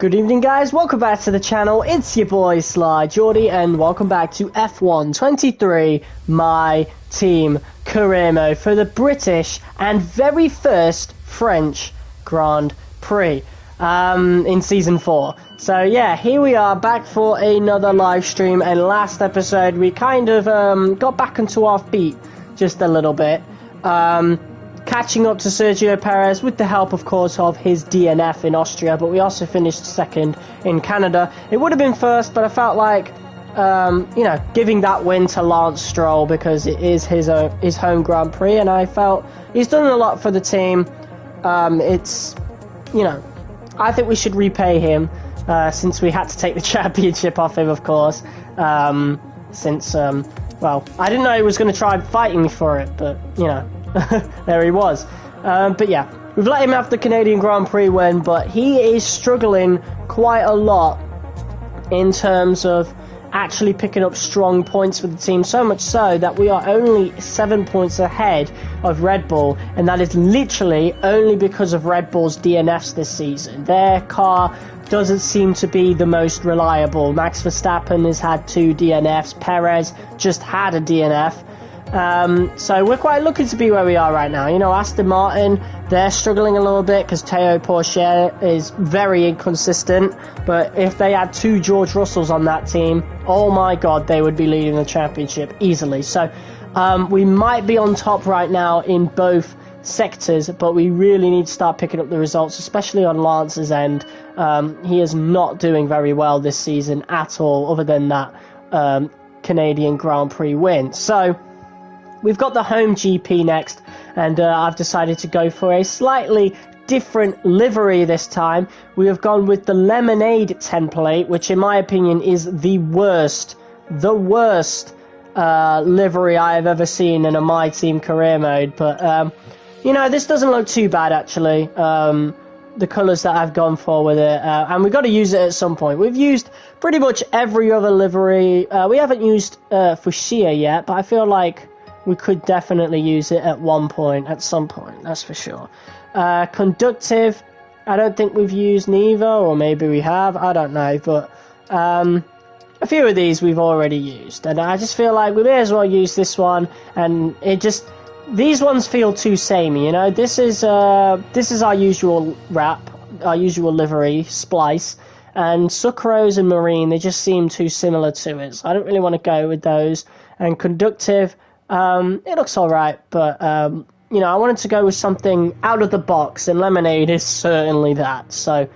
Good evening, guys. Welcome back to the channel. It's your boy Sly Geordie, and welcome back to F1 23, my team Caremo, for the British and very first French Grand Prix in season 4. So yeah, here we are back for another live stream. And last episode we kind of got back into our feet just a little bit, catching up to Sergio Perez with the help, of course, of his DNF in Austria, but we also finished second in Canada. It would have been first, but I felt like, you know, giving that win to Lance Stroll because it is his home Grand Prix, and I felt he's done a lot for the team. It's, you know, I think we should repay him since we had to take the championship off him, of course, since, well, I didn't know he was going to try fighting me for it, but, you know, there he was. But yeah, we've let him have the Canadian Grand Prix win, but he is struggling quite a lot in terms of actually picking up strong points for the team, so much so that we are only 7 points ahead of Red Bull, and that is literally only because of Red Bull's DNFs this season. Their car doesn't seem to be the most reliable. Max Verstappen has had 2 DNFs, Perez just had a DNF. So we're quite lucky to be where we are right now. You know, Aston Martin, they're struggling a little bit because Théo Pourchaire is very inconsistent. But if they had 2 George Russells on that team, oh my god, they would be leading the championship easily. So we might be on top right now in both sectors, but we really need to start picking up the results, especially on Lance's end. He is not doing very well this season at all, other than that Canadian Grand Prix win. So we've got the home GP next, and I've decided to go for a slightly different livery this time. We have gone with the Lemonade template, which in my opinion is the worst livery I have ever seen in a My Team career mode. But, you know, this doesn't look too bad, actually, the colours that I've gone for with it. And we've got to use it at some point. We've used pretty much every other livery. We haven't used Fuchsia yet, but I feel like we could definitely use it at some point, that's for sure. Conductive, I don't think we've used neither, or maybe we have, I don't know, but a few of these we've already used, and I just feel like we may as well use this one, and these ones feel too samey, you know. This is our usual wrap, our usual livery, Splice, and Sucrose and Marine, they just seem too similar to it, so I don't really want to go with those. And Conductive, it looks alright, but, you know, I wanted to go with something out of the box, and Lemonade is certainly that. So,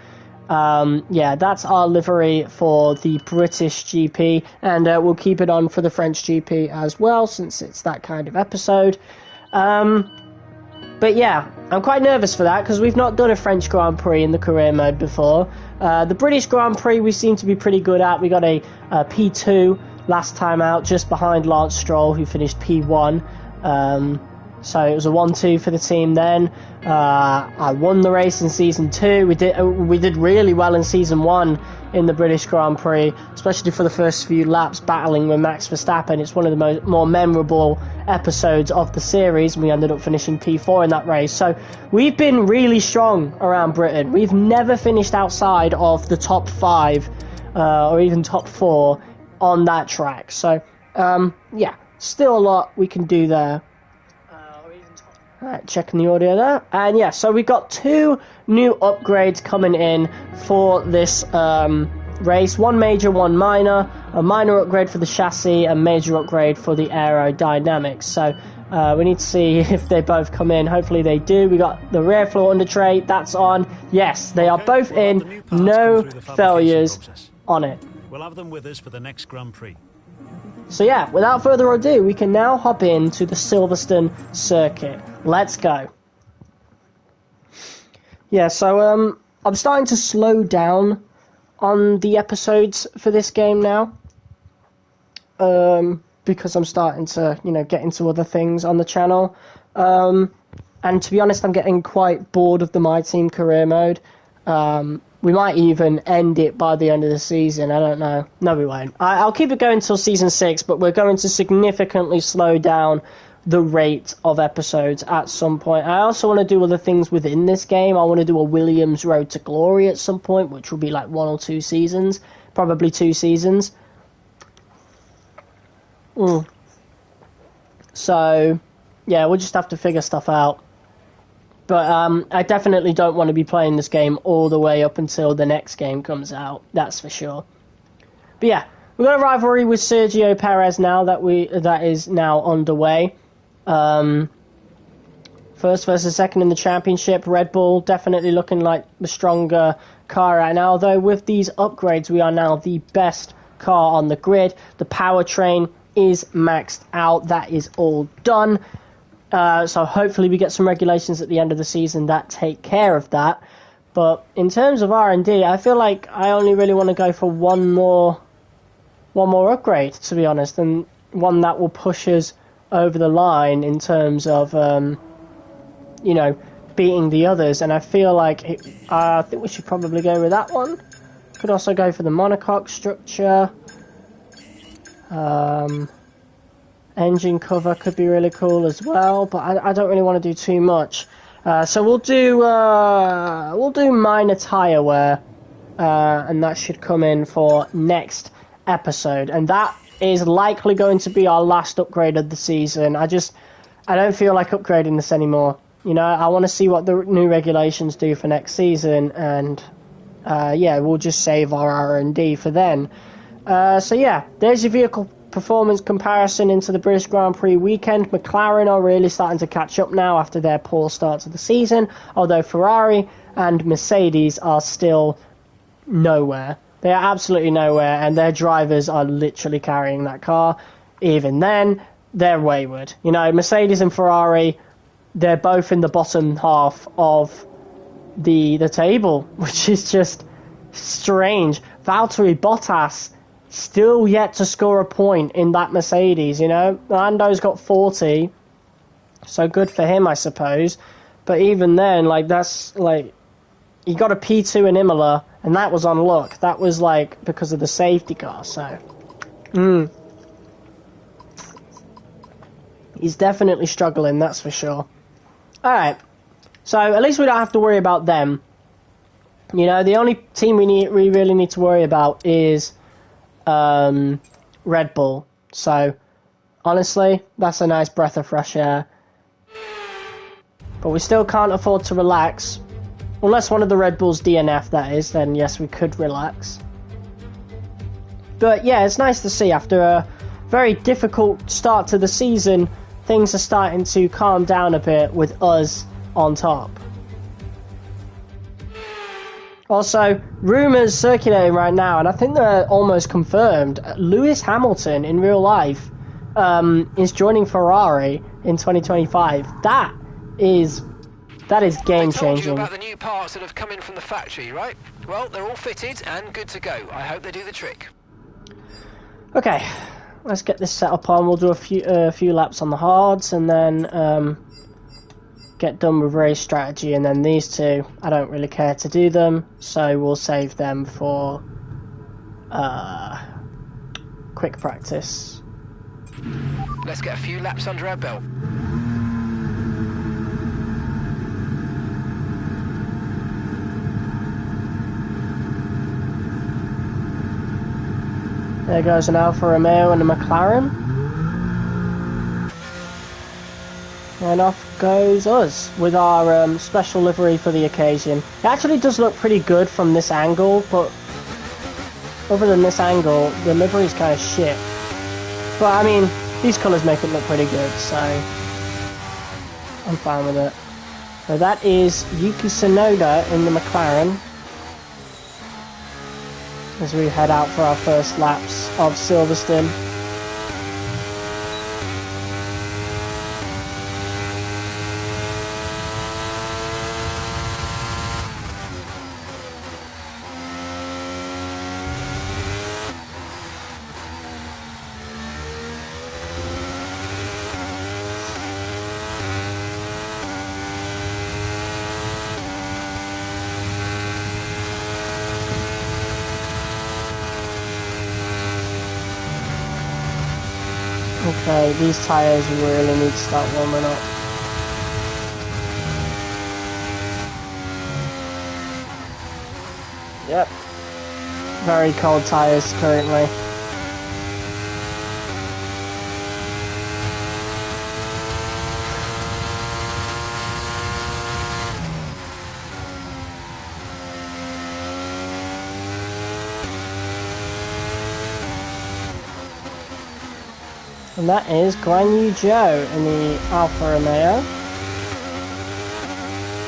yeah, that's our livery for the British GP, and we'll keep it on for the French GP as well, since it's that kind of episode. But yeah, I'm quite nervous for that, because we've not done a French Grand Prix in the career mode before. The British Grand Prix we seem to be pretty good at. We got a P2 last time out, just behind Lance Stroll, who finished P1. So it was a 1-2 for the team then. I won the race in Season 2. We did really well in Season 1 in the British Grand Prix, especially for the first few laps battling with Max Verstappen. It's one of the more memorable episodes of the series, and we ended up finishing P4 in that race. So we've been really strong around Britain. We've never finished outside of the top 5 or even top 4 on that track. So yeah, still a lot we can do there. Alright, checking the audio there, and yeah, so we've got 2 new upgrades coming in for this race. One major, one minor. A minor upgrade for the chassis, a major upgrade for the aerodynamics. So we need to see if they both come in. Hopefully they do. We got the rear floor under tray, that's on. Yes, they are both in. No failures on it. We'll have them with us for the next Grand Prix. So yeah, without further ado, we can now hop into the Silverstone circuit. Let's go. Yeah, so I'm starting to slow down on the episodes for this game now. Because I'm starting to, you know, get into other things on the channel. And to be honest, I'm getting quite bored of the My Team career mode. We might even end it by the end of the season. I don't know. No, we won't. I'll keep it going until Season 6, but we're going to significantly slow down the rate of episodes at some point. I also want to do other things within this game. I want to do a Williams Road to Glory at some point, which will be like 1 or 2 seasons, probably 2 seasons. So, yeah, we'll just have to figure stuff out. But I definitely don't want to be playing this game all the way up until the next game comes out. That's for sure. But yeah, we've got a rivalry with Sergio Perez now that is now underway. First versus second in the championship. Red Bull definitely looking like the stronger car right now. Although with these upgrades, we are now the best car on the grid. The powertrain is maxed out. That is all done. So hopefully we get some regulations at the end of the season that take care of that. But in terms of R&D, I feel like I only really want to go for one more upgrade, to be honest, and one that will push us over the line in terms of, beating the others. And I feel like I think we should probably go with that one. Could also go for the monocoque structure. Engine cover could be really cool as well, but I don't really want to do too much. So we'll do minor tyre wear, and that should come in for next episode. And that is likely going to be our last upgrade of the season. I don't feel like upgrading this anymore. I want to see what the new regulations do for next season, and we'll just save our R&D for then. So yeah, there's your vehicle performance comparison into the British Grand Prix weekend. McLaren are really starting to catch up now after their poor start to the season, although Ferrari and Mercedes are still nowhere. They are absolutely nowhere, and their drivers are literally carrying that car. Even then, they're wayward. Mercedes and Ferrari, they're both in the bottom half of the table, which is just strange. Valtteri Bottas still yet to score a point in that Mercedes, Lando's got 40, so good for him, I suppose. But even then, that's he got a P2 in Imola, and that was on luck. That was because of the safety car. So he's definitely struggling, that's for sure. Alright, so at least we don't have to worry about them. The only team we really need to worry about is Red Bull. So honestly, that's a nice breath of fresh air. But we still can't afford to relax. Unless one of the Red Bulls DNF, that is, then yes, we could relax. But yeah, it's nice to see after a very difficult start to the season, things are starting to calm down a bit with us on top. Also, rumours circulating right now, and I think they're almost confirmed. Lewis Hamilton, in real life, is joining Ferrari in 2025. That is game changing. I told you about the new parts that have come in from the factory, right? Well, they're all fitted and good to go. I hope they do the trick. Okay, let's get this set up on. We'll do a few laps on the hards, and then get done with race strategy. And then these two, I don't really care to do them, so we'll save them for quick practice. Let's get a few laps under our belt. There goes an Alfa Romeo and a McLaren. And off goes us with our special livery for the occasion. It actually does look pretty good from this angle, but other than this angle, the livery's kind of shit. But I mean, these colours make it look pretty good, so I'm fine with it. So that is Yuki Tsunoda in the McLaren, as we head out for our first laps of Silverstone. Okay, these tyres really need to start warming up. Yep. Very cold tyres currently. And that is Guan Yu Zhou in the Alfa Romeo.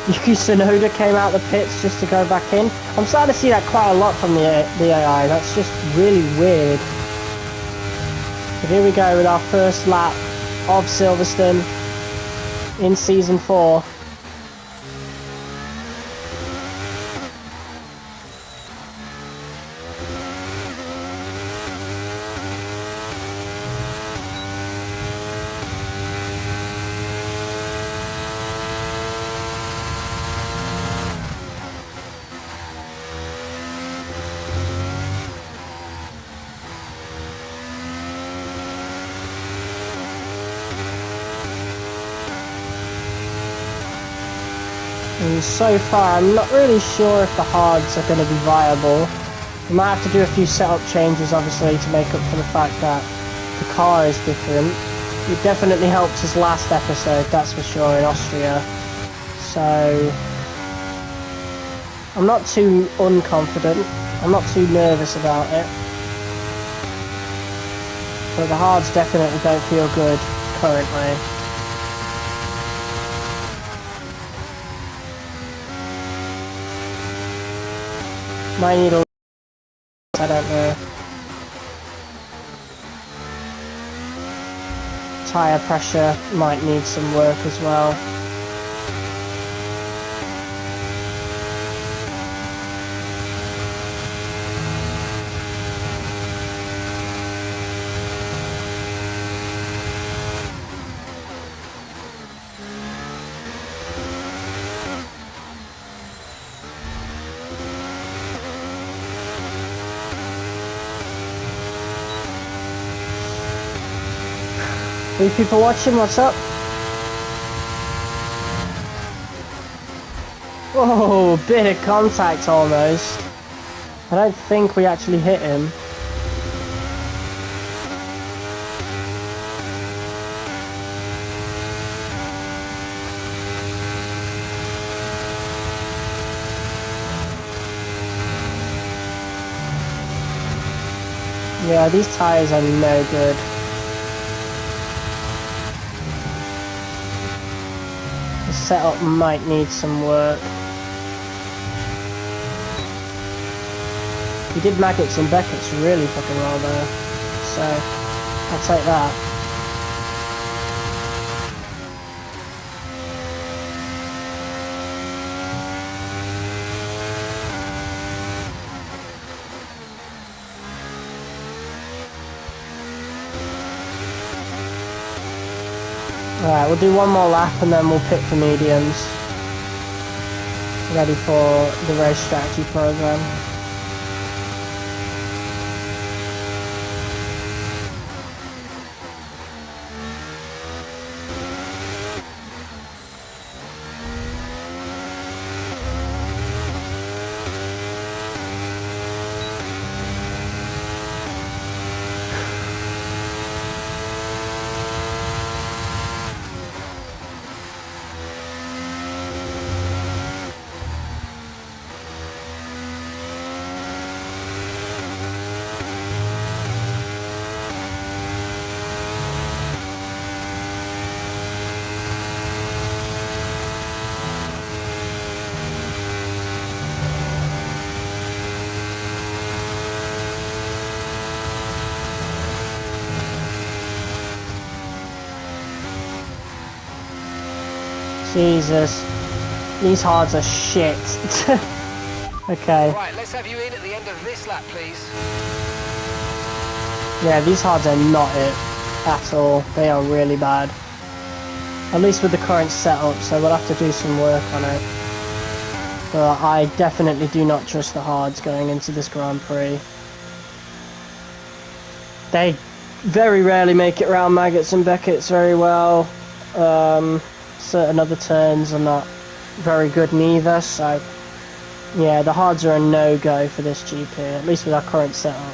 Yuki Tsunoda came out the pits just to go back in. I'm starting to see that quite a lot from the AI. That's just really weird. But here we go with our first lap of Silverstone in Season 4. And so far, I'm not really sure if the hards are going to be viable. We might have to do a few setup changes, obviously, to make up for the fact that the car is different. It definitely helped us last episode, that's for sure, in Austria. So I'm not too unconfident. I'm not too nervous about it. But the hards definitely don't feel good currently. Might need a... I don't know. Tyre pressure might need some work as well. Three people watching, what's up? Whoa, bit of contact almost. I don't think we actually hit him. Yeah, these tyres are no good. The setup might need some work. He did Maggots and Beckett's really fucking well there, so I'll take that. Alright, we'll do one more lap and then we'll pit for mediums. Ready for the race strategy program. Jesus, these hards are shit. Okay. Right, let's have you in at the end of this lap, please. Yeah, these hards are not it at all. They are really bad. At least with the current setup, so we'll have to do some work on it. But I definitely do not trust the hards going into this Grand Prix. They very rarely make it around Maggots and Beckett's very well. Certain other turns are not very good neither, so yeah, the hards are a no-go for this GP, at least with our current setup.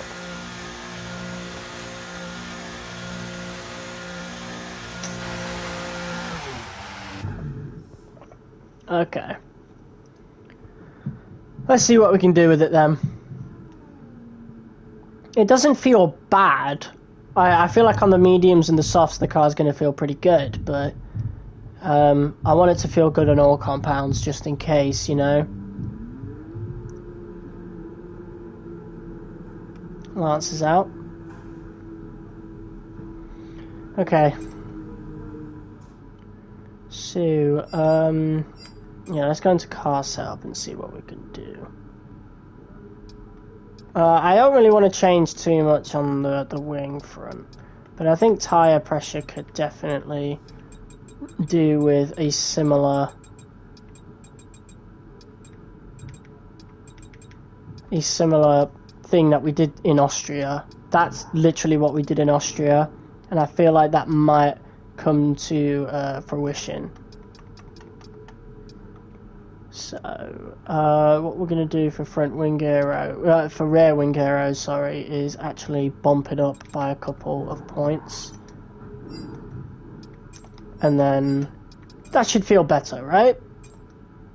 Okay. Let's see what we can do with it then. It doesn't feel bad. I feel like on the mediums and the softs the car's going to feel pretty good, but I want it to feel good on all compounds just in case, you know. Lance is out. Okay. So, yeah, let's go into car setup and see what we can do. I don't really want to change too much on the wing front, but I think tyre pressure could definitely do with a similar thing that we did in Austria. That's literally what we did in Austria, and I feel like that might come to fruition. So, what we're going to do for front wing aero, for rear wing aero, sorry, is actually bump it up by a couple of points. And then, that should feel better, right?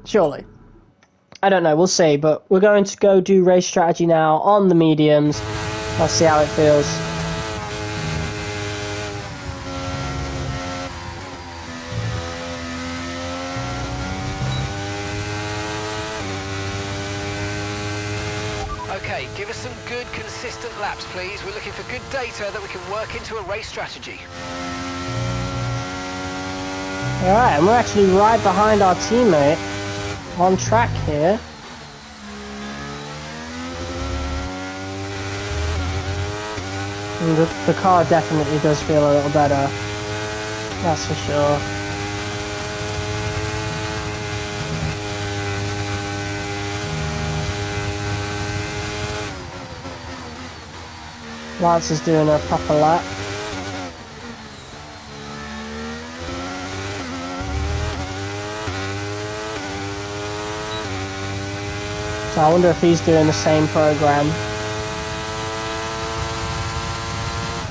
Surely. I don't know, we'll see, but we're going to go do race strategy now on the mediums. Let's see how it feels. Okay, give us some good, consistent laps, please. We're looking for good data that we can work into a race strategy. Alright, and we're actually right behind our teammate on track here. And the car definitely does feel a little better. That's for sure. Lance is doing a proper lap. So I wonder if he's doing the same program.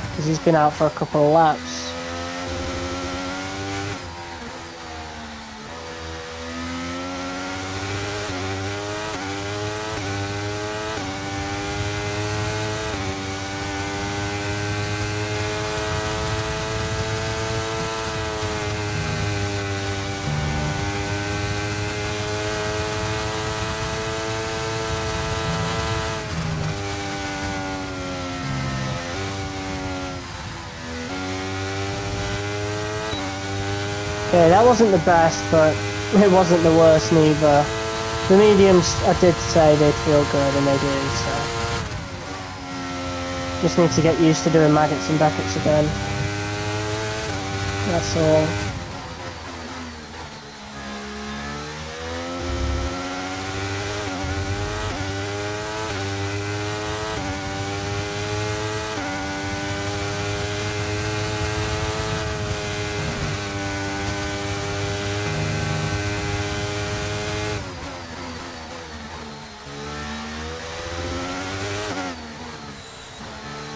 Because he's been out for a couple of laps. Okay, that wasn't the best, but it wasn't the worst neither. The mediums, I did say they'd feel good, and they do, so. Just need to get used to doing Maggots and Beckett's again. That's all.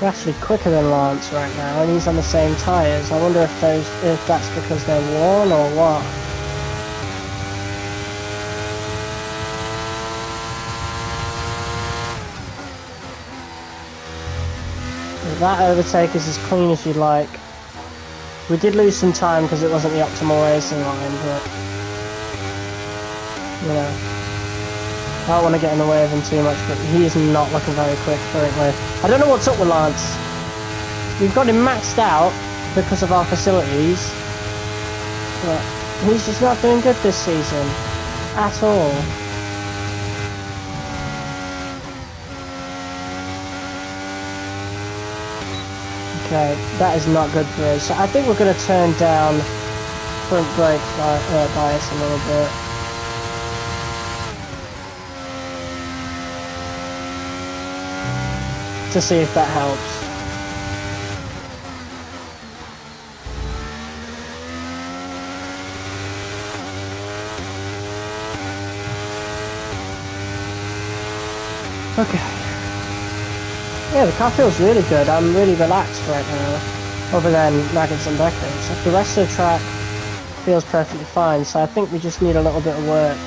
We're actually quicker than Lance right now, and he's on the same tyres. I wonder if that's because they're worn or what. That overtake is as clean as you'd like. We did lose some time because it wasn't the optimal racing line, but you know. I don't want to get in the way of him too much, but he is not looking very quick currently. I don't know what's up with Lance. We've got him maxed out because of our facilities, but he's just not doing good this season at all. Okay, that is not good for us. So I think we're going to turn down front brake bias a little bit. To see if that helps. Okay. Yeah, the car feels really good. I'm really relaxed right now. Other than Maggots and Beckers. The rest of the track feels perfectly fine, so I think we just need a little bit of work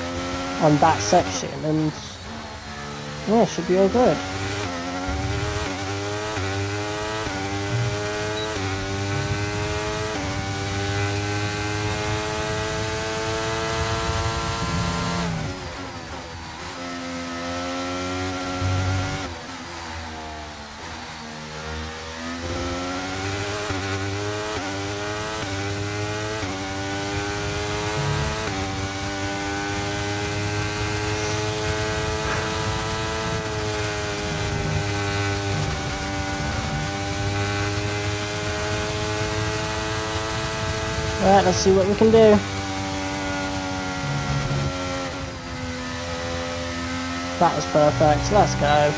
on that section, and yeah, it should be all good. Alright, let's see what we can do. That was perfect. Let's go.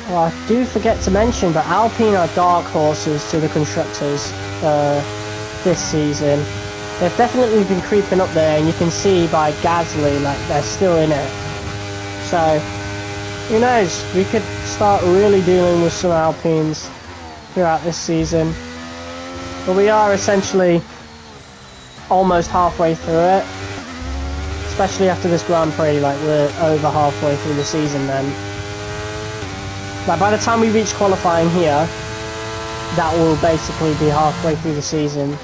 Well, I do forget to mention, but Alpine are dark horses to the constructors this season. They've definitely been creeping up there, and you can see by Gasly, like, they're still in it. So, who knows? We could start really dealing with some Alpines throughout this season. But we are essentially almost halfway through it. Especially after this Grand Prix, like, we're over halfway through the season then. Like, by the time we reach qualifying here, that will basically be halfway through the season.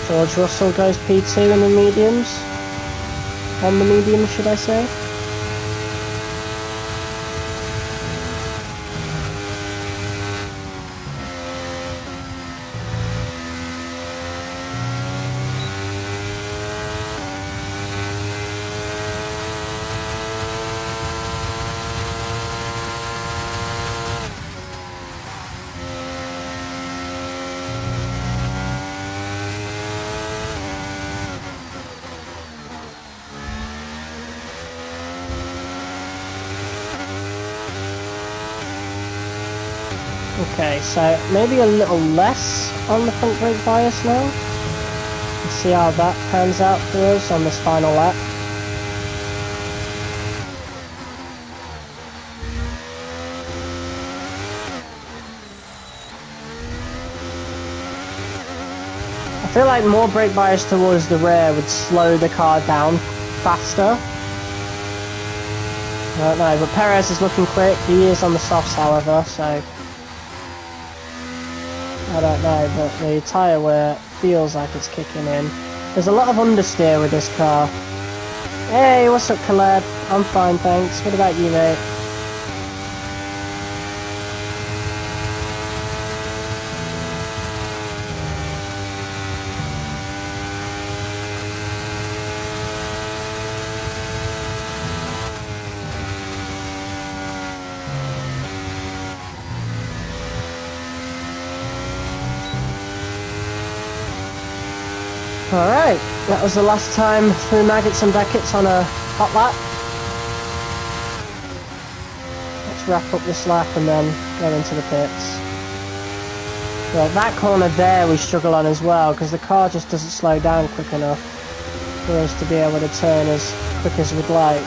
George Russell goes P2 in the mediums. On the mediums, should I say? Okay, so maybe a little less on the front brake bias now. Let's see how that pans out for us on this final lap. I feel like more brake bias towards the rear would slow the car down faster. I don't know, but Perez is looking quick. He is on the softs, however, so I don't know, but the tyre wear feels like it's kicking in. There's a lot of understeer with this car. Hey, what's up, Caleb? I'm fine, thanks. What about you, mate? Alright, that was the last time through Maggots and Beckett's on a hot lap. Let's wrap up this lap and then go into the pits. Right, that corner there we struggle on as well, because the car just doesn't slow down quick enough for us to be able to turn as quick as we'd like.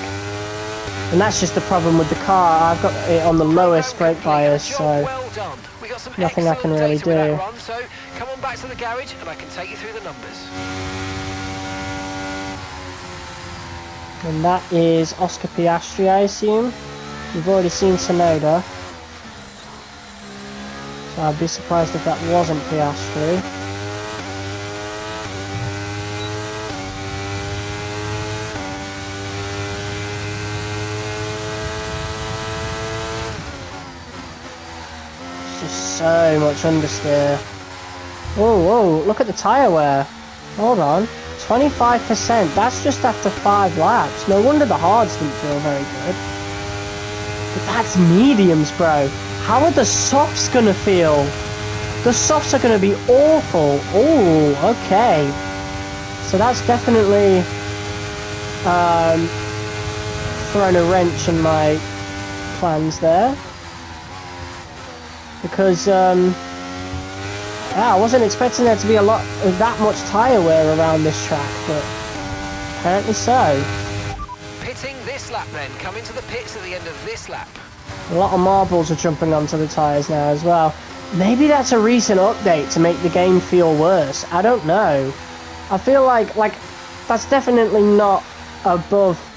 And that's just the problem with the car. I've got it on the lowest brake bias, so nothing I can really do. So come on back to the garage and I can take you through the numbers. And that is Oscar Piastri, I assume. We've already seen Tsunoda, so I'd be surprised if that wasn't Piastri. It's just so much understeer. Whoa, whoa, look at the tyre wear. Hold on. 25%. That's just after 5 laps. No wonder the hards didn't feel very good. But that's mediums, bro. How are the softs gonna feel? The softs are gonna be awful. Oh, okay. So that's definitely thrown a wrench in my plans there. Because yeah, I wasn't expecting there to be that much tyre wear around this track, but apparently so. Pitting this lap then, coming to the pits at the end of this lap. A lot of marbles are jumping onto the tyres now as well. Maybe that's a recent update to make the game feel worse. I don't know. I feel like that's definitely not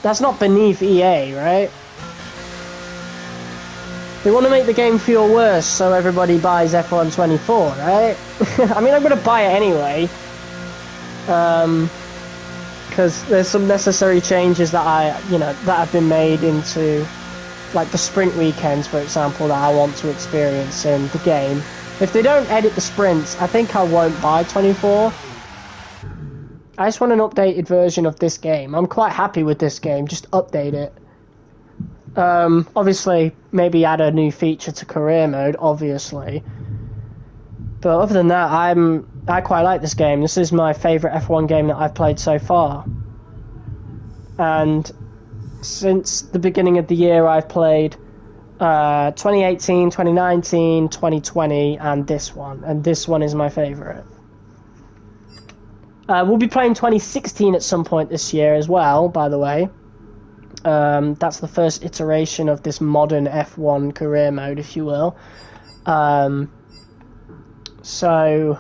that's not beneath EA, right? They want to make the game feel worse so everybody buys F1 24, right? I mean, I'm going to buy it anyway. Because there's some necessary changes that that have been made into, like the sprint weekends, for example, that I want to experience in the game. If they don't edit the sprints, I think I won't buy 24. I just want an updated version of this game. I'm quite happy with this game, just update it. Obviously, maybe add a new feature to career mode, obviously. But other than that, I quite like this game. This is my favourite F1 game that I've played so far. And since the beginning of the year, I've played 2018, 2019, 2020, and this one. And this one is my favourite. We'll be playing 2016 at some point this year as well, by the way. That's the first iteration of this modern F1 career mode, if you will. So,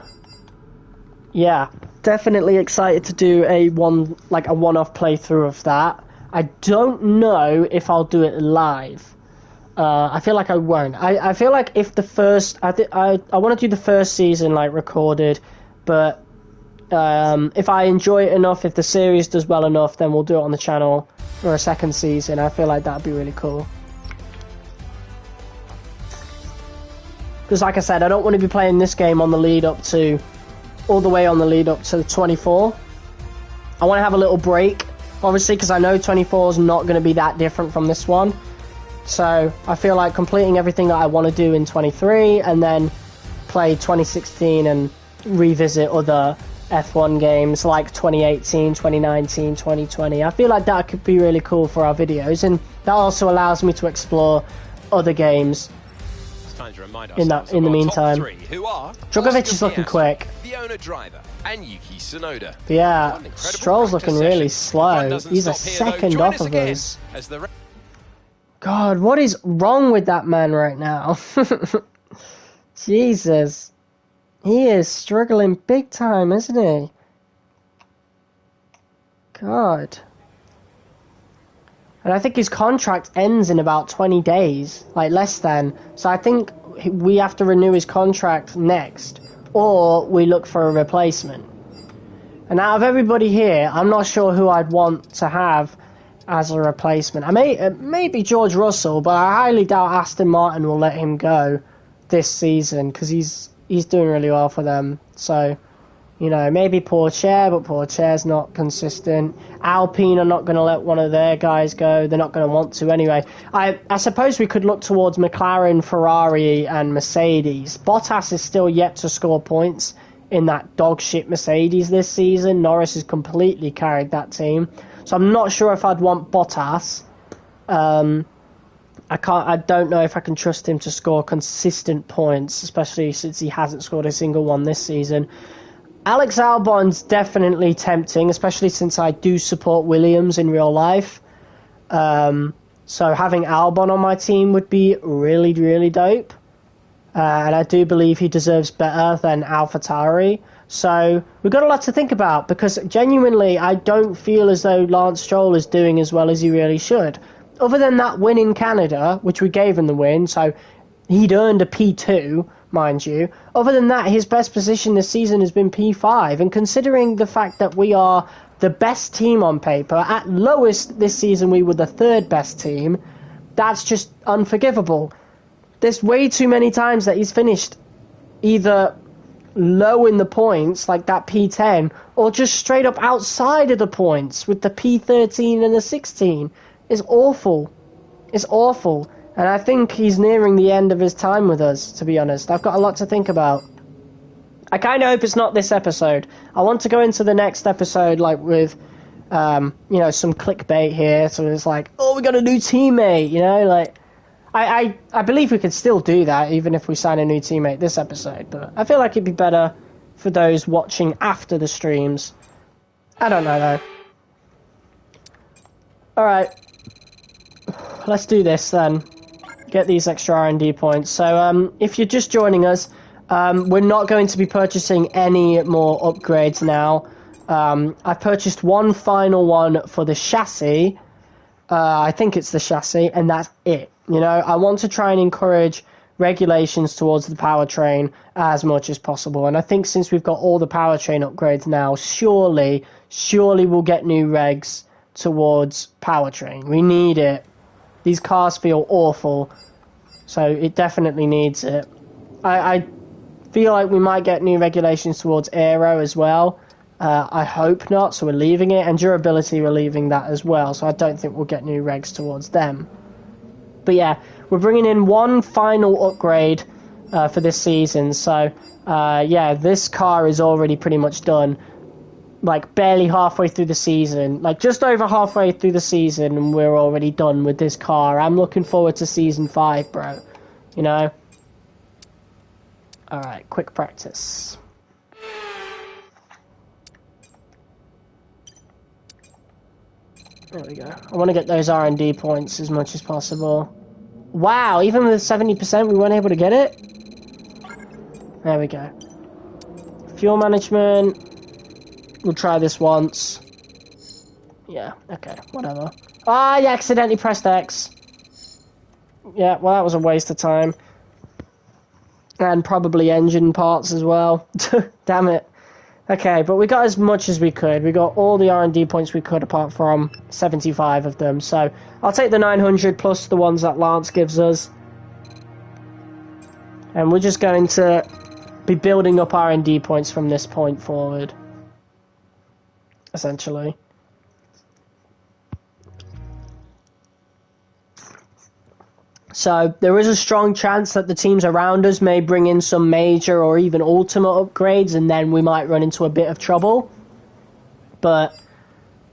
yeah, definitely excited to do a one-off playthrough of that. I don't know if I'll do it live. I feel like I won't. I feel like if the first... I want to do the first season, recorded, but if I enjoy it enough, if the series does well enough, then we'll do it on the channel for a second season. I feel like that'd be really cool. Because like I said, I don't want to be playing this game all the way on the lead up to 24. I want to have a little break, obviously, because I know 24 is not going to be that different from this one. So I feel like completing everything that I want to do in 23 and then play 2016 and revisit other F1 games like 2018, 2019, 2020. I feel like that could be really cool for our videos, and that also allows me to explore other games in the meantime. Djokovic is looking quick. The owner driver and Yuki Tsunoda. Yeah, Stroll's looking really slow. He's a second off of us. God, what is wrong with that man right now? Jesus. He is struggling big time, isn't he? God. And I think his contract ends in about 20 days, less than. So I think we have to renew his contract next, or we look for a replacement. And out of everybody here, I'm not sure who I'd want to have as a replacement. Maybe George Russell, but I highly doubt Aston Martin will let him go this season, because he's doing really well for them. So, maybe Pourchaire, but Pourchaire's not consistent. Alpine are not going to let one of their guys go. They're not going to want to anyway. I suppose we could look towards McLaren, Ferrari, and Mercedes. Bottas is still yet to score points in that dog shit Mercedes this season. Norris has completely carried that team. So I'm not sure if I'd want Bottas. I don't know if I can trust him to score consistent points, especially since he hasn't scored a single one this season. Alex Albon's definitely tempting, especially since I do support Williams in real life. So having Albon on my team would be really, really dope. And I do believe he deserves better than AlphaTauri. So we've got a lot to think about, because genuinely I don't feel as though Lance Stroll is doing as well as he really should. Other than that win in Canada, which we gave him the win, so he'd earned a P2, mind you. Other than that, his best position this season has been P5, and considering the fact that we are the best team on paper, at lowest this season we were the third best team, that's just unforgivable. There's way too many times that he's finished either low in the points, like that P10, or just straight up outside of the points with the P13 and the 16. It's awful. It's awful. And I think he's nearing the end of his time with us, to be honest. I've got a lot to think about. I kind of hope it's not this episode. I want to go into the next episode, like, with, you know, some clickbait here. So it's like, oh, we got a new teammate, you know? Like, I believe we could still do that, even if we sign a new teammate this episode. But I feel like it'd be better for those watching after the streams. I don't know, though. Alright. Let's do this, then. Get these extra R&D points. So, if you're just joining us, we're not going to be purchasing any more upgrades now. I've purchased one final one for the chassis. I think it's the chassis, and that's it. You know, I want to try and encourage regulations towards the powertrain as much as possible. And I think since we've got all the powertrain upgrades now, surely we'll get new regs towards powertrain. We need it. These cars feel awful, so it definitely needs it. I feel like we might get new regulations towards aero as well. I hope not, so we're leaving it. And durability, we're leaving that as well, so I don't think we'll get new regs towards them. But yeah, we're bringing in one final upgrade for this season. So, yeah, this car is already pretty much done. Like, barely halfway through the season. Like, just over halfway through the season, and we're already done with this car. I'm looking forward to Season 5, bro. You know? Alright, quick practice. There we go. I want to get those R&D points as much as possible. Wow, even with 70% we weren't able to get it? There we go. Fuel management. We'll try this once. Yeah, okay, whatever. Ah, I accidentally pressed X. Yeah, well, that was a waste of time. And probably engine parts as well. Damn it. Okay, but we got as much as we could. We got all the R&D points we could, apart from 75 of them. So I'll take the 900 plus the ones that Lance gives us. And we're just going to be building up R&D points from this point forward. Essentially. So there is a strong chance that the teams around us may bring in some major or even ultimate upgrades, and then we might run into a bit of trouble. But,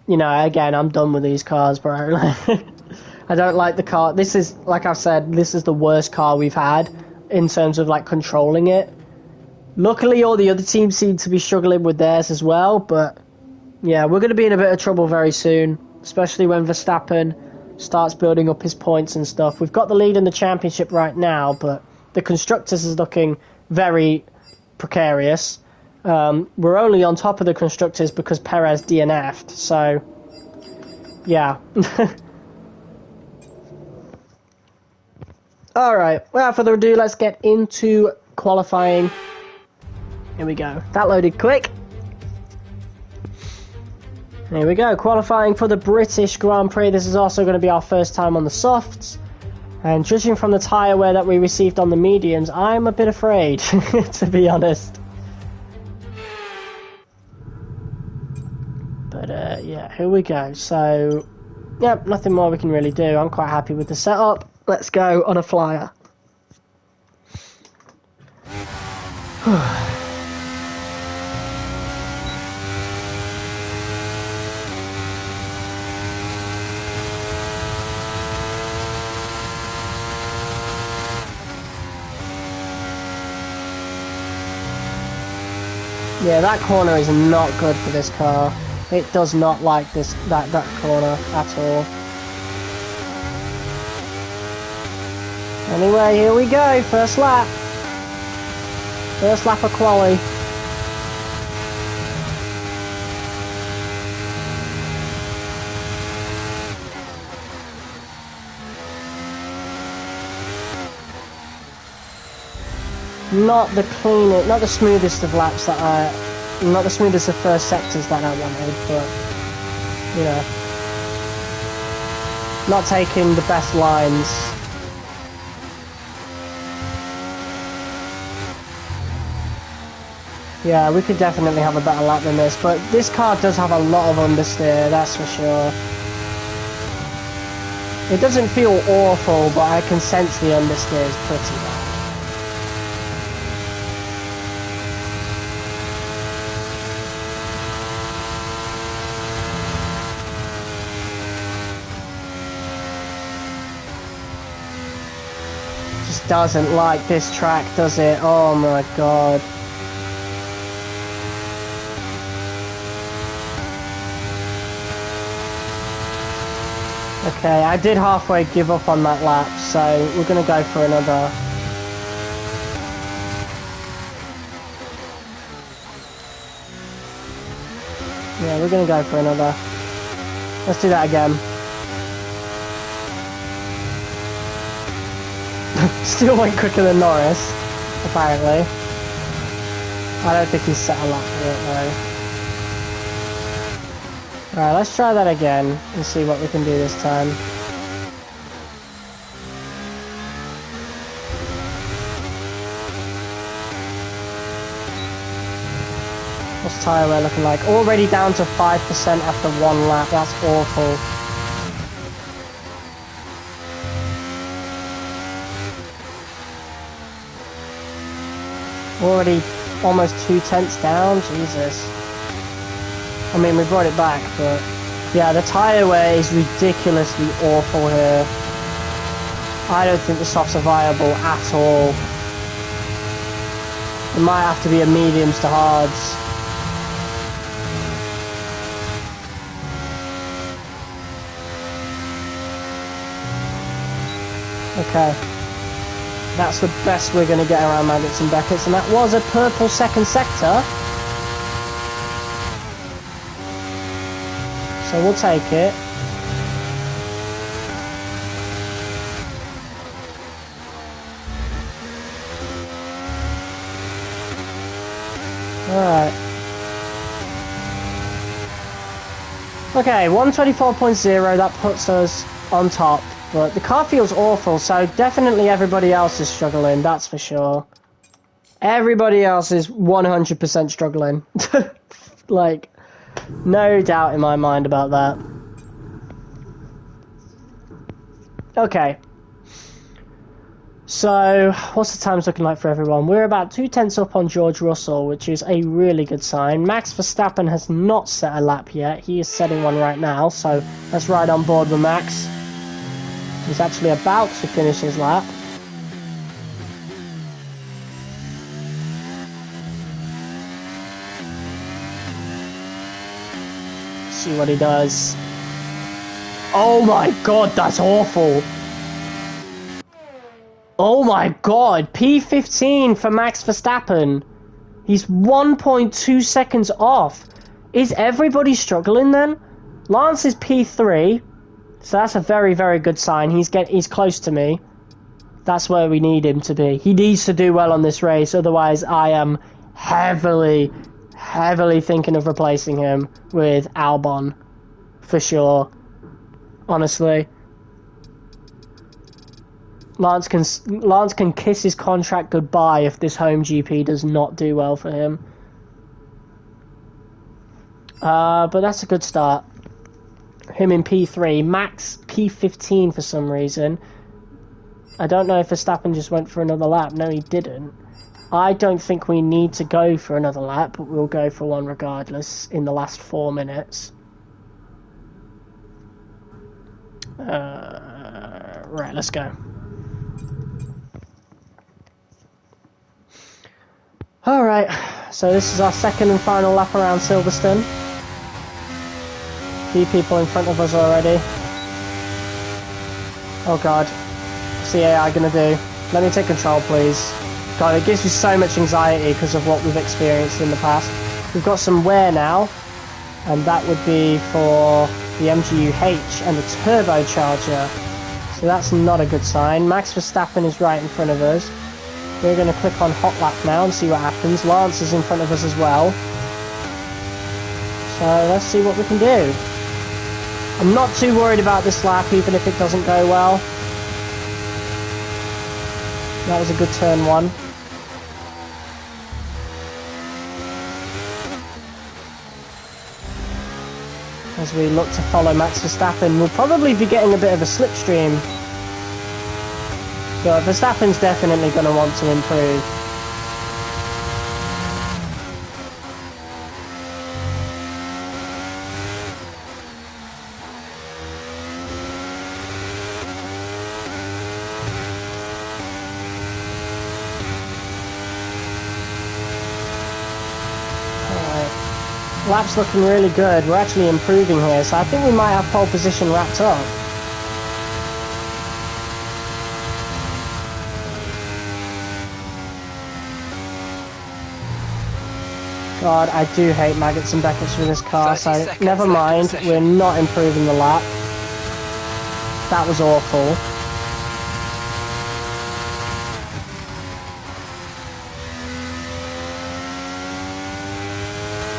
you know, again, I'm done with these cars, bro. I don't like the car. This is, like I've said, this is the worst car we've had in terms of, like, controlling it. Luckily, all the other teams seem to be struggling with theirs as well, but, yeah, we're going to be in a bit of trouble very soon, especially when Verstappen starts building up his points and stuff. We've got the lead in the championship right now, but the Constructors is looking very precarious. We're only on top of the Constructors because Perez DNF'd, so yeah. Alright, without further ado, let's get into qualifying. Here we go. That loaded quick. Here we go, qualifying for the British Grand Prix. This is also going to be our first time on the softs. And judging from the tyre wear that we received on the mediums, I'm a bit afraid, to be honest. But, yeah, here we go. So, yep, nothing more we can really do. I'm quite happy with the setup. Let's go on a flyer. Yeah, that corner is not good for this car. It does not like that corner at all. Anyway, here we go. First lap. First lap of quali. Not the smoothest of laps that not the smoothest of first sectors that I wanted, but, you know, not taking the best lines. Yeah, we could definitely have a better lap than this, but this car does have a lot of understeer, that's for sure. It doesn't feel awful, but I can sense the understeer is pretty bad. Just doesn't like this track, does it? Oh my god. Okay, I did halfway give up on that lap, so we're going to go for another. Yeah, we're going to go for another. Let's do that again. Still went quicker than Norris, apparently. I don't think he's set a lap for it though. Alright, let's try that again and see what we can do this time. What's tyre wear looking like? Already down to 5% after one lap, that's awful. Already almost 2/10 down, Jesus. I mean, we brought it back, but yeah, the tyre wear is ridiculously awful here. I don't think the softs are viable at all. It might have to be a mediums to hards. Okay. That's the best we're going to get around Maggots and Beckett's, and that was a purple second sector. So we'll take it. Alright. Okay, 124.0, that puts us on top. But the car feels awful, so definitely everybody else is struggling, that's for sure. Everybody else is 100% struggling. Like, no doubt in my mind about that. Okay. So, what's the times looking like for everyone? We're about 2/10 up on George Russell, which is a really good sign. Max Verstappen has not set a lap yet. He is setting one right now, so let's ride on board with Max. He's actually about to finish his lap. See what he does. Oh my god, that's awful. Oh my god, P15 for Max Verstappen. He's 1.2 seconds off. Is everybody struggling then? Lance is P3, so that's a very, very good sign. He's close to me. That's where we need him to be. He needs to do well on this race, otherwise I am heavily thinking of replacing him with Albon. For sure. Honestly. Lance can kiss his contract goodbye if this home GP does not do well for him. But that's a good start. Him in P3. Max P15 for some reason. I don't know if Verstappen just went for another lap. No, he didn't. I don't think we need to go for another lap, but we'll go for one regardless in the last 4 minutes. Right, let's go. Alright, so this is our second and final lap around Silverstone. A few people in front of us already. Oh god. What's the AI gonna do? Let me take control, please. God, it gives me so much anxiety because of what we've experienced in the past. We've got some wear now, and that would be for the MGU-H and the turbocharger. So that's not a good sign. Max Verstappen is right in front of us. We're going to click on Hot Lap now and see what happens. Lance is in front of us as well. So let's see what we can do. I'm not too worried about this lap, even if it doesn't go well. That was a good turn one. as we look to follow Max Verstappen. We'll probably be getting a bit of a slipstream. But Verstappen's definitely going to want to improve. Lap's looking really good. We're actually improving here, so I think we might have pole position wrapped up. God, I do hate Maggots and Becketts with this car, so never mind. We're not improving the lap. That was awful.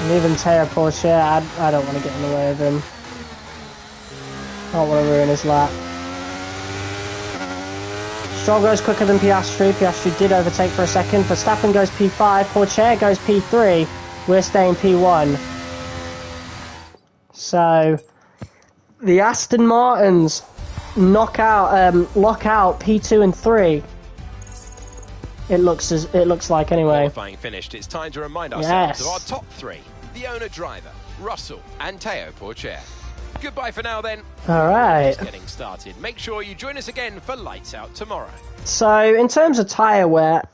And even Teo Pourchaire, I don't want to get in the way of him. I don't want to ruin his lap. Stroll goes quicker than Piastri. Piastri did overtake for a second. Verstappen goes P5. Pourchaire goes P3. We're staying P1. So the Aston Martins lock out P2 and 3. It looks like anyway. Qualifying finished. It's time to remind ourselves of our top 3. The owner driver, Russell and Teo Pourchaire. Goodbye for now then. Alright. Just getting started. Make sure you join us again for Lights Out tomorrow. So in terms of tyre wear,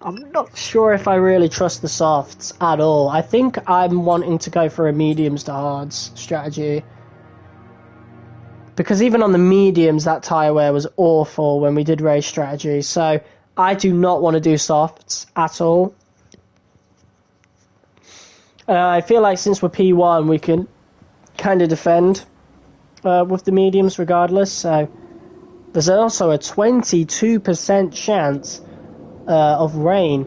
I'm not sure if I really trust the softs at all. I think I'm wanting to go for a mediums to hards strategy. Because even on the mediums, that tyre wear was awful when we did race strategy. So I do not want to do softs at all. I feel like since we're P1, we can kind of defend with the mediums regardless. So there's also a 22% chance of rain.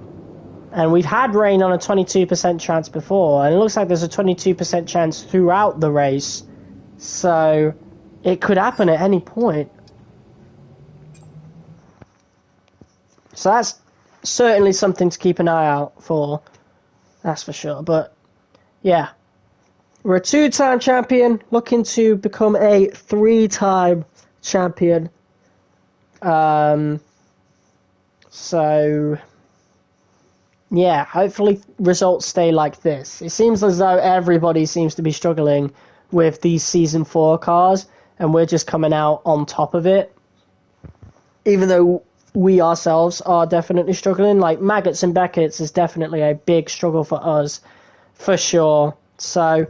And we've had rain on a 22% chance before. And it looks like there's a 22% chance throughout the race. So it could happen at any point. So that's certainly something to keep an eye out for. That's for sure. But yeah, we're a 2-time champion, looking to become a 3-time champion. So yeah, hopefully results stay like this. It seems as though everybody seems to be struggling with these Season 4 cars, and we're just coming out on top of it. Even though we ourselves are definitely struggling, like Maggots and Becketts is definitely a big struggle for us. For sure. So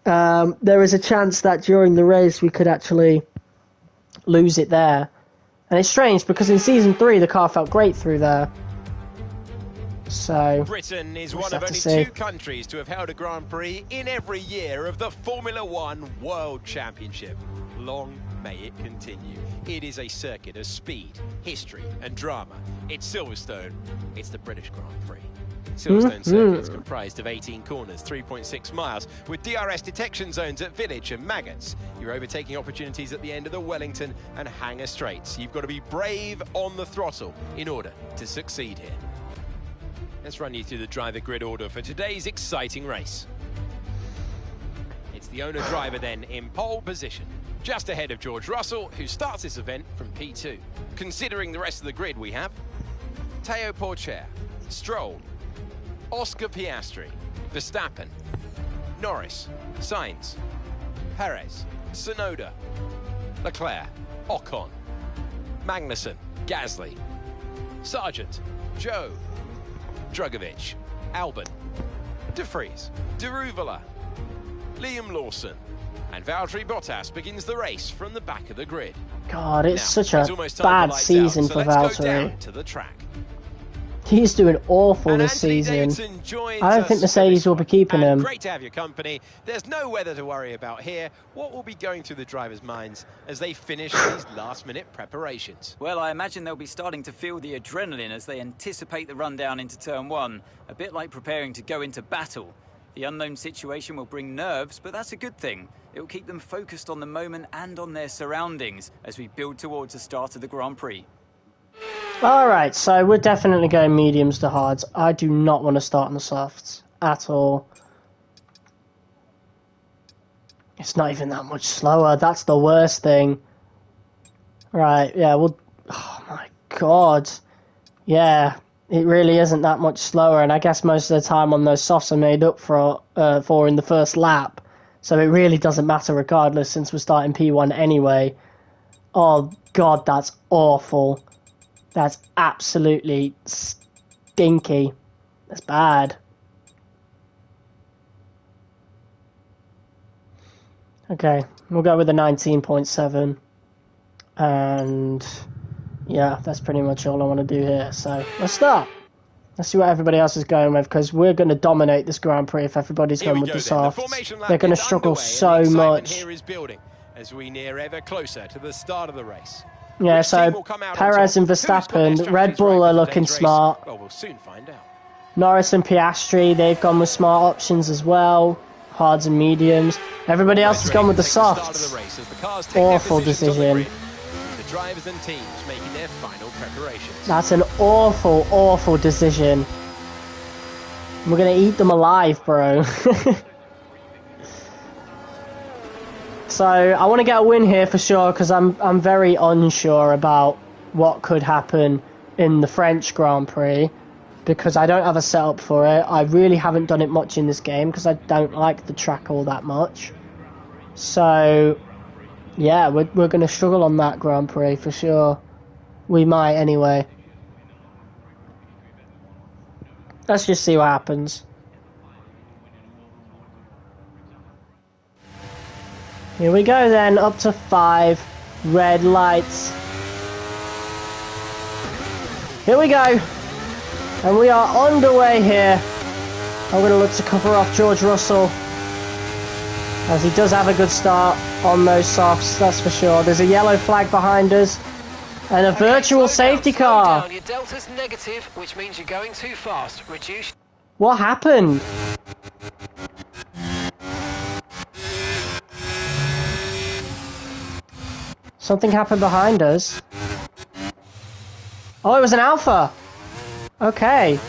there is a chance that during the race we could actually lose it there. And it's strange because in Season 3 the car felt great through there. So Britain is one of only 2 countries to have held a Grand Prix in every year of the Formula One World Championship. Long may it continue. It is a circuit of speed, history and drama. It's Silverstone. It's the British Grand Prix. Silverstone circuit is comprised of 18 corners, 3.6 miles, with DRS detection zones at Village and Maggots. Your overtaking opportunities at the end of the Wellington and Hangar Straights. You've got to be brave on the throttle in order to succeed here. Let's run you through the driver grid order for today's exciting race. It's the owner driver then in pole position, just ahead of George Russell, who starts this event from P2. Considering the rest of the grid, we have Teo Pourchaire, Stroll, Oscar Piastri, Verstappen, Norris, Sainz, Perez, Tsunoda, Leclerc, Ocon, Magnussen, Gasly, Sargent, Joe, Drugovich, Albon, De Vries, Deruvala, Liam Lawson, and Valtteri Bottas begins the race from the back of the grid. God, it's such a bad season for Valtteri. Go down to the track. He's doing awful this season. I don't think Mercedes will be keeping him. Great to have your company. There's no weather to worry about here. What will be going through the drivers' minds as they finish these last-minute preparations? Well, I imagine they'll be starting to feel the adrenaline as they anticipate the rundown into Turn 1. A bit like preparing to go into battle. The unknown situation will bring nerves, but that's a good thing. It will keep them focused on the moment and on their surroundings as we build towards the start of the Grand Prix. Alright, so we're definitely going mediums to hards. I do not want to start on the softs at all. It's not even that much slower. That's the worst thing. Right, yeah, well... Oh, my God. Yeah, it really isn't that much slower, and I guess most of the time on those softs are made up for in the first lap. So it really doesn't matter regardless, since we're starting P1 anyway. Oh, God, that's awful. That's absolutely stinky. That's bad. Okay, we'll go with the 19.7. And yeah, that's pretty much all I want to do here. So let's start. Let's see what everybody else is going with, because we're going to dominate this Grand Prix if everybody's going with the softs. They're going to struggle so much. As we near ever closer to the start of the race. Yeah, so Perez and Verstappen, Red Bull are looking smart. Well, we'll soon find out. Norris and Piastri, they've gone with smart options as well. Hards and mediums. Everybody else has gone with the softs. Awful decision. The drivers and teams making their final preparations. That's an awful, awful decision. We're going to eat them alive, bro. So I want to get a win here for sure, because I'm very unsure about what could happen in the French Grand Prix, because I don't have a setup for it. I really haven't done it much in this game because I don't like the track all that much. So yeah, we're going to struggle on that Grand Prix for sure. We might anyway. Let's just see what happens. Here we go then, up to 5 red lights. Here we go. And we are underway here. I'm going to look to cover off George Russell, as he does have a good start on those softs, that's for sure. There's a yellow flag behind us. And a virtual safety car. Your delta's negative, which means you're going too fast. Reduce. What happened? Something happened behind us. Oh, it was an Alpha. Okay.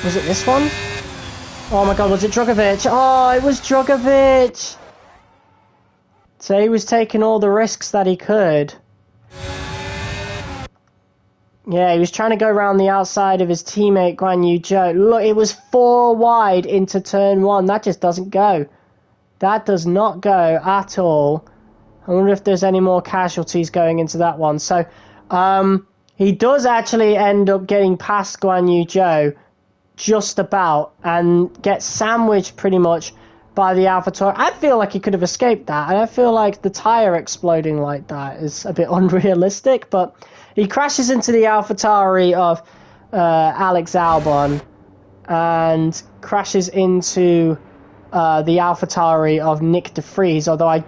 Was it this one? Oh my god, was it Drugovich? Oh, it was Drugovich! So he was taking all the risks that he could. Yeah, he was trying to go around the outside of his teammate Guan Yu Zhou. Look, it was 4 wide into turn 1. That just doesn't go. That does not go at all. I wonder if there's any more casualties going into that one. So, he does actually end up getting past Guan Yu Zhou just about, and get sandwiched pretty much by the AlphaTauri. I feel like he could have escaped that, and I feel like the tyre exploding like that is a bit unrealistic, but he crashes into the AlphaTauri of Alex Albon, and crashes into the AlphaTauri of Nick De Vries, although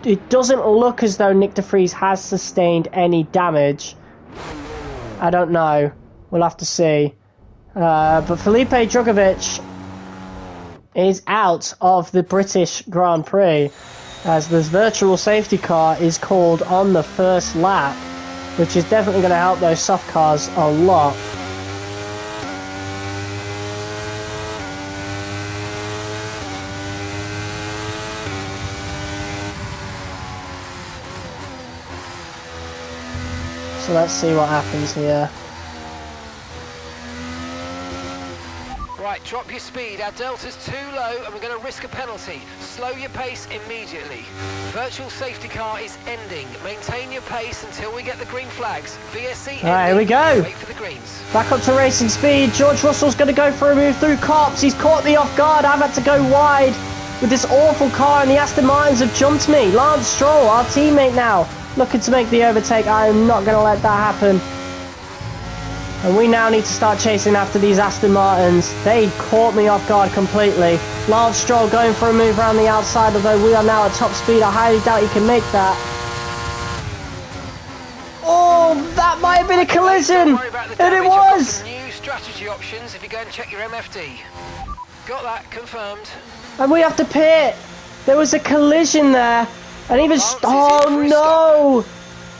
it doesn't look as though Nick De Vries has sustained any damage. I don't know. We'll have to see. But Felipe Drugovich is out of the British Grand Prix, as this virtual safety car is called on the first lap, which is definitely going to help those soft cars a lot. So let's see what happens here. Right, drop your speed. Our delta's too low and we're going to risk a penalty. Slow your pace immediately. Virtual safety car is ending. Maintain your pace until we get the green flags. VSC Alright, here we go. Wait for the greens. Back up to racing speed. George Russell's going to go for a move through Cops. He's caught me off guard. I've had to go wide with this awful car, and the Aston Martins have jumped me. Lance Stroll, our teammate now, looking to make the overtake. I am not going to let that happen. And we now need to start chasing after these Aston Martins. They caught me off guard completely. Lance Stroll going for a move around the outside, although we are now at top speed. I highly doubt he can make that. Oh, that might have been a collision! And it was! New strategy options if you go and check your MFD. Got that confirmed. And we have to pit. There was a collision there. And even... Oh, no!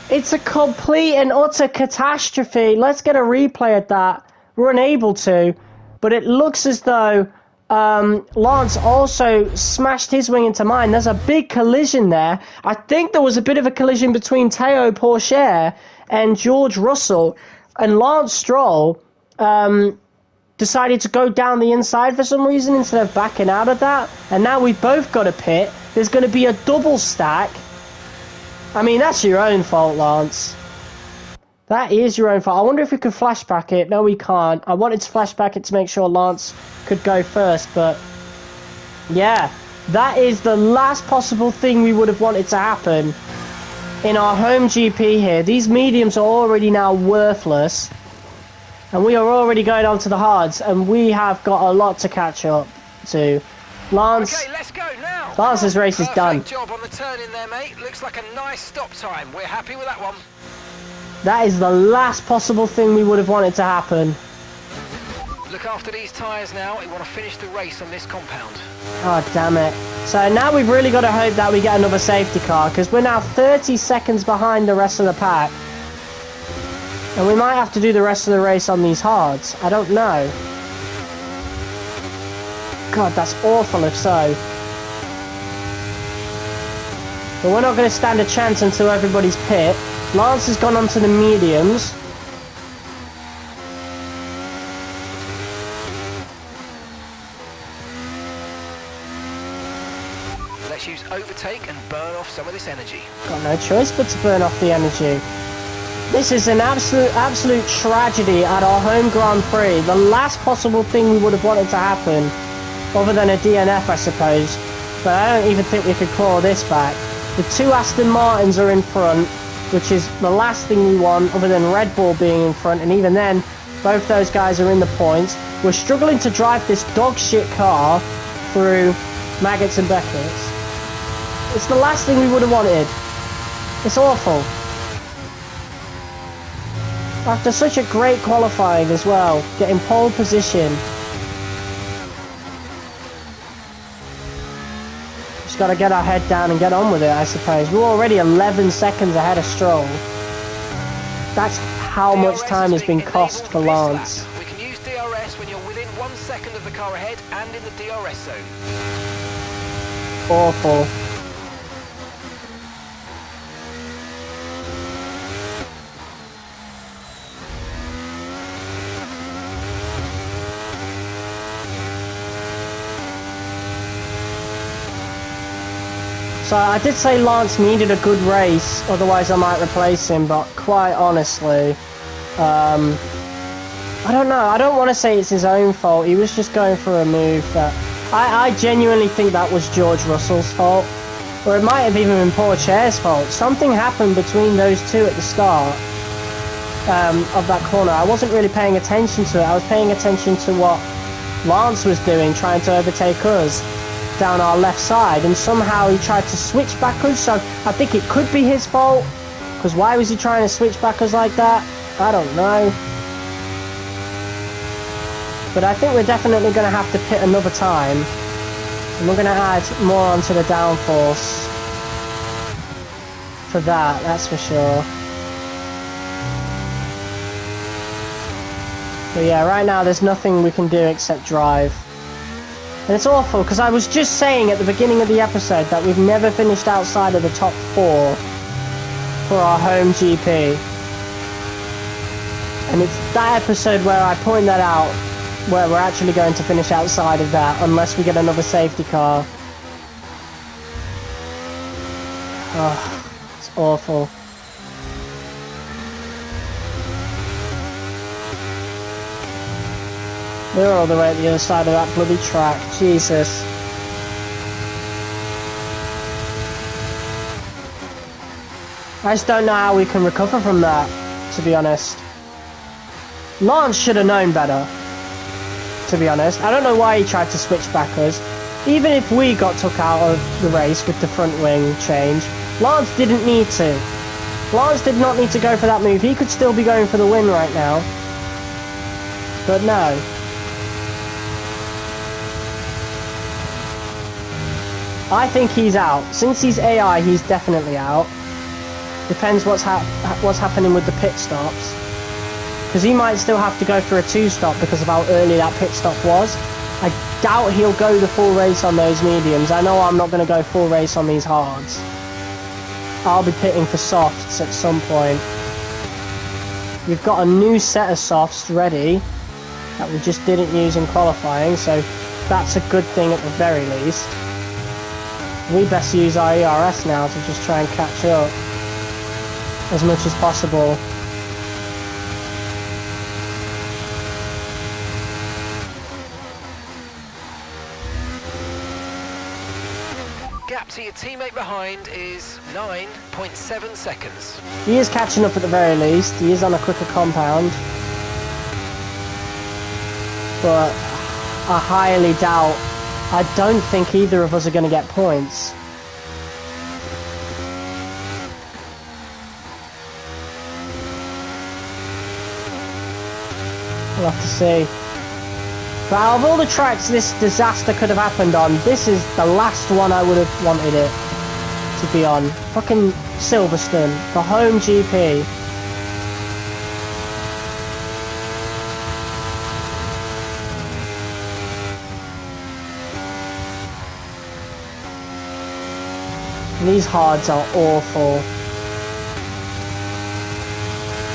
It's a complete and utter catastrophe. Let's get a replay of that. We're unable to. But it looks as though Lance also smashed his wing into mine. There's a big collision there. I think there was a bit of a collision between Théo Pourchaire and George Russell, and Lance Stroll decided to go down the inside for some reason instead of backing out of that, and now we've both got a pit. There's going to be a double stack. I mean, that's your own fault, Lance. That is your own fault. I wonder if we could flashback it. No, we can't. I wanted to flashback it to make sure Lance could go first, but yeah, that is the last possible thing we would have wanted to happen in our home GP here. These mediums are already now worthless, and we are already going on to the hards, and we have got a lot to catch up to. Lance, okay, let's go now. Lance's race is done. Perfect job on the turn in there, mate. Looks like a nice stop time. We're happy with that one. That is the last possible thing we would have wanted to happen. Look after these tyres now. We want to finish the race on this compound. Oh, damn it. So now we've really got to hope that we get another safety car, because we're now 30 seconds behind the rest of the pack. And we might have to do the rest of the race on these hards. I don't know. God, that's awful if so. But we're not going to stand a chance until everybody's pit. Lance has gone onto the mediums. Let's use overtake and burn off some of this energy. Got no choice but to burn off the energy. This is an absolute tragedy at our home Grand Prix. The last possible thing we would have wanted to happen, other than a DNF, I suppose. But I don't even think we could claw this back. The two Aston Martins are in front, which is the last thing we want, other than Red Bull being in front, and even then, both those guys are in the points. We're struggling to drive this dog shit car through Maggots and Beckett's. It's the last thing we would have wanted. It's awful. After such a great qualifying as well, getting pole position. Just got to get our head down and get on with it, I suppose. We're already 11 seconds ahead of Stroll. That's how much time has been cost for Lance. We can use DRS when you're within 1 second of the car ahead and in the DRS zone. Awful. So I did say Lance needed a good race, otherwise I might replace him, but quite honestly, I don't know. I don't want to say it's his own fault. He was just going for a move that... I genuinely think that was George Russell's fault, or it might have even been Pourchaire's fault. Something happened between those two at the start of that corner. I wasn't really paying attention to it. I was paying attention to what Lance was doing, trying to overtake us down our left side, and somehow he tried to switch backwards, so I think it could be his fault, because why was he trying to switch backwards like that? I don't know. But I think we're definitely going to have to pit another time, and we're going to add more onto the downforce for that, that's for sure. But yeah, right now there's nothing we can do except drive. And it's awful, because I was just saying at the beginning of the episode that we've never finished outside of the top 4 for our home GP. And it's that episode where I point that out, where we're actually going to finish outside of that, unless we get another safety car. Oh, it's awful. We're all the way at the other side of that bloody track. Jesus. I just don't know how we can recover from that, to be honest. Lance should have known better, to be honest. I don't know why he tried to switch backwards. Even if we got took out of the race with the front wing change, Lance didn't need to. Lance did not need to go for that move. He could still be going for the win right now. But no. I think he's out. Since he's AI, he's definitely out. Depends what's happening with the pit stops. Because he might still have to go for a 2-stop because of how early that pit stop was. I doubt he'll go the full race on those mediums. I know I'm not going to go full race on these hards. I'll be pitting for softs at some point. We've got a new set of softs ready that we just didn't use in qualifying, so that's a good thing at the very least. We best use our ERS now to just try and catch up as much as possible. Gap to your teammate behind is 9.7 seconds. He is catching up at the very least. He is on a quicker compound. But I highly doubt, I don't think either of us are going to get points. We'll have to see. But out of all the tracks this disaster could have happened on, this is the last one I would have wanted it to be on. Fucking Silverstone, the home GP. These hards are awful.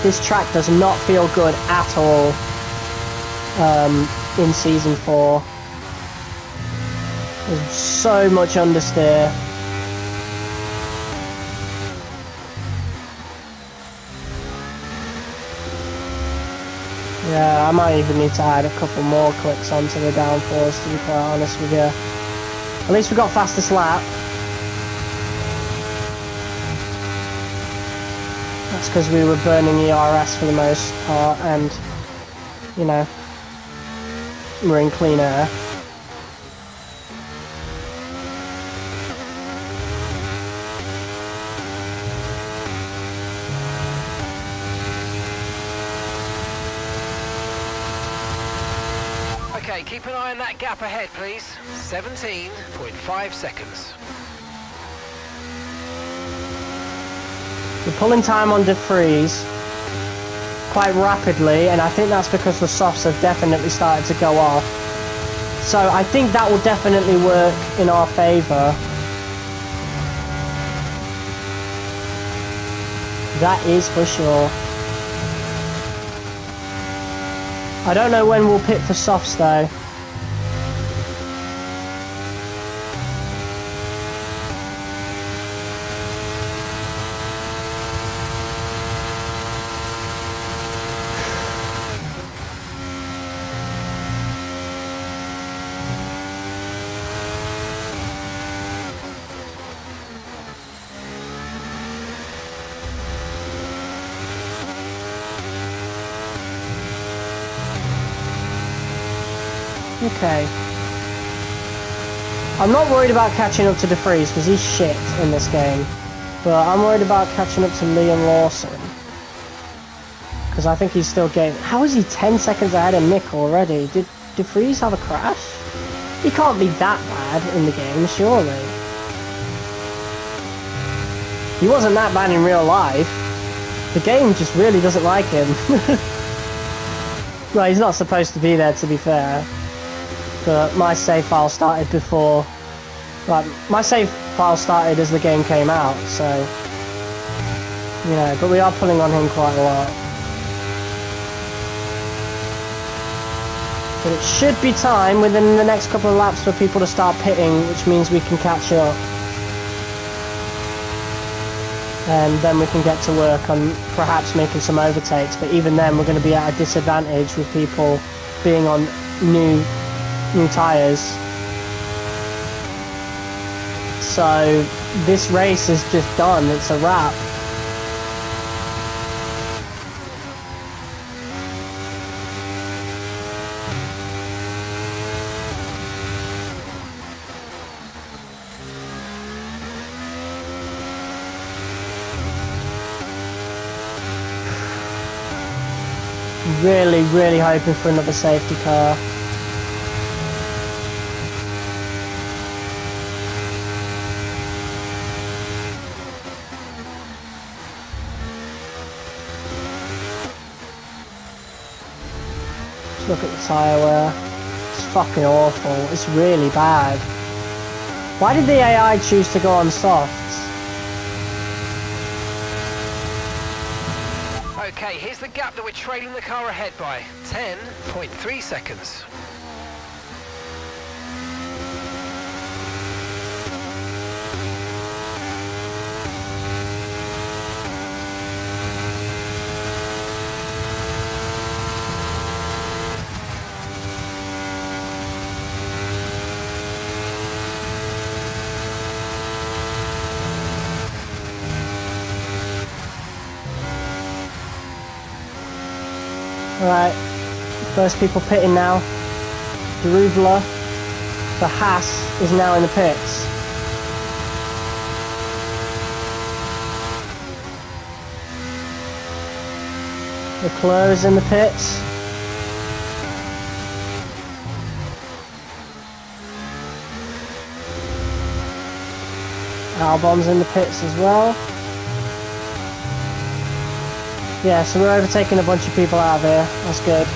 This track does not feel good at all in Season 4. There's so much understeer. Yeah, I might even need to add a couple more clicks onto the downforce, to be quite honest with you. At least we got fastest lap. That's because we were burning ERS for the most part, and, you know, we're in clean air. Okay, keep an eye on that gap ahead, please. 17.5 seconds. We're pulling time on DeFries quite rapidly, and I think that's because the softs have definitely started to go off. So I think that will definitely work in our favour. That is for sure. I don't know when we'll pit for softs though. Okay. I'm not worried about catching up to DeFries because he's shit in this game. But I'm worried about catching up to Liam Lawson. Because I think he's still getting... How is he 10 seconds ahead of Nick already? Did DeFries have a crash? He can't be that bad in the game, surely. He wasn't that bad in real life. The game just really doesn't like him. Well, he's not supposed to be there, to be fair. But my save file started before... Like, my save file started as the game came out, so... You know, but we are pulling on him quite a lot. But it should be time within the next couple of laps for people to start pitting, which means we can catch up. And then we can get to work on perhaps making some overtakes, but even then we're going to be at a disadvantage with people being on new tyres. So this race is just done, it's a wrap. Really, really hoping for another safety car. Just look at the tyre wear. It's fucking awful. It's really bad. Why did the AI choose to go on softs? Okay, here's the gap that we're trailing the car ahead by. 10.3 seconds. Alright, first people pitting now. Deruvla for Haas is now in the pits. Leclerc's in the pits. Albon's in the pits as well. Yeah, so we're overtaking a bunch of people out of here. That's good.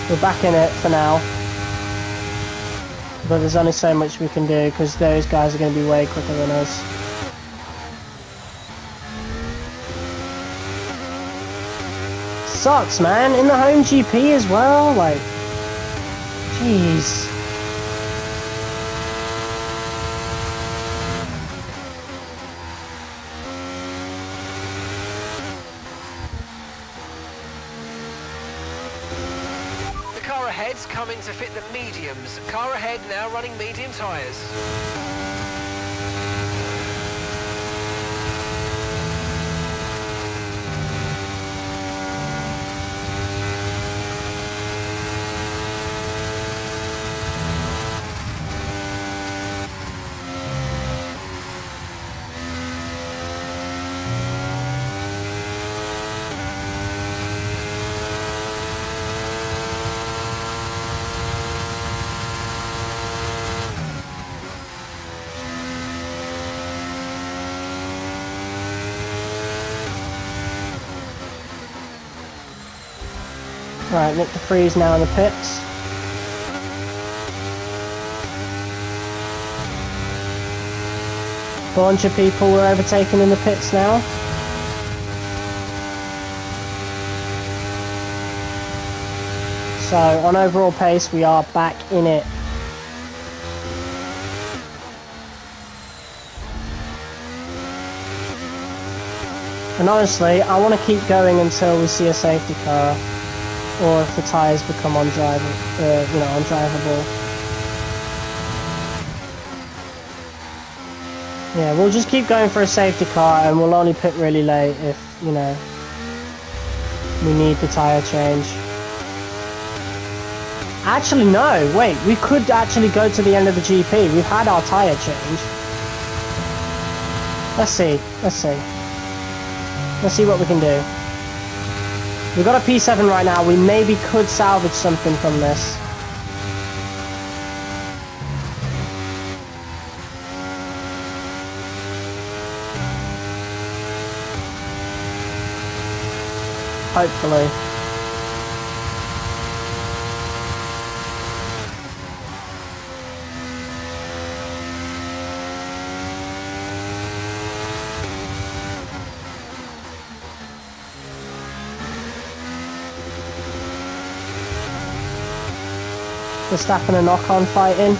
We're back in it for now. But there's only so much we can do because those guys are going to be way quicker than us. Sucks, man. In the home GP as well. Like, jeez. Ahead's coming to fit the mediums. Car ahead now running medium tyres. Right, Nick de Vries now in the pits. Bunch of people were overtaken in the pits now. So, on overall pace, we are back in it. And honestly, I want to keep going until we see a safety car. Or if the tyres become undrivable. Yeah, we'll just keep going for a safety car and we'll only pit really late if, you know, we need the tyre change. Actually, no, wait, we could actually go to the end of the GP. We've had our tyre change. Let's see what we can do. We've got a P7 right now. We maybe could salvage something from this. Hopefully. Verstappen and Ocon fighting.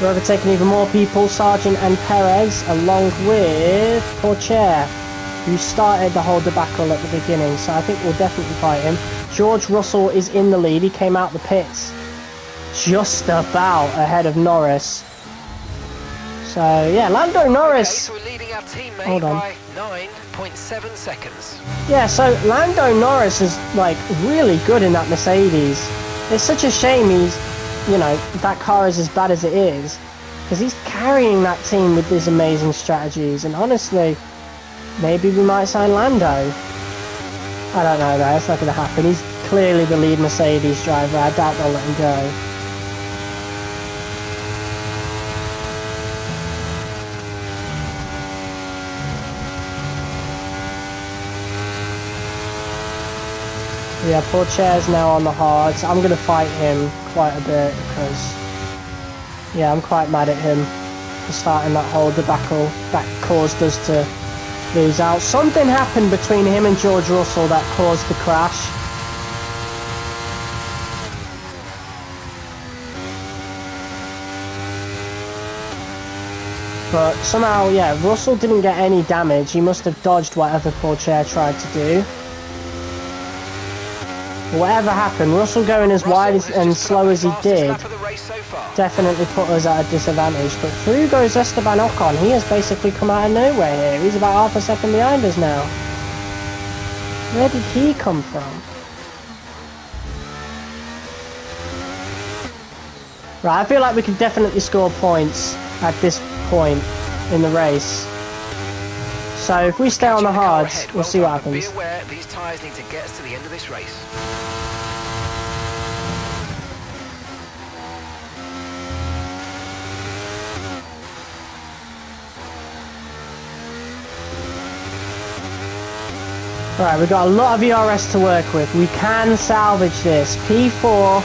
We're overtaking even more people, Sargent and Perez, along with Pourchaire, who started the whole debacle at the beginning, so I think we'll definitely fight him. George Russell is in the lead. He came out the pits just about ahead of Norris. So yeah, Lando Norris. Okay, so we're leading our teammate Hold on. by 9.7 seconds. Yeah, so Lando Norris is like really good in that Mercedes. It's such a shame he's, you know, that car is as bad as it is, because he's carrying that team with these amazing strategies. And honestly, maybe we might sign Lando. I don't know though, it's not going to happen. He's clearly the lead Mercedes driver. I doubt they'll let him go. Yeah, Pourchaire's now on the hards. I'm going to fight him quite a bit because, yeah, I'm quite mad at him for starting that whole debacle that caused us to lose out. Something happened between him and George Russell that caused the crash. But somehow, yeah, Russell didn't get any damage. He must have dodged whatever Pourchaire tried to do. Whatever happened, Russell going as wide and slow as he did definitely put us at a disadvantage. But through goes Esteban Ocon. He has basically come out of nowhere here. He's about half a second behind us now. Where did he come from? Right, I feel like we can definitely score points at this point in the race. So if we stay on the hards, we'll see what happens. Be aware, these tyres need to get us to the end of this race. Right, we've got a lot of ERS to work with. We can salvage this. P4,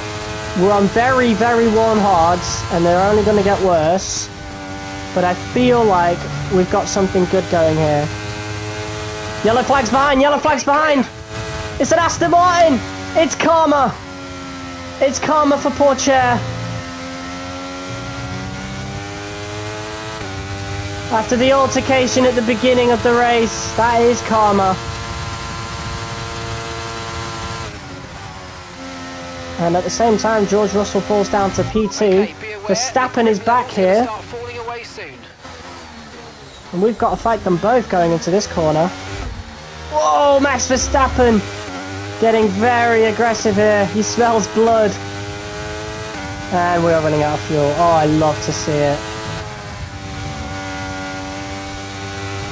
we're on very, very worn hards, and they're only going to get worse. But I feel like we've got something good going here. Yellow flag's behind, yellow flag's behind! It's an Aston Martin! It's karma! It's karma for Pourchaire. After the altercation at the beginning of the race, that is karma. And at the same time, George Russell falls down to P2. Verstappen is back here. And we've got to fight them both going into this corner. Whoa, Max Verstappen! Getting very aggressive here. He smells blood. And we are running out of fuel. Oh, I love to see it.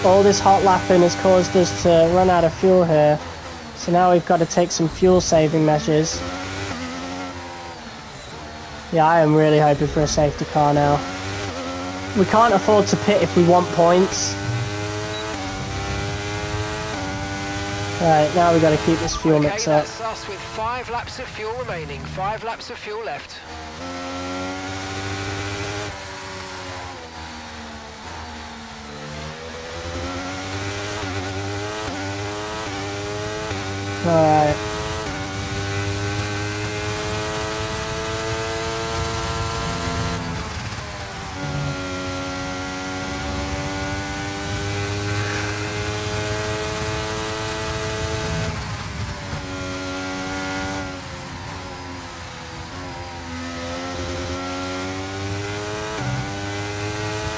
All this hot lapping has caused us to run out of fuel here. So now we've got to take some fuel saving measures. Yeah, I am really hoping for a safety car now. We can't afford to pit if we want points. Right, now we've got to keep this fuel mix up. That's us with 5 laps of fuel remaining. 5 laps of fuel left. Alright.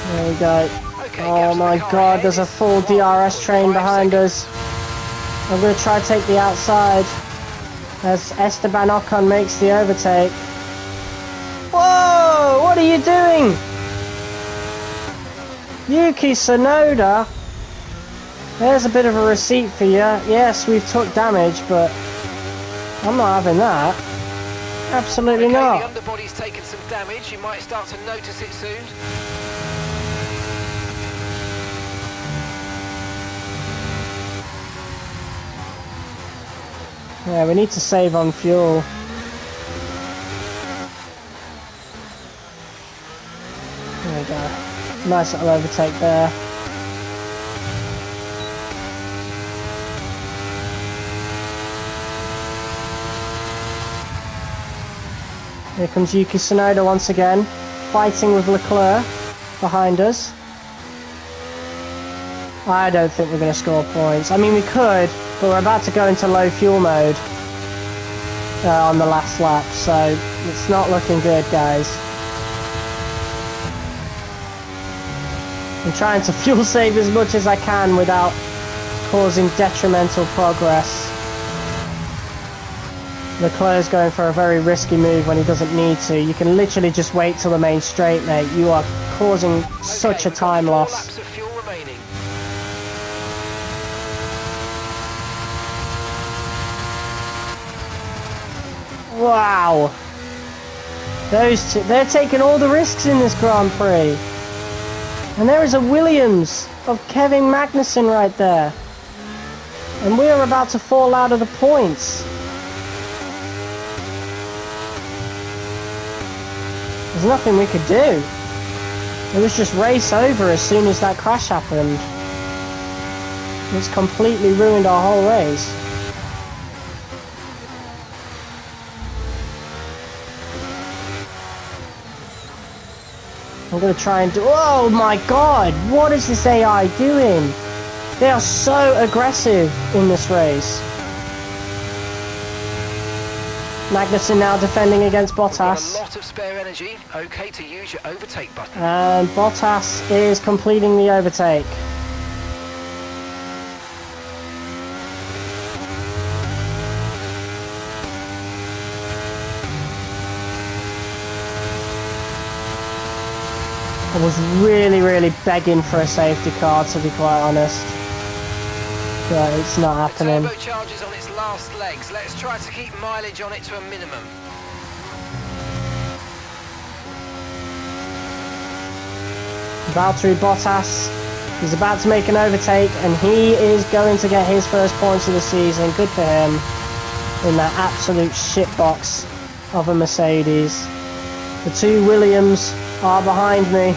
There we go. Oh my god, there's a full DRS train behind us. I'm going to try to take the outside as Esteban Ocon makes the overtake. Whoa! What are you doing? Yuki Tsunoda. There's a bit of a receipt for you. Yes, we've took damage, but I'm not having that. Absolutely not. The underbody's taken some damage. You might start to notice it soon. Yeah, we need to save on fuel. There we go. Nice little overtake there. Here comes Yuki Tsunoda once again, fighting with Leclerc behind us. I don't think we're going to score points. I mean, we could, but we're about to go into low fuel mode on the last lap, so it's not looking good, guys. I'm trying to fuel save as much as I can without causing detrimental progress. Leclerc's going for a very risky move when he doesn't need to. You can literally just wait till the main straight, mate. You are causing such a time loss. Wow. Those two, they're taking all the risks in this Grand Prix. And there is a Williams of Kevin Magnussen right there. And we are about to fall out of the points. There's nothing we could do. It was just race over as soon as that crash happened. It's completely ruined our whole race. I'm going to try and do... Oh my god! What is this AI doing? They are so aggressive in this race. Magnussen now defending against Bottas. Got a lot of spare energy. Okay to use your overtake button. And Bottas is completing the overtake. I was really begging for a safety car, to be quite honest. But it's not happening. The turbocharger's on its last legs. Let's try to keep mileage on it to a minimum. Valtteri Bottas is about to make an overtake, and he is going to get his first points of the season. Good for him. In that absolute shitbox of a Mercedes. The two Williams are behind me.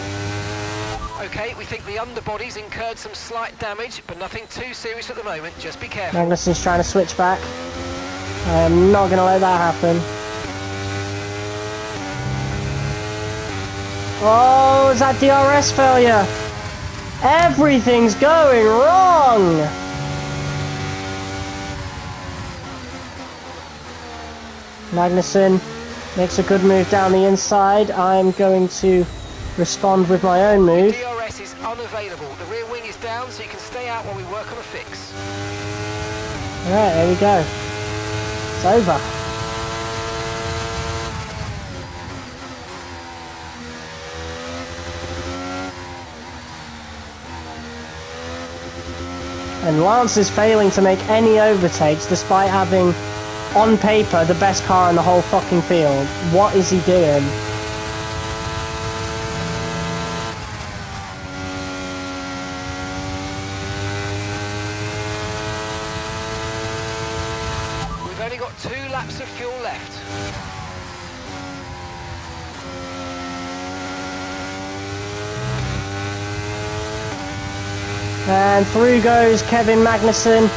Okay, we think the underbody's incurred some slight damage, but nothing too serious at the moment. Just be careful. Magnussen's trying to switch back. I am not going to let that happen. Oh, is that DRS failure? Everything's going wrong! Magnussen makes a good move down the inside. I'm going to respond with my own move. DRS is unavailable. The rear wing is down, so you can stay out while we work on a fix. Alright, there we go. It's over. And Lance is failing to make any overtakes despite having, on paper, the best car in the whole fucking field. What is he doing? We've only got 2 laps of fuel left. And through goes Kevin Magnussen.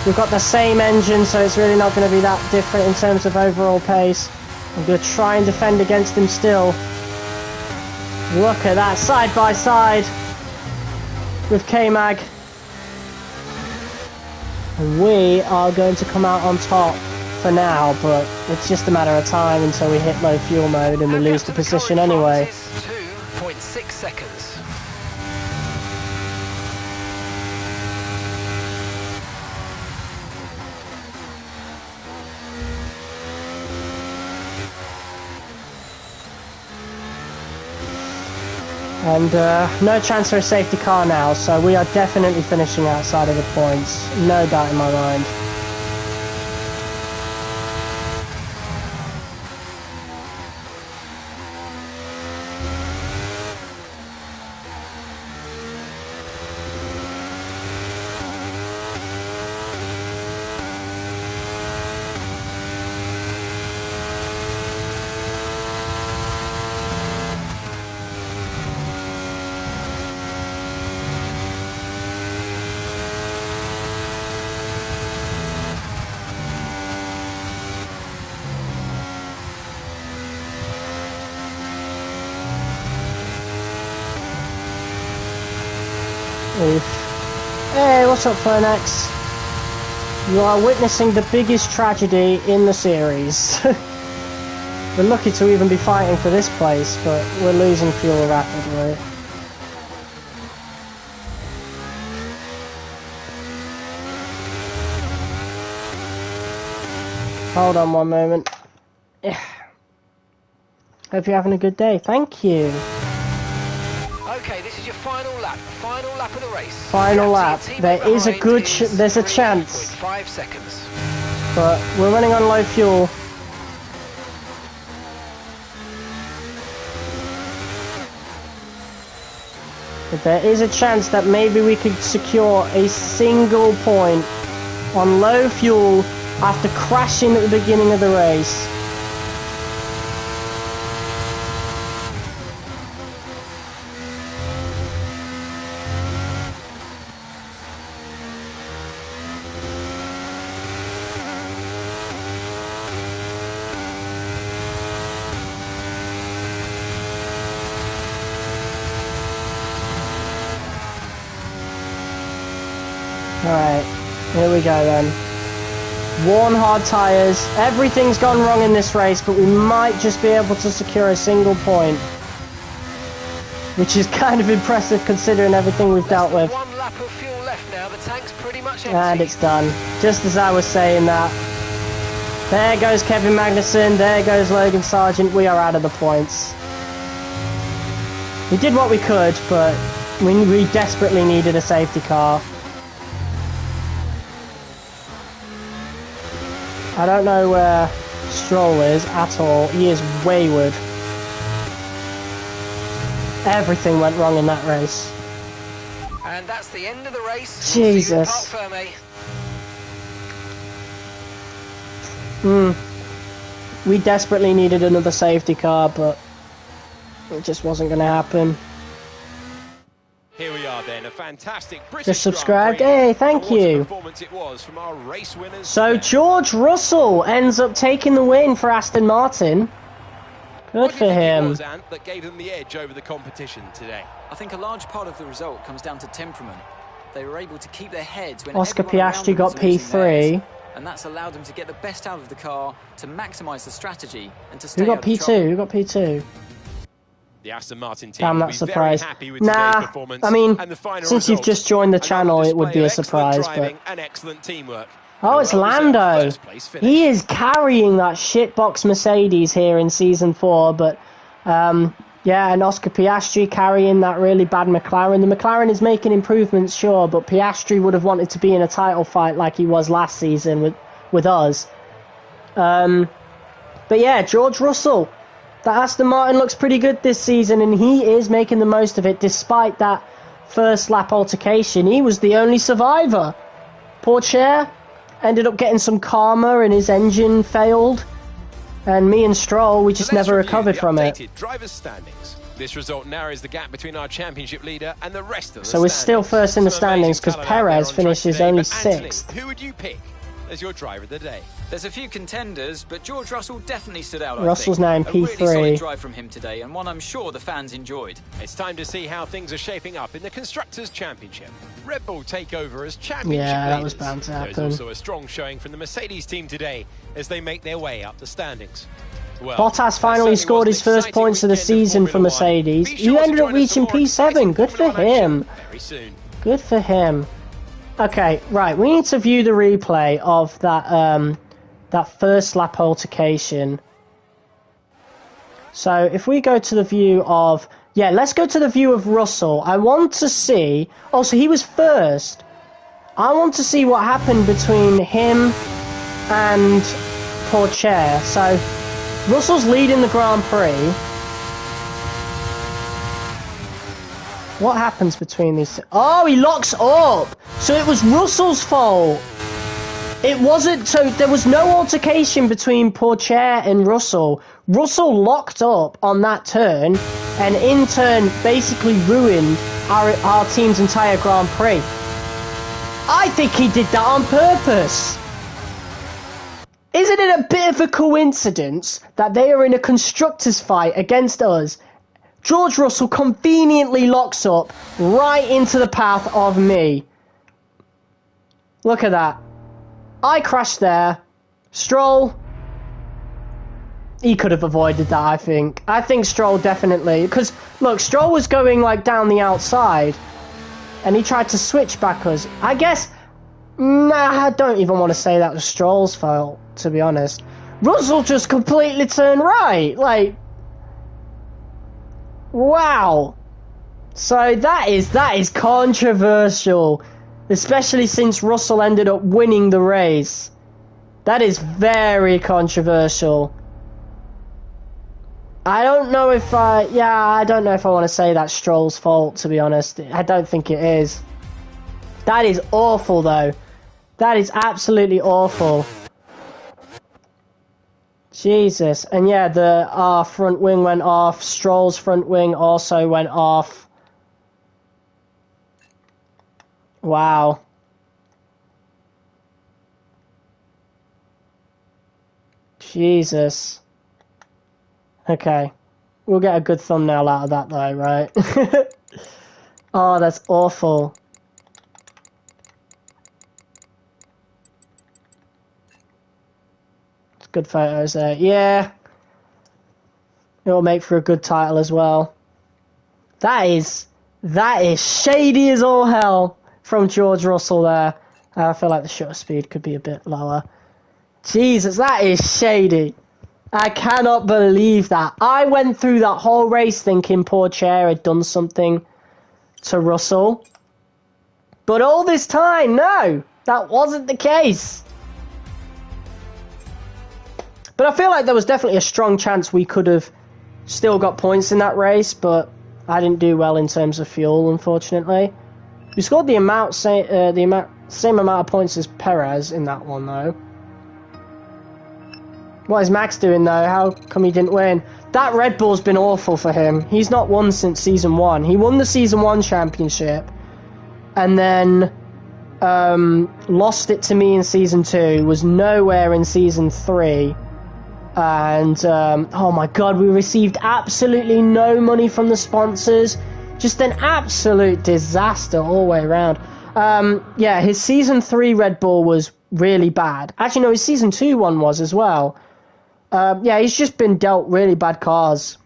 We've got the same engine, so it's really not going to be that different in terms of overall pace. I'm going to try and defend against him still. Look at that, side by side with K-Mag. And we are going to come out on top for now, but it's just a matter of time until we hit low fuel mode and we lose the position anyway. 2.6 seconds. And no chance for a safety car now, so we are definitely finishing outside of the points. No doubt in my mind. Hey, what's up, Fernex? You are witnessing the biggest tragedy in the series. We're lucky to even be fighting for this place, but we're losing fuel rapidly. Hold on one moment. Hope you're having a good day. Thank you. Okay, this is your final lap. Final lap of the race. Final lap. There is a good there's a chance. 5 seconds. But we're running on low fuel. But there is a chance that maybe we could secure a single point on low fuel after crashing at the beginning of the race. Alright, here we go then. Worn hard tyres. Everything's gone wrong in this race, but we might just be able to secure a single point. Which is kind of impressive considering everything we've dealt with. One lap of fuel left now. The tank's pretty much empty. And it's done. Just as I was saying that. There goes Kevin Magnussen. There goes Logan Sargent. We are out of the points. We did what we could, but we desperately needed a safety car. I don't know where Stroll is at all. He is wayward. Everything went wrong in that race. And that's the end of the race. Jesus. We desperately needed another safety car, but it just wasn't going to happen. Here we are then, a fantastic British Just subscribed. Grand Prix. Hey, thank you. Performance it was from our race winners. So George Russell ends up taking the win for Aston Martin. Good for him. What was, Ant, that gave them the edge over the competition today? I think a large part of the result comes down to temperament. They were able to keep their heads when Oscar everyone around Piastri them got was losing theirs, P3. and that's allowed them to get the best out of the car, to maximise the strategy, and to stay Who got out of trouble. P2? Who got P2? The Aston Martin team I'm will not be surprised. very happy with today's Nah, performance, I mean, and the final since you've result. just joined the Another channel, it would be a display of excellent surprise, but... driving and excellent teamwork. Oh, it's Lando. He is carrying that shitbox Mercedes here in Season 4, but... yeah, and Oscar Piastri carrying that really bad McLaren. The McLaren is making improvements, sure, but Piastri would have wanted to be in a title fight like he was last season with us. But yeah, George Russell. That Aston Martin looks pretty good this season, and he is making the most of it despite that first lap altercation. He was the only survivor. Pourchaire ended up getting some karma and his engine failed. And me and Stroll, we just never recovered from it. Drivers' standings. This result narrows the gap between our championship leader and the rest of the So we're still first in the standings because Perez finishes only Anthony, 6th. who would you pick as your driver of the day? There's a few contenders, but George Russell definitely stood out. Russell's I think. now in A really solid P3. drive from him today, and one I'm sure the fans enjoyed. It's time to see how things are shaping up in the Constructors' Championship. Red Bull take over as championship Yeah, that leaders. was bound to There's happen. also a strong showing from the Mercedes team today as they make their way up the standings. Well, Bottas finally scored his first points of the season for Mercedes. He ended up reaching P7. Good for him. Very soon. Good for him. Okay, right. We need to view the replay of that that first lap altercation. So if we go to the view of... Yeah, let's go to the view of Russell. I want to see... Oh, so he was first. I want to see what happened between him and Pourchaire. So Russell's leading the Grand Prix. What happens between these two? Oh, he locks up! So it was Russell's fault! It wasn't... So there was no altercation between Pourchaire and Russell. Russell locked up on that turn, and in turn basically ruined our team's entire Grand Prix. I think he did that on purpose! Isn't it a bit of a coincidence that they are in a constructors fight against us? George Russell conveniently locks up right into the path of me. Look at that. I crashed there. Stroll, he could have avoided that, I think. I think Stroll definitely... Because, look, Stroll was going, like, down the outside. And he tried to switch back us. I guess... Nah, I don't even want to say that was Stroll's fault, to be honest. Russell just completely turned right. Like... Wow. So that is controversial. Especially since Russell ended up winning the race. That is very controversial. I don't know if I don't know if I want to say that's Stroll's fault, to be honest. I don't think it is. That is awful, though. That is absolutely awful. Jesus. And yeah, our front wing went off. Stroll's front wing also went off. Wow. Jesus. Okay. We'll get a good thumbnail out of that though, right? Oh, that's awful. Good photos there. Yeah. It'll make for a good title as well. That is shady as all hell from George Russell there. I feel like the shutter speed could be a bit lower. Jesus, that is shady. I cannot believe that. I went through that whole race thinking Pourchaire had done something to Russell. But all this time, no, that wasn't the case. But I feel like there was definitely a strong chance we could have still got points in that race, but I didn't do well in terms of fuel, unfortunately. We scored the same amount of points as Perez in that one, though. What is Max doing, though? How come he didn't win? That Red Bull's been awful for him. He's not won since Season 1. He won the Season 1 championship, and then lost it to me in Season 2, was nowhere in Season 3, and oh my god, we received absolutely no money from the sponsors. Just an absolute disaster all the way around. Yeah, his Season 3 Red Bull was really bad. Actually, no, his Season 2 one was as well. Yeah, he's just been dealt really bad cars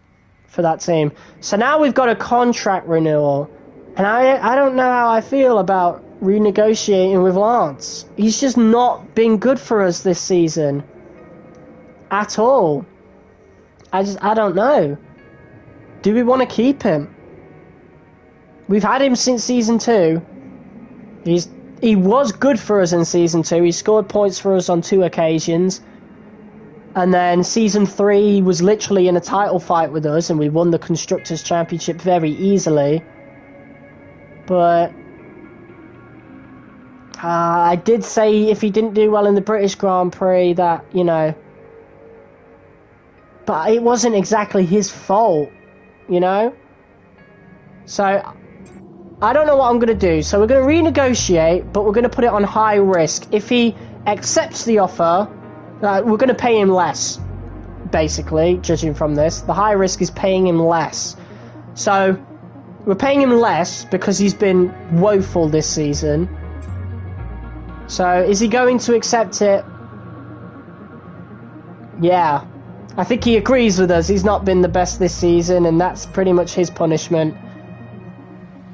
for that team. So now we've got a contract renewal. And I don't know how I feel about renegotiating with Lance. He's just not been good for us this season. At all. I don't know. Do we want to keep him? We've had him since Season 2. He was good for us in Season 2. He scored points for us on 2 occasions. And then Season 3, he was literally in a title fight with us, and we won the Constructors' Championship very easily. But I did say if he didn't do well in the British Grand Prix that, you know... But it wasn't exactly his fault, you know? So, I don't know what I'm going to do. So we're going to renegotiate, but we're going to put it on high risk. If he accepts the offer, we're going to pay him less, basically, judging from this. The high risk is paying him less. So, we're paying him less because he's been woeful this season. So, is he going to accept it? Yeah. I think he agrees with us. He's not been the best this season, and that's pretty much his punishment.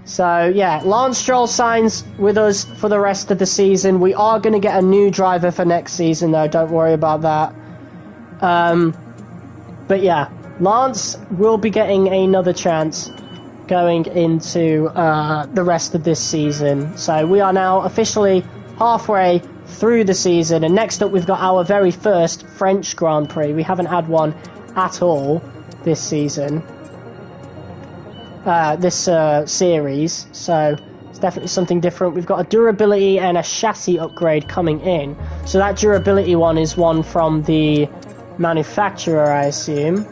So, yeah, Lance Stroll signs with us for the rest of the season. We are going to get a new driver for next season, though. Don't worry about that. But, yeah, Lance will be getting another chance going into the rest of this season. So, we are now officially halfway through the season. And next up, we've got our very first French Grand Prix. We haven't had one at all this season. This series, so it's definitely something different. We've got a durability and a chassis upgrade coming in. So that durability one is one from the manufacturer, I assume.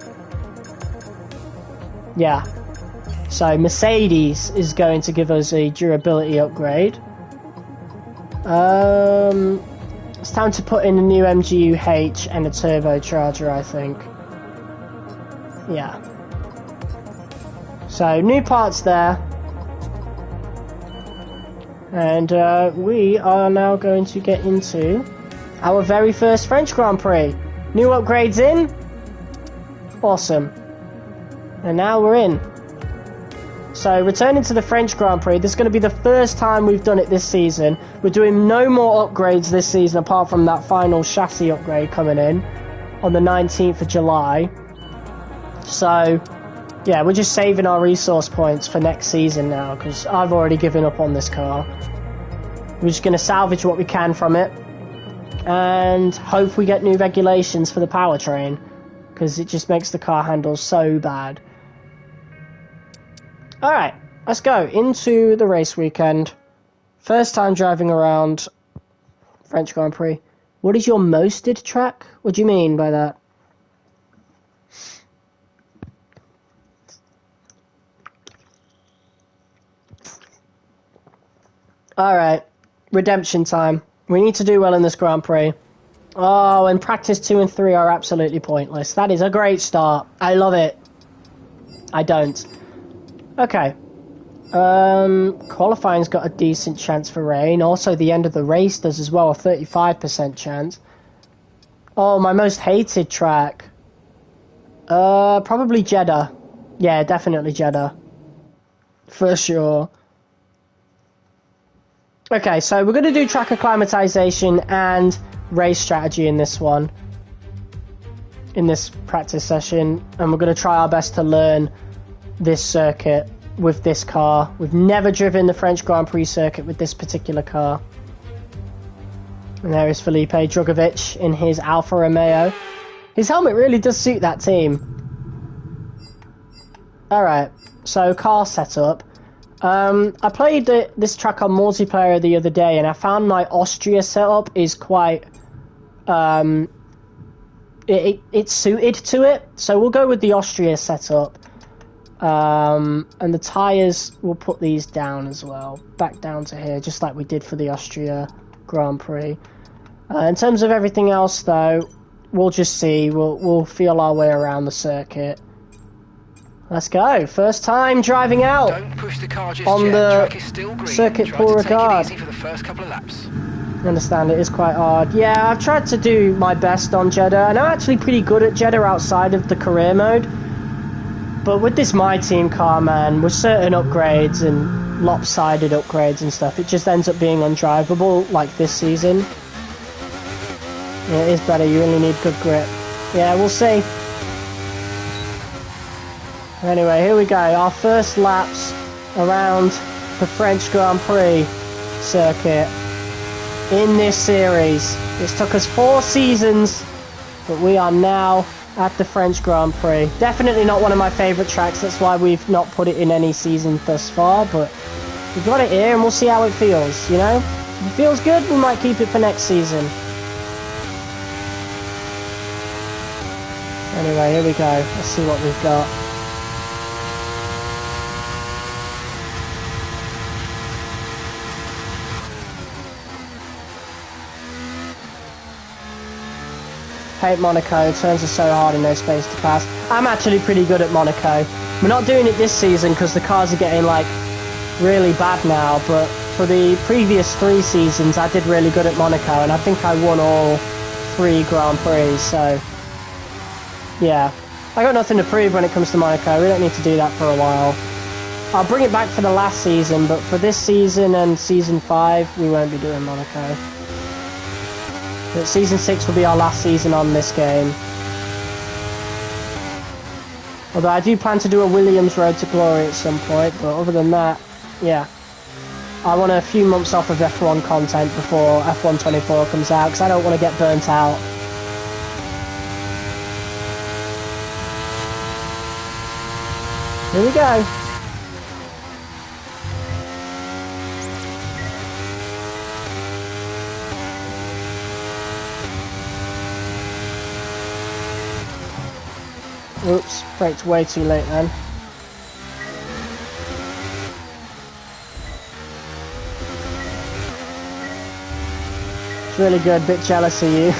Yeah. So Mercedes is going to give us a durability upgrade. It's time to put in a new MGU-H and a turbocharger, I think. Yeah. So, new parts there. And we are now going to get into our very first French Grand Prix. New upgrades in. Awesome. And now we're in. So, returning to the French Grand Prix, this is going to be the first time we've done it this season. We're doing no more upgrades this season apart from that final chassis upgrade coming in on the 19th of July. So... yeah, we're just saving our resource points for next season now, because I've already given up on this car. We're just going to salvage what we can from it, and hope we get new regulations for the powertrain, because it just makes the car handle so bad. Alright, let's go into the race weekend. First time driving around French Grand Prix. What is your mosted track? What do you mean by that? Alright, redemption time. We need to do well in this Grand Prix. Oh, and practice 2 and 3 are absolutely pointless. That is a great start. I love it. I don't. Okay. Qualifying's got a decent chance for rain. Also, the end of the race does as well, a 35% chance. Oh, my most hated track. Probably Jeddah. Yeah, definitely Jeddah. For sure. Okay, so we're going to do track acclimatization and race strategy in this one. In this practice session. And we're going to try our best to learn this circuit with this car. We've never driven the French Grand Prix circuit with this particular car. And there is Felipe Drugovich in his Alfa Romeo. His helmet really does suit that team. Alright, so car setup. I played this track on multiplayer the other day, and I found my Austria setup is quite... it's suited to it, so we'll go with the Austria setup. And the tyres, we'll put these down as well. Back down to here, just like we did for the Austria Grand Prix. In terms of everything else, though, we'll just see. We'll feel our way around the circuit. Let's go. First time driving out. Don't push the car just on yet. the Track is still green. circuit Try Paul to take it Ricard. easy for the first couple of laps. I understand it is quite hard. Yeah, I've tried to do my best on Jeddah, and I'm actually pretty good at Jeddah outside of the career mode. But with this My Team car, man, with certain upgrades and lopsided upgrades and stuff, it just ends up being undrivable, like this season. Yeah, it is better. You really need good grip. Yeah, we'll see. Anyway, here we go. Our first laps around the French Grand Prix circuit in this series. It's took us 4 seasons, but we are now at the French Grand Prix. Definitely not one of my favourite tracks, that's why we've not put it in any season thus far, but we've got it here and we'll see how it feels, you know? If it feels good, we might keep it for next season. Anyway, here we go. Let's see what we've got. Hate Monaco, turns are so hard and no space to pass. I'm actually pretty good at Monaco. We're not doing it this season because the cars are getting like really bad now, but for the previous 3 seasons I did really good at Monaco, and I think I won all 3 Grand Prix, so yeah. I got nothing to prove when it comes to Monaco. We don't need to do that for a while. I'll bring it back for the last season, but for this season and season 5 we won't be doing Monaco. But season 6 will be our last season on this game. Although I do plan to do a Williams Road to Glory at some point, but other than that, yeah. I want a few months off of F1 content before F1 24 comes out, because I don't want to get burnt out. Here we go. Oops, braked way too late then. It's really good, bit jealous of you.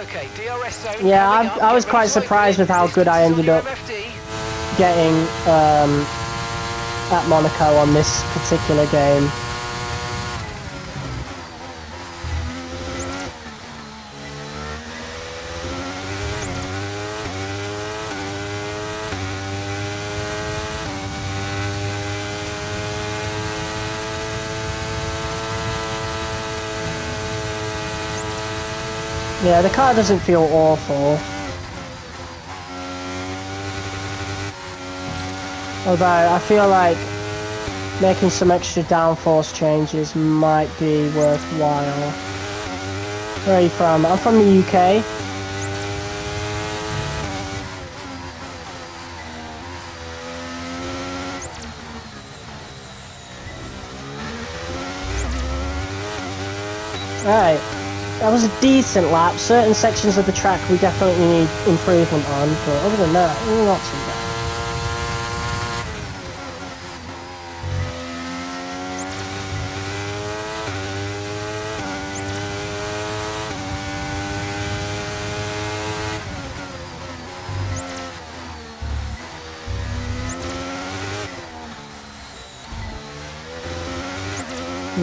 Okay, DRS zone. Yeah, I was quite surprised with how good I ended up getting at Monaco on this particular game. Yeah, the car doesn't feel awful. Although I feel like making some extra downforce changes might be worthwhile. Where are you from? I'm from the UK. Right. That was a decent lap. Certain sections of the track we definitely need improvement on, but other than that, not too bad.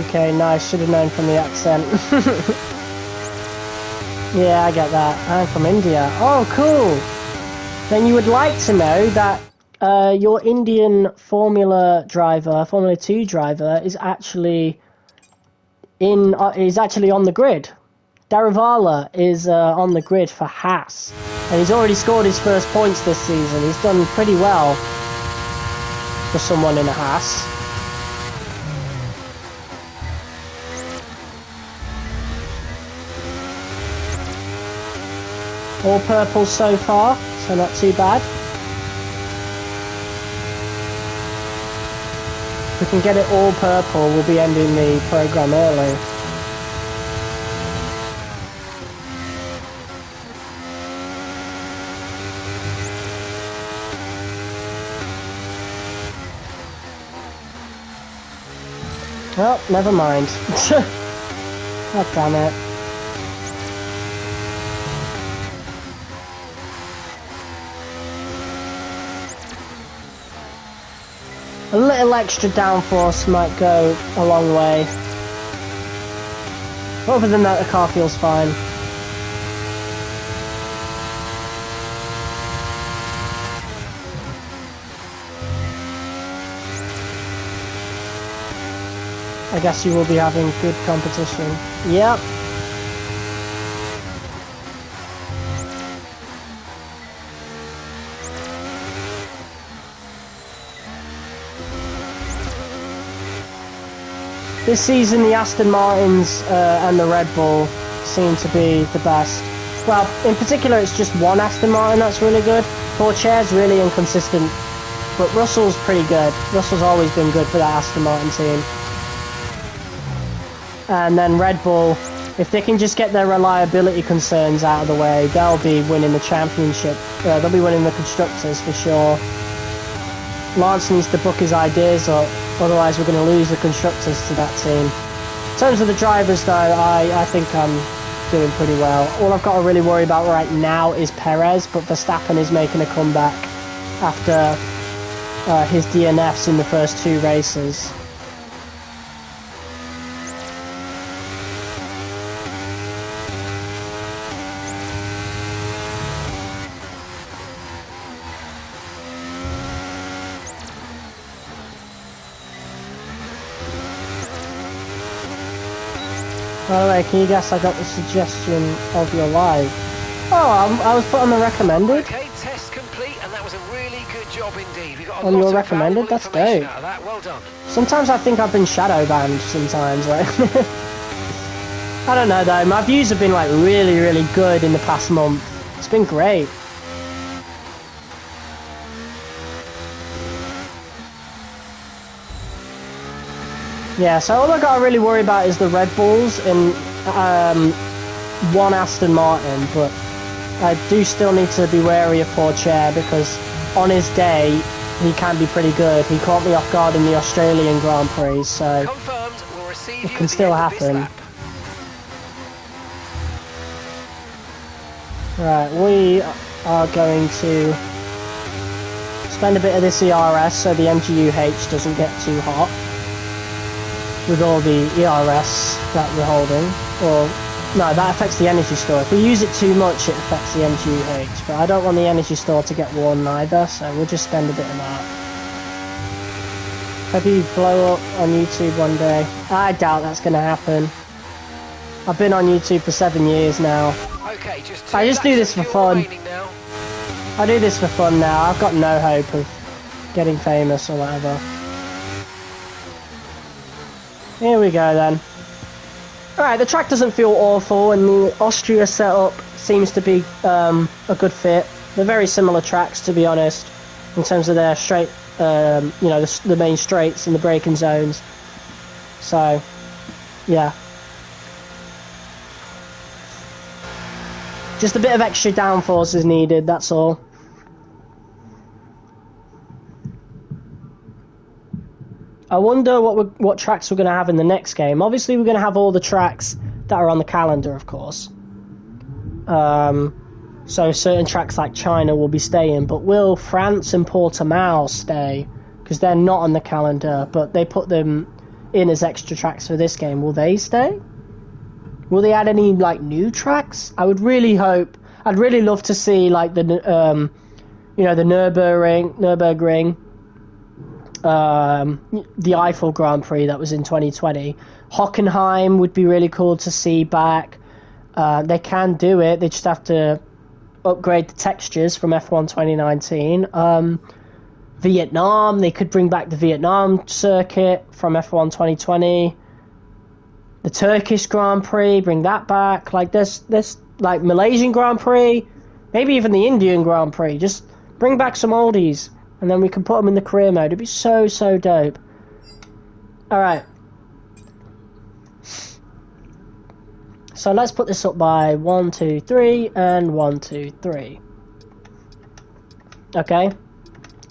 Okay, nice. Should have known from the accent. Yeah, I get that. I'm from India. Oh, cool. Then you would like to know that your Indian Formula 2 driver, is actually on the grid. Darivala is on the grid for Haas, and he's already scored his first points this season. He's done pretty well for someone in a Haas. All purple so far, so not too bad. If we can get it all purple, we'll be ending the program early. Well, never mind. God damn it. A little extra downforce might go a long way. Other than that, the car feels fine. I guess you will be having good competition. Yep. This season, the Aston Martins and the Red Bull seem to be the best. Well, in particular, it's just one Aston Martin that's really good. Pourchaire's really inconsistent, but Russell's pretty good. Russell's always been good for that Aston Martin team. And then Red Bull, if they can just get their reliability concerns out of the way, they'll be winning the championship. They'll be winning the Constructors for sure. Lance needs to book his ideas up, otherwise we're going to lose the Constructors to that team. In terms of the drivers though, I think I'm doing pretty well. All I've got to really worry about right now is Perez, but Verstappen is making a comeback after his DNFs in the first two races. By the way, can you guess I got the suggestion of your live? Oh, I was put on the recommended. Okay, test complete, and that was a really good job indeed. We got a On lot your of recommended? valuable That's information dope. out of that. Well done. Sometimes I think I've been shadow banned sometimes, right? I don't know though, my views have been like really good in the past month. It's been great. Yeah, so all I gotta really worry about is the Red Bulls and one Aston Martin, but I do still need to be wary of Pourchaire because on his day he can be pretty good. He caught me off guard in the Australian Grand Prix, so Confirmed. We'll receive it you can at the still end of this happen. lap. Right, we are going to spend a bit of this ERS so the MGU-H doesn't get too hot with all the ERS that we're holding. Or, no, that affects the energy store. If we use it too much, it affects the MGU-H, but I don't want the energy store to get worn either, so we'll just spend a bit of that. Maybe blow up on YouTube one day. I doubt that's going to happen. I've been on YouTube for 7 years now. Okay, I just do this for fun. Now. I do this for fun now. I've got no hope of getting famous or whatever. Here we go then. Alright, the track doesn't feel awful and the Austria setup seems to be a good fit. They're very similar tracks, to be honest, in terms of their straight, you know, the main straights and the braking zones. So, yeah. Just a bit of extra downforce is needed, that's all. I wonder what tracks we're going to have in the next game. Obviously, we're going to have all the tracks that are on the calendar, of course. So certain tracks like China will be staying, but will France and Portimao stay? Because they're not on the calendar, but they put them in as extra tracks for this game. Will they stay? Will they add any like new tracks? I would really hope. I'd really love to see like the you know, the Nürburgring, the Eiffel Grand Prix that was in 2020. Hockenheim would be really cool to see back. They can do it. They just have to upgrade the textures from F1 2019. Vietnam, they could bring back the Vietnam circuit from F1 2020. The Turkish Grand Prix, bring that back. Like there's like Malaysian Grand Prix, maybe even the Indian Grand Prix. Just bring back some oldies, and then we can put them in the career mode. It'd be so dope. All right. So let's put this up by 1, 2, 3, and 1, 2, 3. Okay.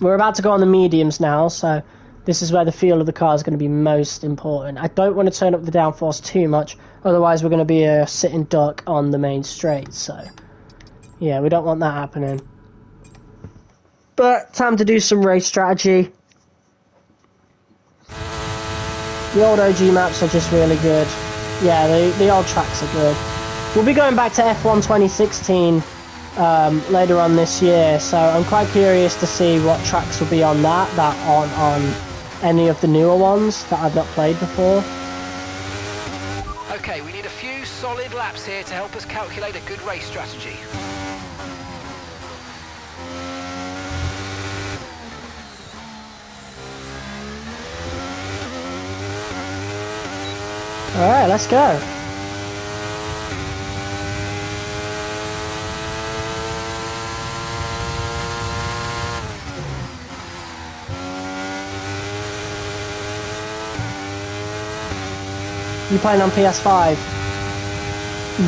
We're about to go on the mediums now, so this is where the feel of the car is going to be most important. I don't want to turn up the downforce too much, otherwise we're going to be a sitting duck on the main straight, so yeah, we don't want that happening. But time to do some race strategy. The old OG maps are just really good. Yeah, the old tracks are good. We'll be going back to F1 2016 later on this year, so I'm quite curious to see what tracks will be on that aren't on any of the newer ones that I've not played before. Okay, we need a few solid laps here to help us calculate a good race strategy. Alright, let's go. You playing on PS5?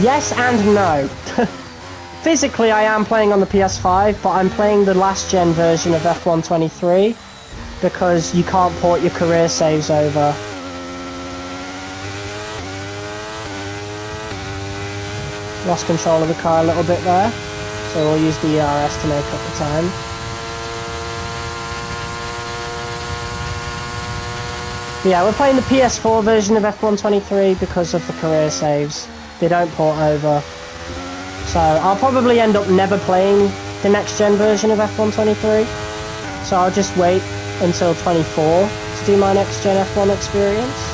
Yes and no. Physically I am playing on the PS5, but I'm playing the last gen version of F1 23 because you can't port your career saves over. Lost control of the car a little bit there, so we'll use the ERS to make up the time. Yeah, we're playing the PS4 version of F1 23 because of the career saves. They don't port over. So I'll probably end up never playing the next gen version of F1 23. So I'll just wait until 24 to do my next gen F1 experience.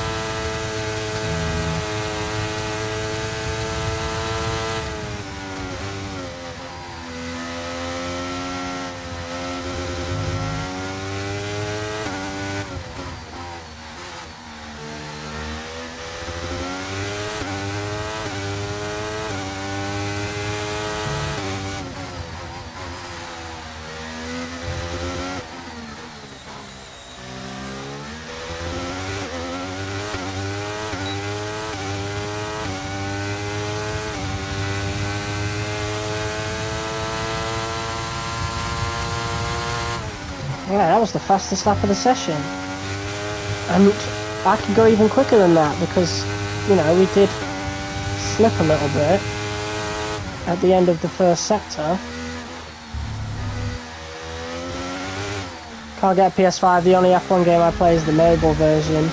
Yeah, that was the fastest lap of the session. And I could go even quicker than that because, you know, we did slip a little bit at the end of the first sector. Can't get a PS5, the only F1 game I play is the mobile version.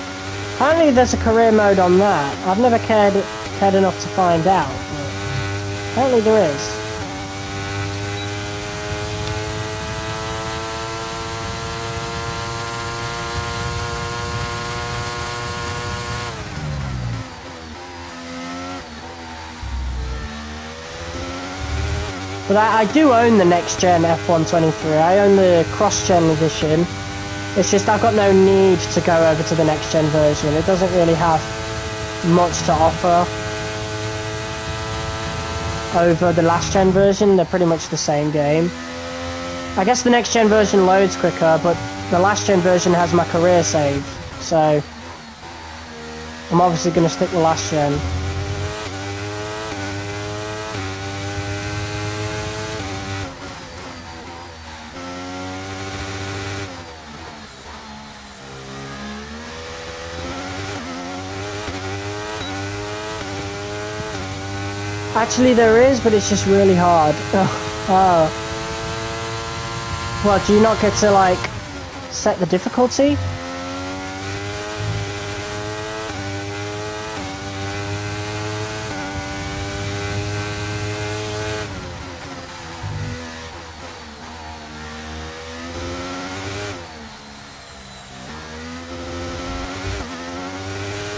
Apparently there's a career mode on that. I've never cared enough to find out, but apparently there is. But I do own the next gen F1 23. I own the cross-gen edition. It's just I've got no need to go over to the next gen version. It doesn't really have much to offer over the last gen version. They're pretty much the same game. I guess the next gen version loads quicker, but the last gen version has my career save. So I'm obviously going to stick with last gen. Actually there is, but it's just really hard. What, do you not get to like set the difficulty?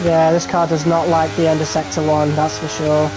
Yeah, this car does not like the end of Sector 1, that's for sure.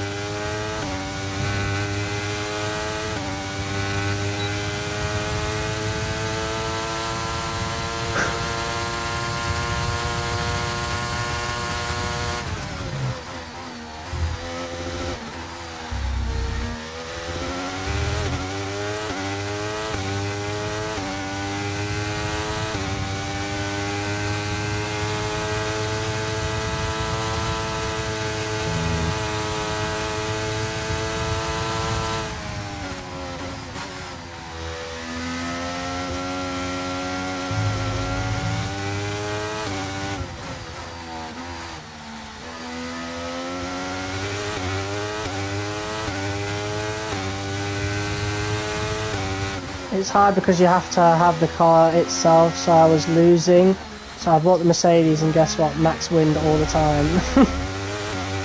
It's hard because you have to have the car itself, so I was losing. So I bought the Mercedes and guess what? Max wind all the time.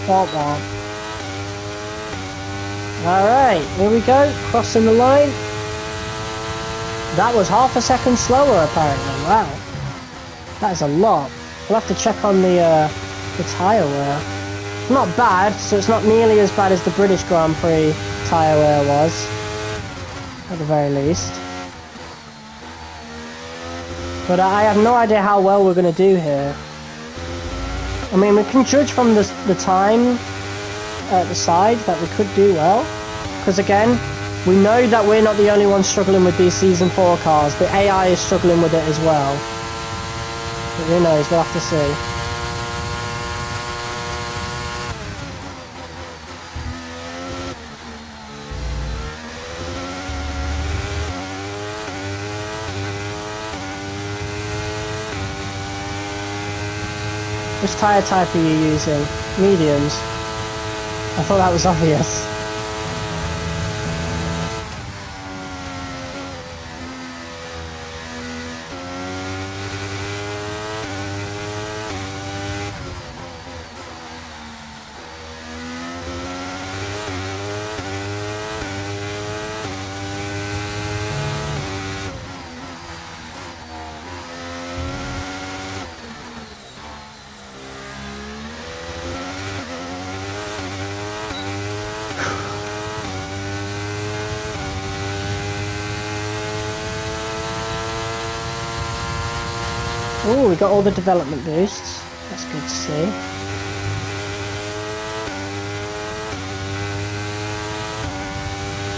Womp womp. Alright, here we go, crossing the line. That was half a second slower apparently, wow. That is a lot. We'll have to check on the tyre wear. Not bad, so it's not nearly as bad as the British Grand Prix tyre wear was. At the very least. But I have no idea how well we're going to do here. I mean, we can judge from the time at the side that we could do well. Because again, we know that we're not the only ones struggling with these Season 4 cars. The AI is struggling with it as well. But who knows, we'll have to see. Which tyre type are you using? Mediums? I thought that was obvious. Oh, we got all the development boosts. That's good to see.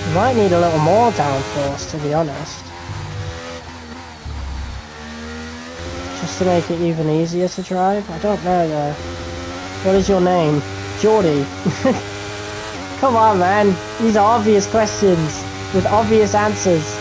We might need a little more downforce, to be honest. Just to make it even easier to drive. I don't know though. What is your name? Geordie. Come on, man. These are obvious questions with obvious answers.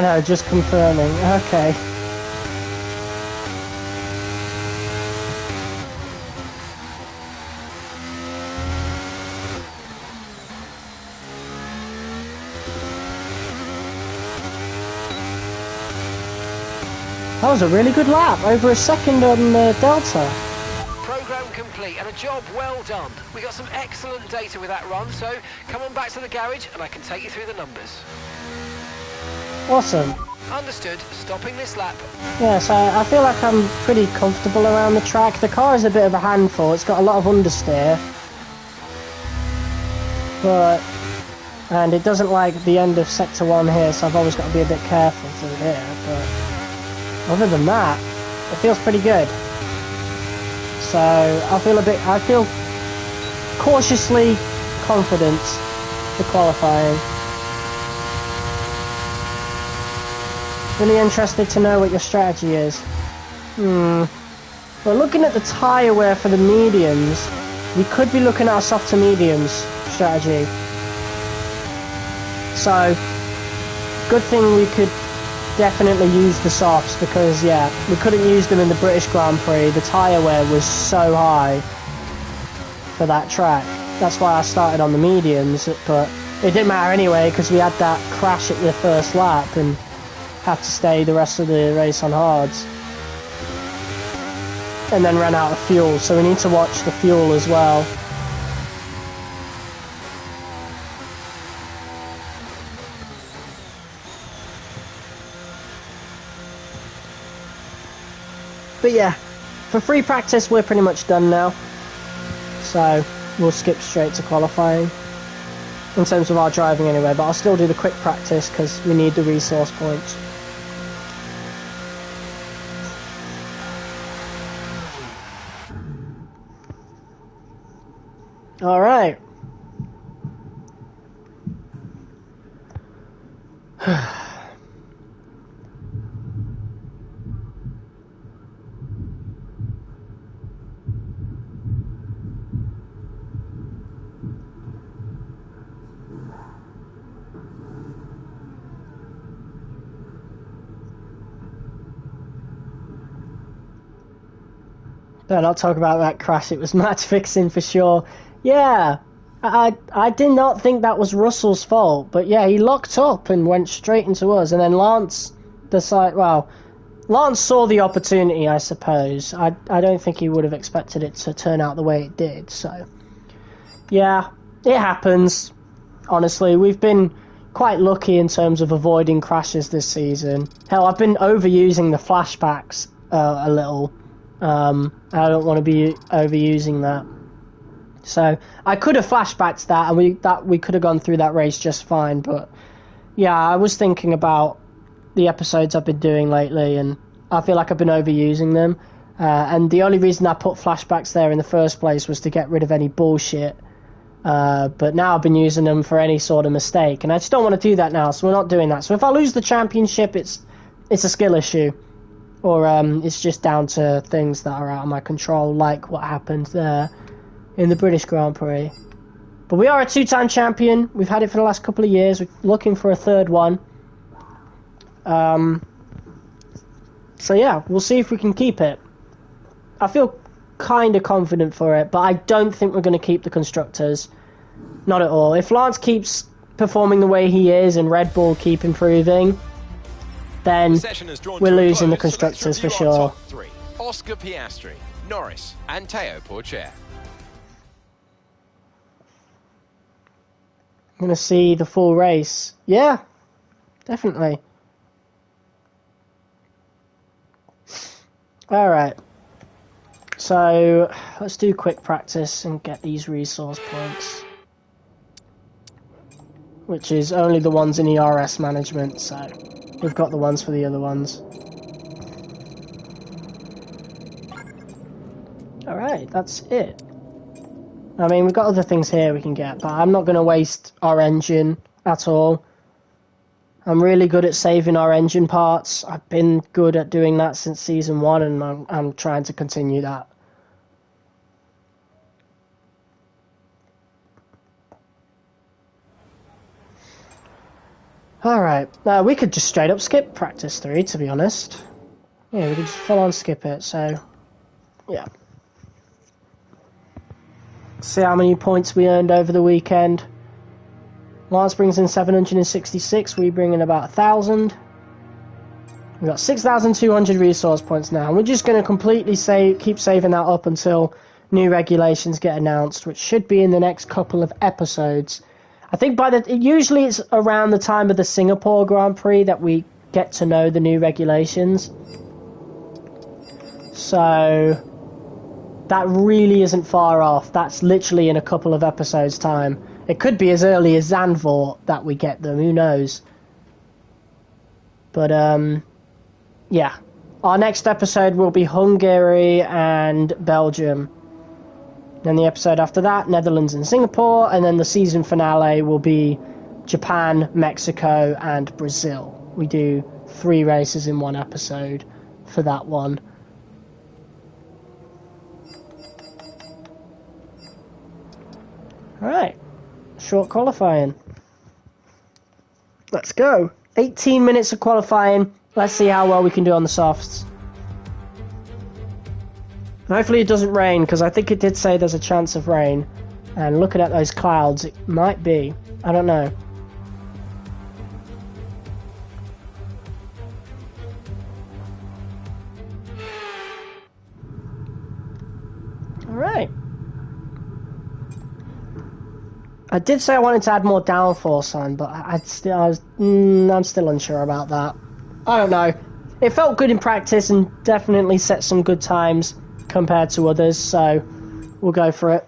No, just confirming. Okay. That was a really good lap, over a second on the Delta. Program complete and a job well done. We got some excellent data with that run, so come on back to the garage and I can take you through the numbers. Awesome. Understood. Stopping this lap. Yes, I feel like I'm pretty comfortable around the track. The car is a bit of a handful. It's got a lot of understeer. And it doesn't like the end of Sector 1 here, so I've always got to be a bit careful through here. But other than that, it feels pretty good. So I feel cautiously confident for qualifying. Really interested to know what your strategy is. Well, looking at the tyre wear for the mediums, we could be looking at a soft to mediums strategy. So, good thing we could definitely use the softs because, yeah, we couldn't use them in the British Grand Prix. The tyre wear was so high for that track. That's why I started on the mediums, but it didn't matter anyway because we had that crash at the first lap and had to stay the rest of the race on hards. And then ran out of fuel, so we need to watch the fuel as well. But yeah, for free practice we're pretty much done now. So we'll skip straight to qualifying. In terms of our driving anyway, but I'll still do the quick practice because we need the resource points. Alright. Better not talk about that crash, it was match fixing for sure. Yeah, I did not think that was Russell's fault, but yeah, he locked up and went straight into us, and then Lance decided, well, Lance saw the opportunity, I suppose. I don't think he would have expected it to turn out the way it did, so. Yeah, it happens. Honestly, we've been quite lucky in terms of avoiding crashes this season. Hell, I've been overusing the flashbacks a little. I don't want to be overusing that. So I could have flashbacked that, and we could have gone through that race just fine. But yeah, I was thinking about the episodes I've been doing lately, and I feel like I've been overusing them. And the only reason I put flashbacks there in the first place was to get rid of any bullshit. But now I've been using them for any sort of mistake, and I just don't want to do that now. So we're not doing that. So if I lose the championship, it's a skill issue. Or it's just down to things that are out of my control, like what happened there in the British Grand Prix. But we are a two-time champion. We've had it for the last couple of years. We're looking for a third one. So yeah, we'll see if we can keep it. I feel kind of confident for it, but I don't think we're going to keep the Constructors. Not at all. If Lance keeps performing the way he is and Red Bull keep improving, then we're losing the Constructors for sure. Oscar Piastri, Norris, and Teo Pourchaire. I'm going to see the full race. Yeah, definitely. Alright. So, let's do quick practice and get these resource points. Which is only the ones in ERS management, so we've got the ones for the other ones. Alright, that's it. I mean, we've got other things here we can get, but I'm not going to waste our engine at all. I'm really good at saving our engine parts. I've been good at doing that since Season 1, and I'm trying to continue that. Alright, we could just straight up skip practice 3, to be honest. Yeah, we could just full on skip it, so yeah. See how many points we earned over the weekend. Lance brings in 766, we bring in about 1,000. We've got 6,200 resource points now. We're just going to completely keep saving that up until new regulations get announced, which should be in the next couple of episodes. I think usually it's around the time of the Singapore Grand Prix that we get to know the new regulations. So that really isn't far off. That's literally in a couple of episodes' time. It could be as early as Zandvoort that we get them, who knows. But yeah. Our next episode will be Hungary and Belgium. Then the episode after that, Netherlands and Singapore, and then the season finale will be Japan, Mexico, and Brazil. We do 3 races in one episode for that one. Alright, short qualifying. Let's go. 18 minutes of qualifying. Let's see how well we can do on the softs. Hopefully it doesn't rain, because I think it did say there's a chance of rain. And looking at those clouds, it might be. I don't know. Alright. I did say I wanted to add more downforce on, but I'm still unsure about that. I don't know. It felt good in practice and definitely set some good times compared to others, so we'll go for it.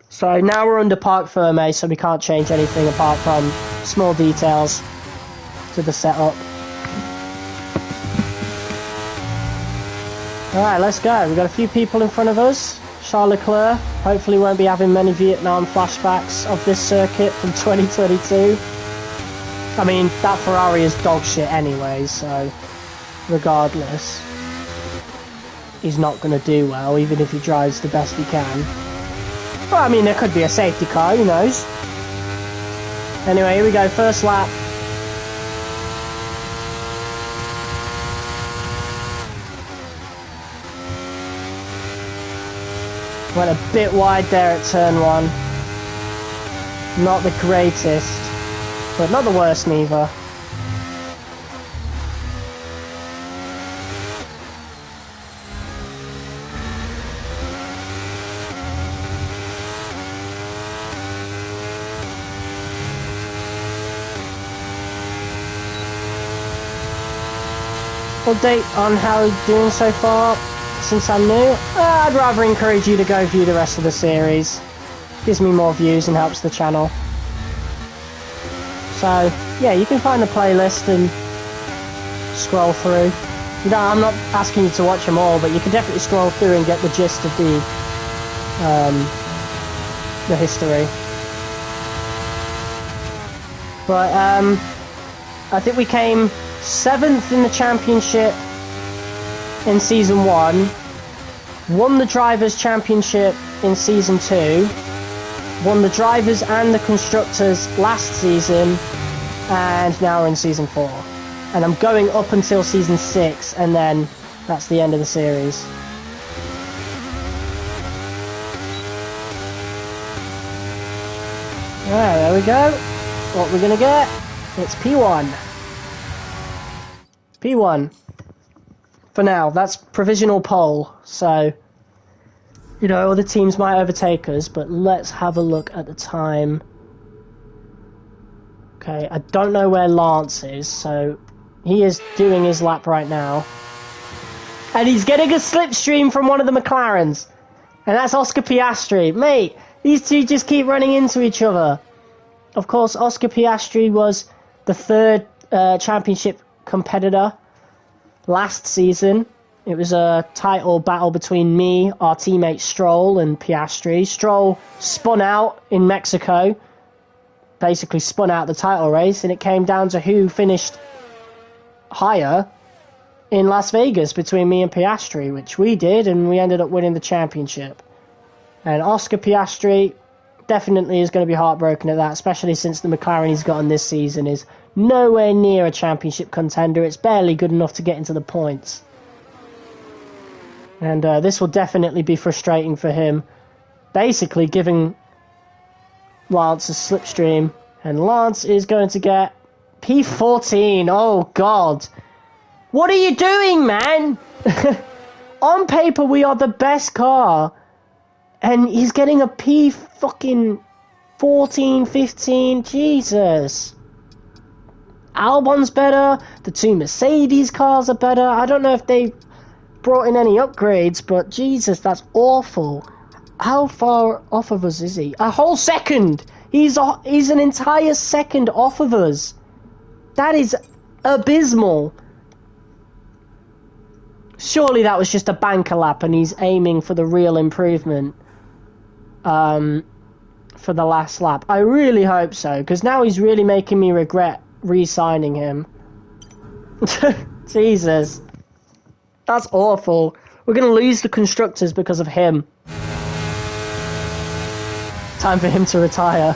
So now we're under Parc Fermé, so we can't change anything apart from small details to the setup. Alright, let's go. We've got a few people in front of us. Charles Leclerc hopefully won't be having many Vietnam flashbacks of this circuit from 2022. I mean, that Ferrari is dog shit anyway, so regardless, he's not going to do well, even if he drives the best he can. Well, I mean, there could be a safety car, who knows? Anyway, here we go, first lap. Went a bit wide there at turn 1. Not the greatest, but not the worst neither. Update on how you're doing so far since I'm new. I'd rather encourage you to go view the rest of the series. Gives me more views and helps the channel. So yeah, you can find the playlist and scroll through. You know, I'm not asking you to watch them all, but you can definitely scroll through and get the gist of the history. But I think we came 7th in the championship in Season 1, won the Drivers' Championship in Season 2, won the Drivers' and the Constructors' last season, and now we're in Season 4. And I'm going up until Season 6, and then that's the end of the series. Alright, there we go. What we're gonna get? It's P1. P1. For now, that's provisional pole, so, you know, other teams might overtake us, but let's have a look at the time. Okay, I don't know where Lance is, so he is doing his lap right now. And he's getting a slipstream from one of the McLarens. And that's Oscar Piastri. Mate, these two just keep running into each other. Of course, Oscar Piastri was the 3rd championship competitor last season. It was a title battle between me, our teammate Stroll, and Piastri. Stroll spun out in Mexico, basically spun out the title race, and it came down to who finished higher in Las Vegas between me and Piastri, which we did, and we ended up winning the championship. And Oscar Piastri definitely is going to be heartbroken at that, especially since the McLaren he's gotten this season is nowhere near a championship contender. It's barely good enough to get into the points. And this will definitely be frustrating for him. Basically giving Lance a slipstream. And Lance is going to get P14. Oh, God. What are you doing, man? On paper, we are the best car. And he's getting a P fucking 14, 15. Jesus. Albon's better. The two Mercedes cars are better. I don't know if they brought in any upgrades, but Jesus, that's awful. How far off of us is he? A whole second. He's an entire second off of us. That is abysmal. Surely that was just a banker lap and he's aiming for the real improvement for the last lap. I really hope so, because now he's really making me regret re-signing him. Jesus. That's awful. We're going to lose the Constructors because of him. Time for him to retire.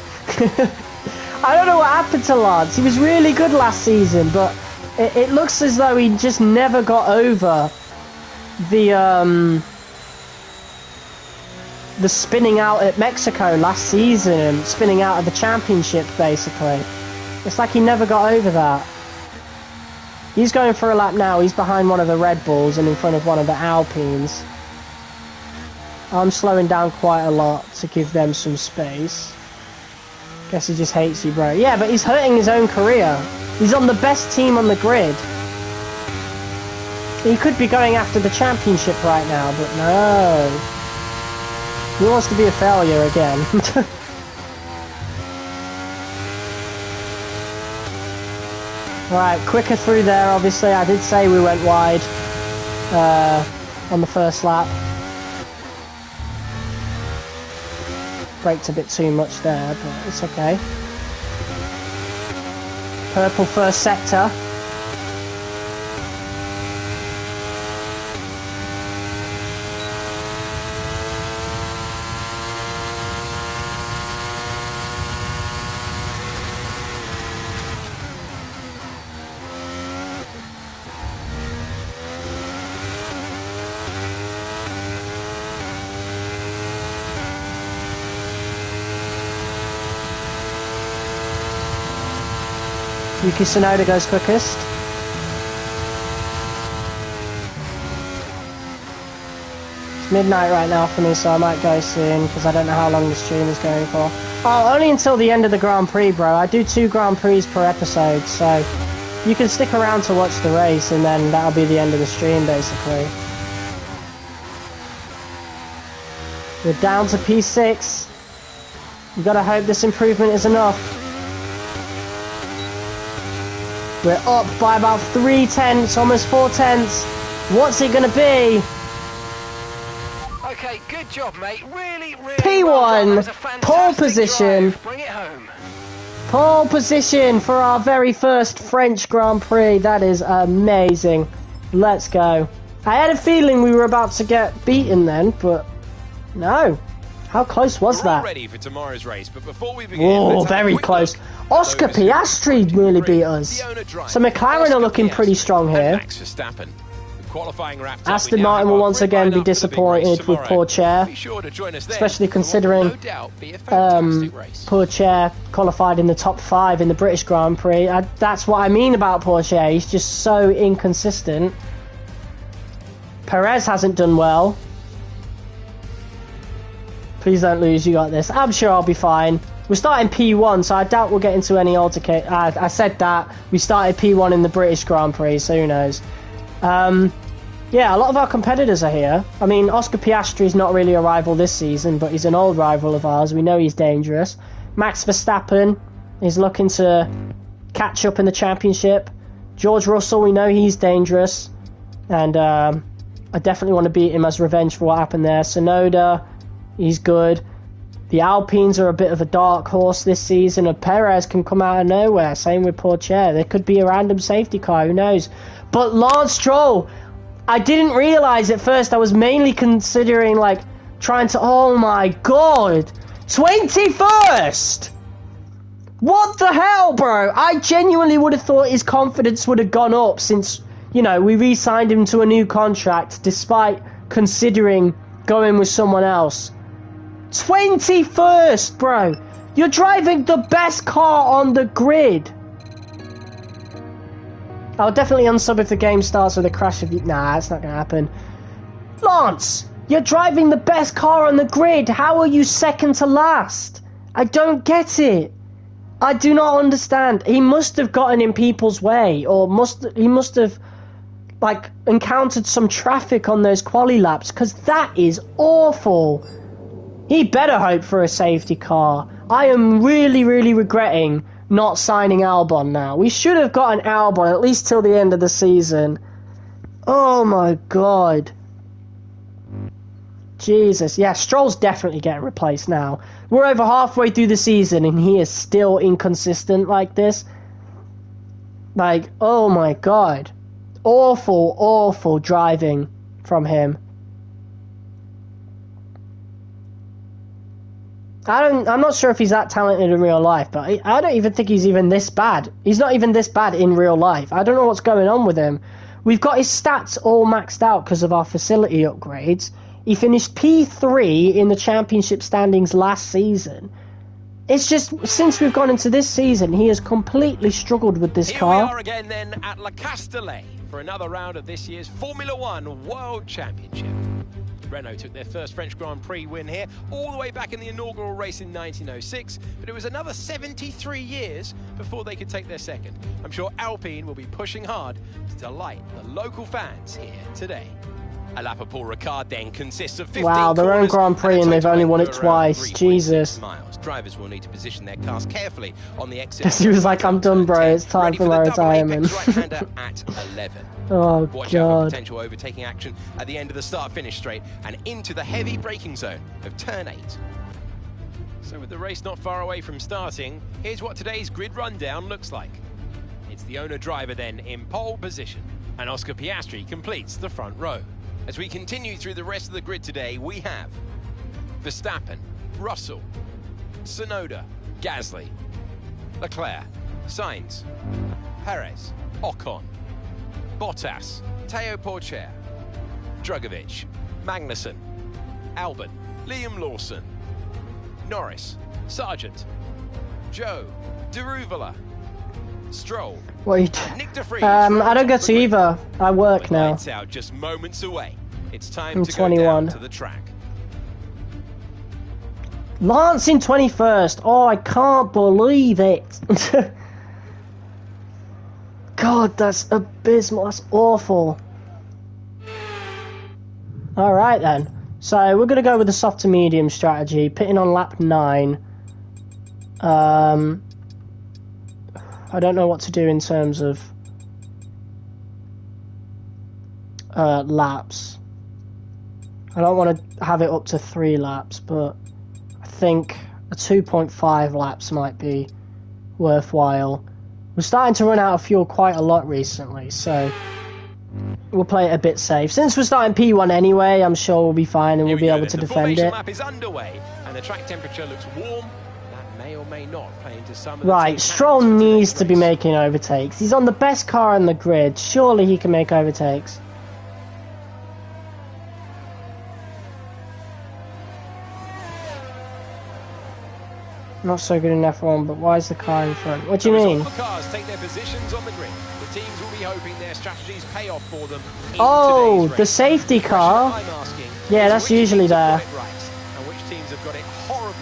I don't know what happened to Lance. He was really good last season, but it looks as though he just never got over the spinning out at Mexico last season and spinning out of the championship, basically. It's like he never got over that. He's going for a lap now. He's behind one of the Red Bulls and in front of one of the Alpines. I'm slowing down quite a lot to give them some space. Guess he just hates you, bro. Yeah, but he's hurting his own career. He's on the best team on the grid. He could be going after the championship right now, but no. He wants to be a failure again. Right, quicker through there, obviously. I did say we went wide on the first lap. Braked a bit too much there, but it's okay. Purple first sector. Yuki Tsunoda goes quickest. It's midnight right now for me, so I might go soon, because I don't know how long the stream is going for. Oh, only until the end of the Grand Prix, bro. I do 2 Grand Prix per episode, so you can stick around to watch the race, and then that'll be the end of the stream, basically. We're down to P6. You've got to hope this improvement is enough. We're up by about 3/10, almost 4/10. What's it going to be? Okay, good job, mate. Really, really P1, well done. pole position. Drive. Bring it home. Pole position for our very first French Grand Prix. That is amazing. Let's go. I had a feeling we were about to get beaten then, but no. How close was that? Ready for tomorrow's race, but before we begin, oh, very close. Oscar Piastri nearly beat us. So McLaren are looking pretty strong here. Aston Martin will once again be disappointed with Pourchaire, especially considering Pourchaire qualified in the top 5 in the British Grand Prix. That's what I mean about Pourchaire. He's just so inconsistent. Perez hasn't done well. Please don't lose, you got this. I'm sure I'll be fine. We're starting P1, so I doubt we'll get into any altercation. I said that. We started P1 in the British Grand Prix, so who knows. Yeah, a lot of our competitors are here. I mean, Oscar Piastri is not really a rival this season, but he's an old rival of ours. We know he's dangerous. Max Verstappen is looking to catch up in the championship. George Russell, we know he's dangerous. And I definitely want to beat him as revenge for what happened there. Tsunoda, he's good. The Alpines are a bit of a dark horse this season, and Perez can come out of nowhere. Same with Pourchaire. There could be a random safety car, who knows. But Lance Stroll, I didn't realise at first. I was mainly considering, like, trying to... Oh my god! 21st! What the hell, bro? I genuinely would have thought his confidence would have gone up since, you know, we re-signed him to a new contract, despite considering going with someone else. 21st, bro! You're driving the best car on the grid! I'll definitely unsub if the game starts with a crash of you. Nah, that's not gonna happen. Lance! You're driving the best car on the grid! How are you second to last? I don't get it! I do not understand. He must have gotten in people's way, or he must have, like, encountered some traffic on those quali laps, because that is awful! He better hope for a safety car. I am really, really regretting not signing Albon now. We should have got an Albon at least till the end of the season. Oh my god. Jesus. Yeah, Stroll's definitely getting replaced now. We're over halfway through the season and he is still inconsistent like this. Like, oh my god. Awful, awful driving from him. I'm not sure if he's that talented in real life, but I don't even think he's even this bad. He's not even this bad in real life. I don't know what's going on with him. We've got his stats all maxed out because of our facility upgrades. He finished P3 in the championship standings last season. It's just, since we've gone into this season, he has completely struggled with this car. Here we are again then at Le Castellet for another round of this year's Formula One World Championship. Renault took their first French Grand Prix win here all the way back in the inaugural race in 1906, but it was another 73 years before they could take their second. I'm sure Alpine will be pushing hard to delight the local fans here today. A lap of Paul Ricard then consists of 15 wow, their own Grand Prix and they've only won it twice. Jesus. Miles. Drivers will need to position their cars carefully on the exit. Because he was like, I'm done, bro. It's time for my retirement. Right-hander at 11. Oh, Watch God. out for potential overtaking action at the end of the start-finish straight and into the heavy braking zone of turn 8. So with the race not far away from starting, here's what today's grid rundown looks like. It's the owner-driver then in pole position, and Oscar Piastri completes the front row. As we continue through the rest of the grid today, we have Verstappen, Russell, Tsunoda, Gasly, Leclerc, Sainz, Perez, Ocon, Bottas, Teo Porcher, Drugovich, Magnussen, Albon, Liam Lawson, Norris, Sargent, Joe, Deruvala, Stroll, Wait. Nick De Vries. I don't get to either. I work now. Lights out just moments away. It's time I'm to 21. go down to the track. Lance in 21st. Oh, I can't believe it. God, that's abysmal. That's awful. Alright then. So, we're going to go with the soft to medium strategy. Pitting on lap 9. I don't know what to do in terms of laps. I don't want to have it up to 3 laps, but I think a 2.5 laps might be worthwhile. We're starting to run out of fuel quite a lot recently, so we'll play it a bit safe. Since we're starting P1 anyway, I'm sure we'll be fine and we'll be able to defend it. The formation lap is underway, and the track temperature looks warm. That may or may not play into some of the right, Stroll needs to be making overtakes. He's on the best car in the grid. Surely he can make overtakes. Not so good in F1, but why is the car in front? What do you mean? All the cars take their positions on the grid. The teams will be hoping their strategies pay off for them. Oh, the safety car. Yeah, that's usually there. And which teams have got it horribly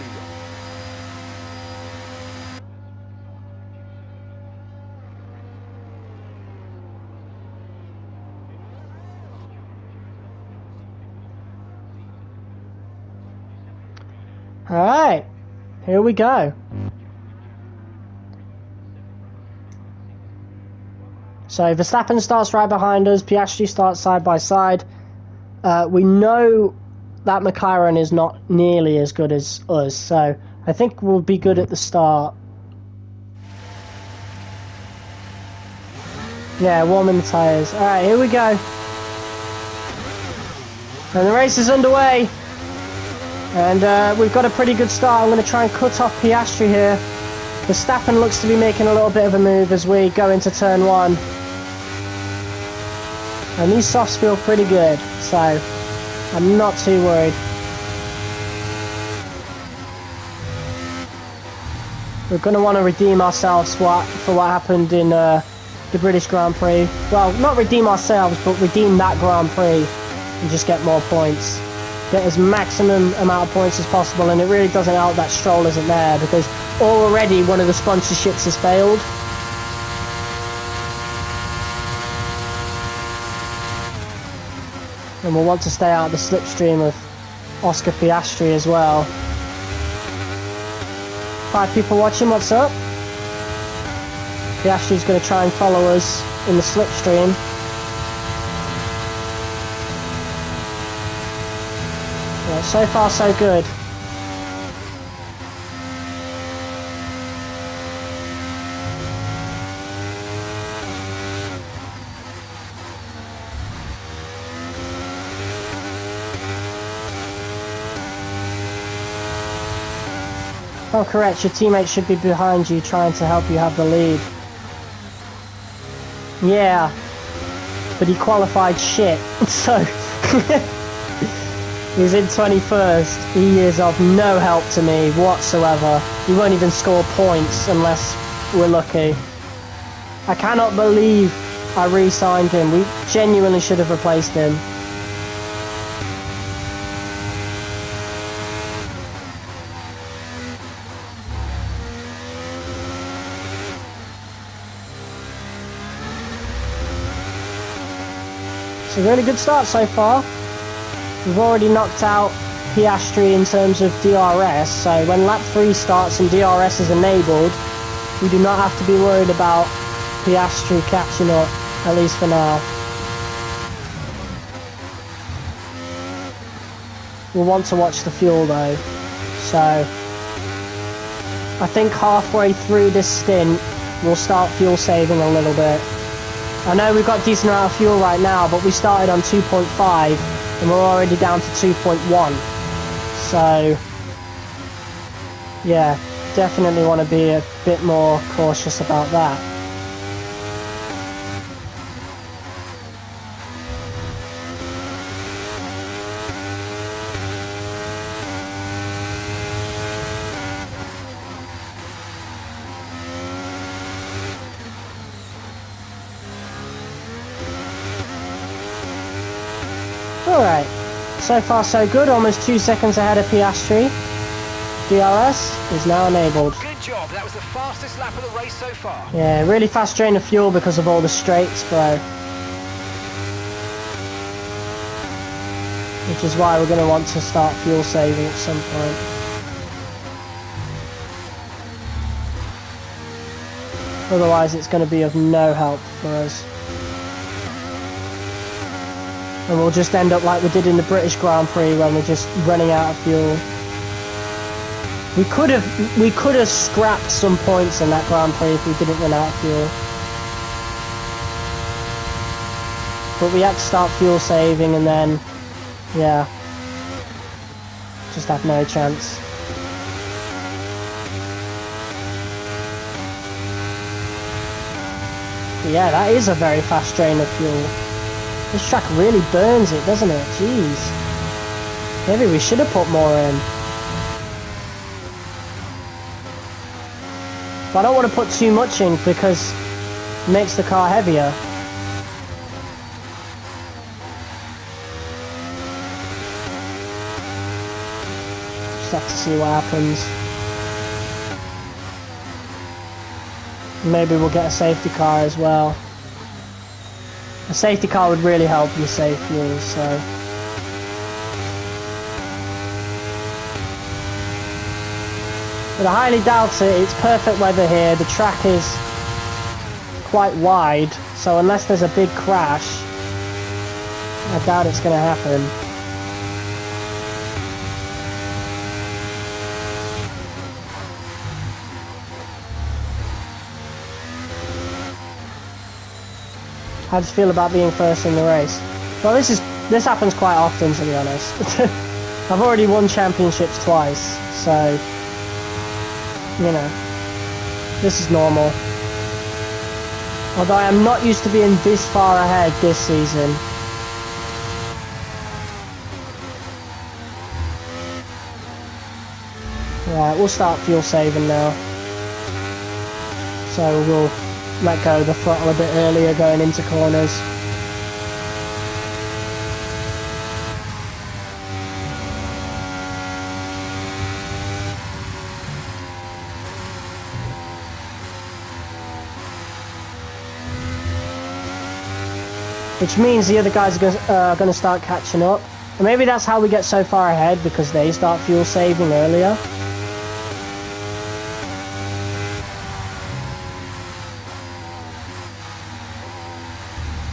wrong. All right. Here we go. So Verstappen starts right behind us. Piastri starts side by side. We know that McLaren is not nearly as good as us, so I think we'll be good at the start. Yeah, warming the tyres. Alright, here we go. And the race is underway. And we've got a pretty good start. I'm going to try and cut off Piastri here. Verstappen looks to be making a little bit of a move as we go into turn 1. And these softs feel pretty good, so I'm not too worried. We're going to want to redeem ourselves for what happened in the British Grand Prix. Well, not redeem ourselves, but redeem that Grand Prix and just get more points. Get as maximum amount of points as possible, and it really doesn't help that Stroll isn't there because already one of the sponsorships has failed. And we'll want to stay out of the slipstream of Oscar Piastri as well. 5 people watching, what's up? Piastri's going to try and follow us in the slipstream. Yeah, so far so good. Oh, correct. Your teammate should be behind you trying to help you have the lead. Yeah. But he qualified shit. So... he's in 21st. He is of no help to me whatsoever. He won't even score points unless we're lucky. I cannot believe I re-signed him. We genuinely should have replaced him. It's a really good start so far. We've already knocked out Piastri in terms of DRS, so when lap 3 starts and DRS is enabled, we do not have to be worried about Piastri catching up, at least for now. We'll want to watch the fuel though, so I think halfway through this stint we'll start fuel saving a little bit. I know we've got a decent amount of fuel right now, but we started on 2.5 and we're already down to 2.1. So, yeah, definitely want to be a bit more cautious about that. Alright, so far so good, almost 2 seconds ahead of Piastri. DRS is now enabled. Good job, that was the fastest lap of the race so far. Yeah, really fast drain of fuel because of all the straights, bro. Which is why we're going to want to start fuel saving at some point. Otherwise it's going to be of no help for us. And we'll just end up like we did in the British Grand Prix when we're just running out of fuel. We could have scrapped some points in that Grand Prix if we didn't run out of fuel. But we had to start fuel saving and then, yeah, just have no chance. But yeah, that is a very fast drain of fuel. This track really burns it, doesn't it? Jeez. Maybe we should have put more in. But I don't want to put too much in because it makes the car heavier. Just have to see what happens. Maybe we'll get a safety car as well. A safety car would really help you save fuel, so... But I highly doubt it. It's perfect weather here. The track is quite wide, so unless there's a big crash, I doubt it's going to happen. How do you feel about being first in the race? Well, this happens quite often, to be honest. I've already won championships twice, so you know, this is normal. Although I am not used to being this far ahead this season. Right, we'll start fuel saving now. So we'll let go of the throttle a bit earlier going into corners. Which means the other guys are going to start catching up. And maybe that's how we get so far ahead, because they start fuel saving earlier.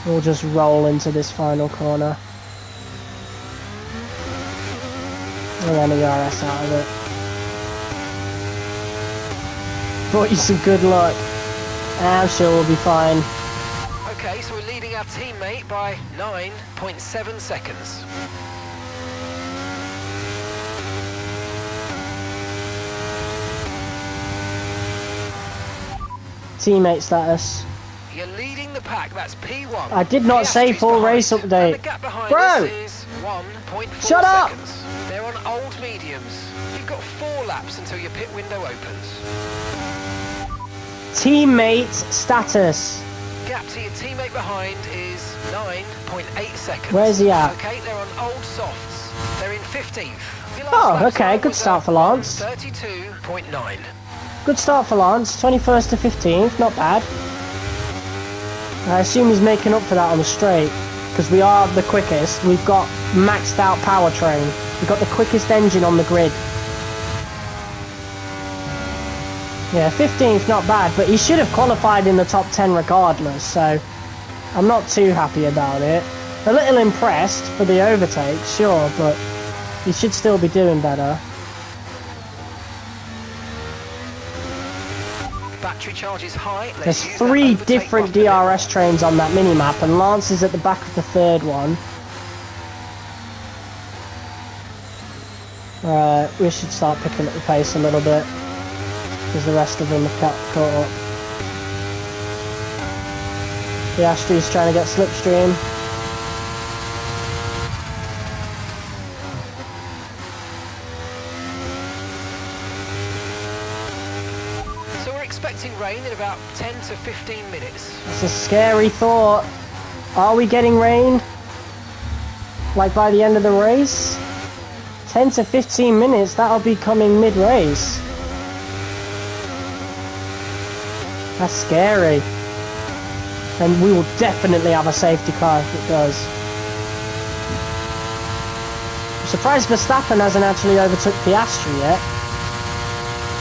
We'll just roll into this final corner. And then ERS out of it. Brought you some good luck. I'm sure we'll be fine. Okay, so we're leading our teammate by 9.7 seconds. teammate status. You're leading the pack, that's P1. I did not say full race update. And the gap behind Bro! us is 1.4 Shut up! seconds. They're on old mediums. You've got 4 laps until your pit window opens. Teammate status. Gap to your teammate behind is 9.8 seconds. Where's he at? Okay, they're on old softs. They're in 15th. Oh, okay, good start for Lance. 32.9. Good start for Lance, 21st to 15th, not bad. I assume he's making up for that on the straight, because we are the quickest. We've got maxed out powertrain. We've got the quickest engine on the grid. Yeah, 15th, not bad, but he should have qualified in the top 10 regardless, so I'm not too happy about it. A little impressed for the overtake, sure, but he should still be doing better. Battery charge is high. There's 3 different DRS trains on that mini-map, and Lance is at the back of the 3rd one. We should start picking up the pace a little bit, because the rest of them are caught up. The Piastri's trying to get slipstream. Expecting rain in about 10 to 15 minutes. It's a scary thought. Are we getting rain? Like by the end of the race? 10 to 15 minutes, that'll be coming mid-race. That's scary. And we will definitely have a safety car if it does. I'm surprised Verstappen hasn't actually overtook Piastri yet,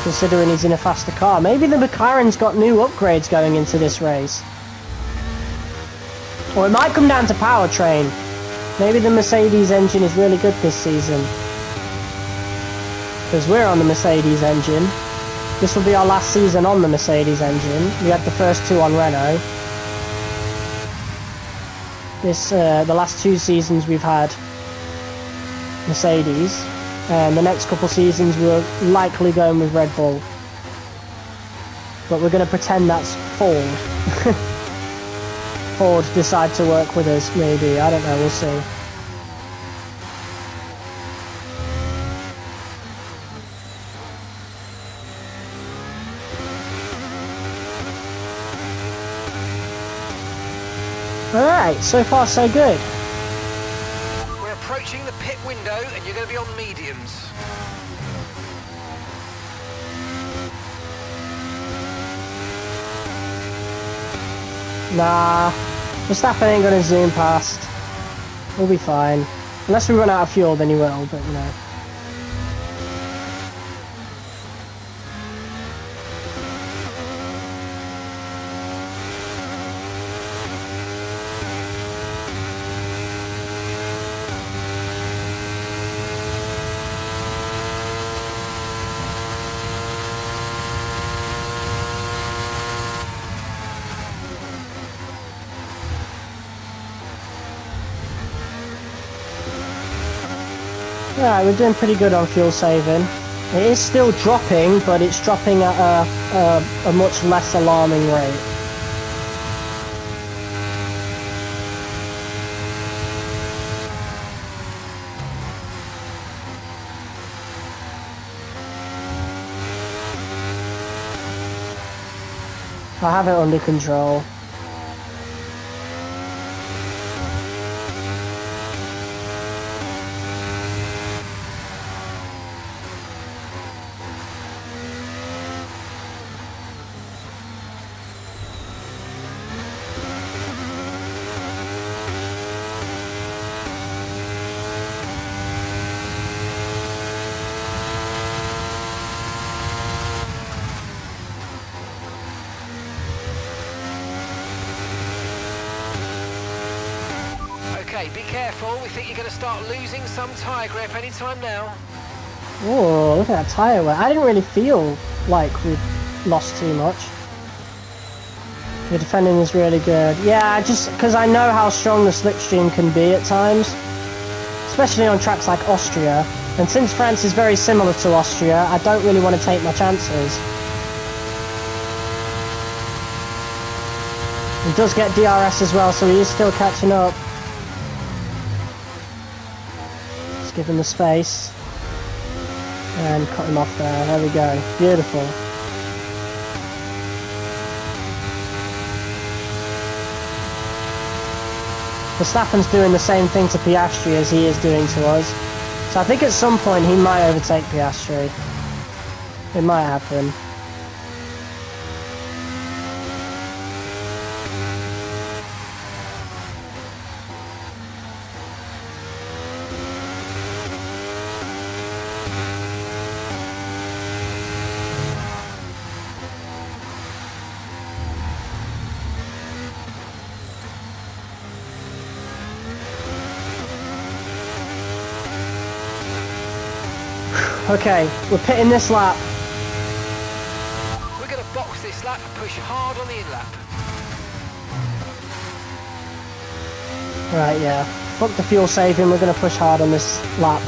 considering he's in a faster car. Maybe the McLaren's got new upgrades going into this race. Or it might come down to powertrain. Maybe the Mercedes engine is really good this season. Because we're on the Mercedes engine. This will be our last season on the Mercedes engine. We had the first 2 on Renault. The last 2 seasons we've had Mercedes. And the next couple seasons we're likely going with Red Bull. But we're going to pretend that's Ford. Ford decide to work with us, maybe. I don't know, we'll see. Alright, so far so good. Approaching the pit window and you're going to be on mediums. Nah, Verstappen ain't going to zoom past. We'll be fine. Unless we run out of fuel, then he will, but you know. Yeah, we're doing pretty good on fuel saving. It is still dropping, but it's dropping at a much less alarming rate. I have it under control. Okay, be careful. We think you're going to start losing some tyre grip anytime now. Oh, look at that tyre wear. I didn't really feel like we lost too much. The defending is really good. Yeah, just because I know how strong the slipstream can be at times. Especially on tracks like Austria. And since France is very similar to Austria, I don't really want to take my chances. He does get DRS as well, so he is still catching up. Just give him the space. And cut him off there. There we go. Beautiful. Verstappen's doing the same thing to Piastri as he is doing to us. So I think at some point he might overtake Piastri. It might happen. Okay, we're pitting this lap. We're going to box this lap and push hard on the in-lap. Right, yeah. Fuck the fuel saving, we're going to push hard on this lap.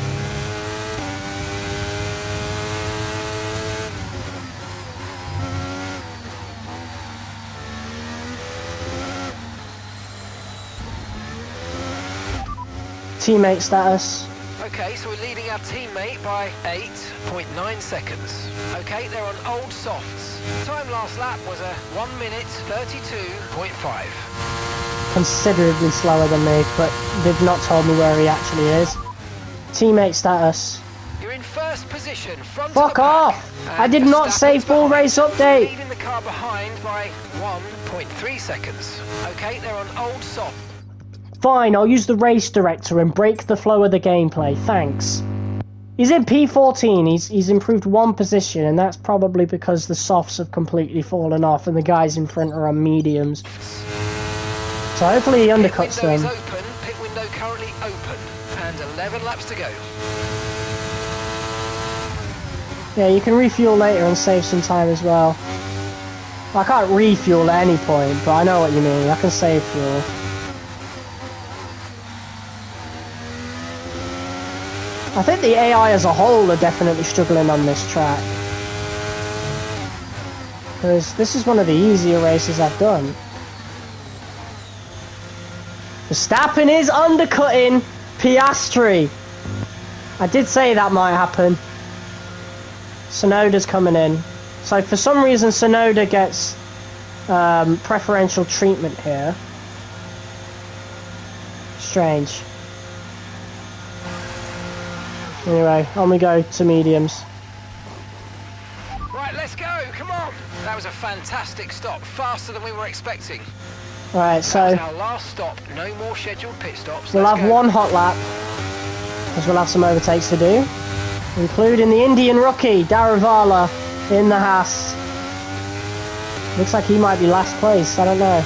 Teammate status. Okay, so we're leading our teammate by 8.9 seconds. Okay, they're on old softs. Time last lap was a 1 minute 32.5. Considerably slower than me, but they've not told me where he actually is. Teammate status. You're in first position, front Fuck of the pack. off! I did not say full race update! Leading the car behind by 1.3 seconds. Okay, they're on old soft. Fine, I'll use the race director and break the flow of the gameplay, thanks. He's in P14, he's improved one position, and that's probably because the softs have completely fallen off and the guys in front are on mediums. So hopefully he undercuts Pit window them. is open, pit window currently open, and 11 laps to go. Yeah, you can refuel later and save some time as well. I can't refuel at any point, but I know what you mean, I can save fuel. I think the AI as a whole are definitely struggling on this track. Because this is one of the easier races I've done. Verstappen is undercutting Piastri. I did say that might happen. Tsunoda's coming in. So for some reason Tsunoda gets preferential treatment here. Strange. Anyway, on we go to mediums. Right, let's go, come on! That was a fantastic stop, faster than we were expecting. Right, so That was our last stop, no more scheduled pit stops. we'll Let's have go. one hot lap, because we'll have some overtakes to do, including the Indian rookie, Daruvala, in the Haas. Looks like he might be last place, I don't know.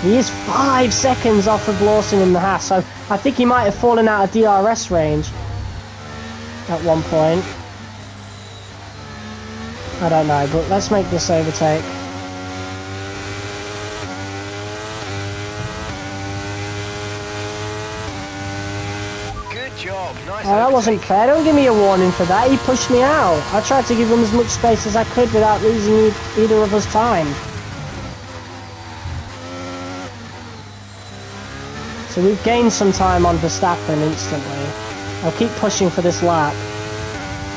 He is 5 seconds off of Lawson in the Haas, so I think he might have fallen out of DRS range at one point. I don't know, but let's make this overtake. Good job, nice Oh, that wasn't overtake. fair. Don't give me a warning for that. He pushed me out. I tried to give him as much space as I could without losing either of us time. So we've gained some time on Verstappen instantly. I'll keep pushing for this lap.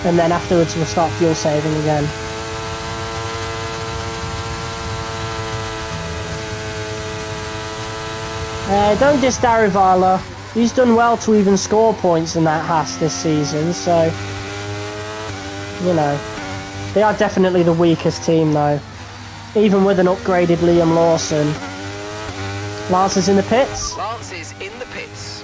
And then afterwards we'll start fuel saving again. Don't diss Daruvala. He's done well to even score points in that Haas this season, so... You know. They are definitely the weakest team though. Even with an upgraded Liam Lawson. Lance is in the pits. Lance is in the pits.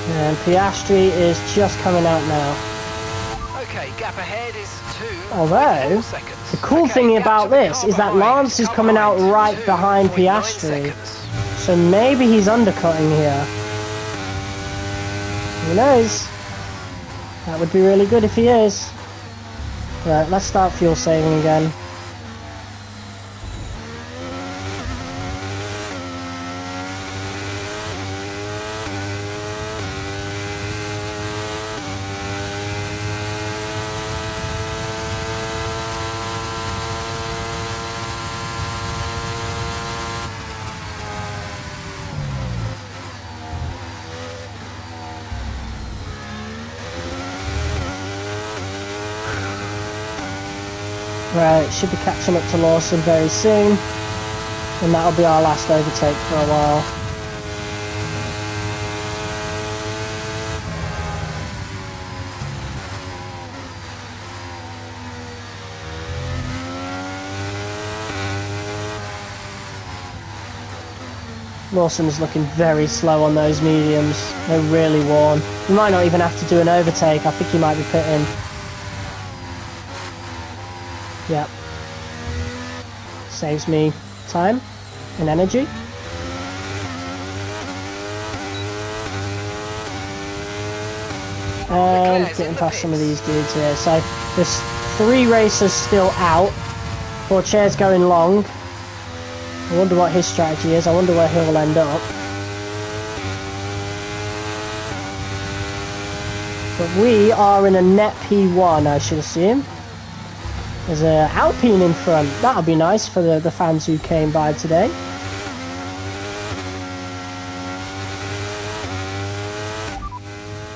And Piastri is just coming out now. Okay, gap ahead is 2.4 Although, seconds. the cool Okay, thing gap about to the this car is that behind. Lance is Car coming out behind, right behind 2.9 Piastri. seconds. So maybe he's undercutting here. Who knows? That would be really good if he is. Right, let's start fuel saving again. Right, should be catching up to Lawson very soon. And that'll be our last overtake for a while. Lawson's looking very slow on those mediums. They're really worn. We might not even have to do an overtake. I think he might be pitting. Yep. Saves me time and energy. And getting past some of these dudes here. So there's 3 racers still out. Pourchaire's going long. I wonder what his strategy is. I wonder where he'll end up. But we are in a net P1, I should assume. There's an Alpine in front. That'll be nice for the fans who came by today.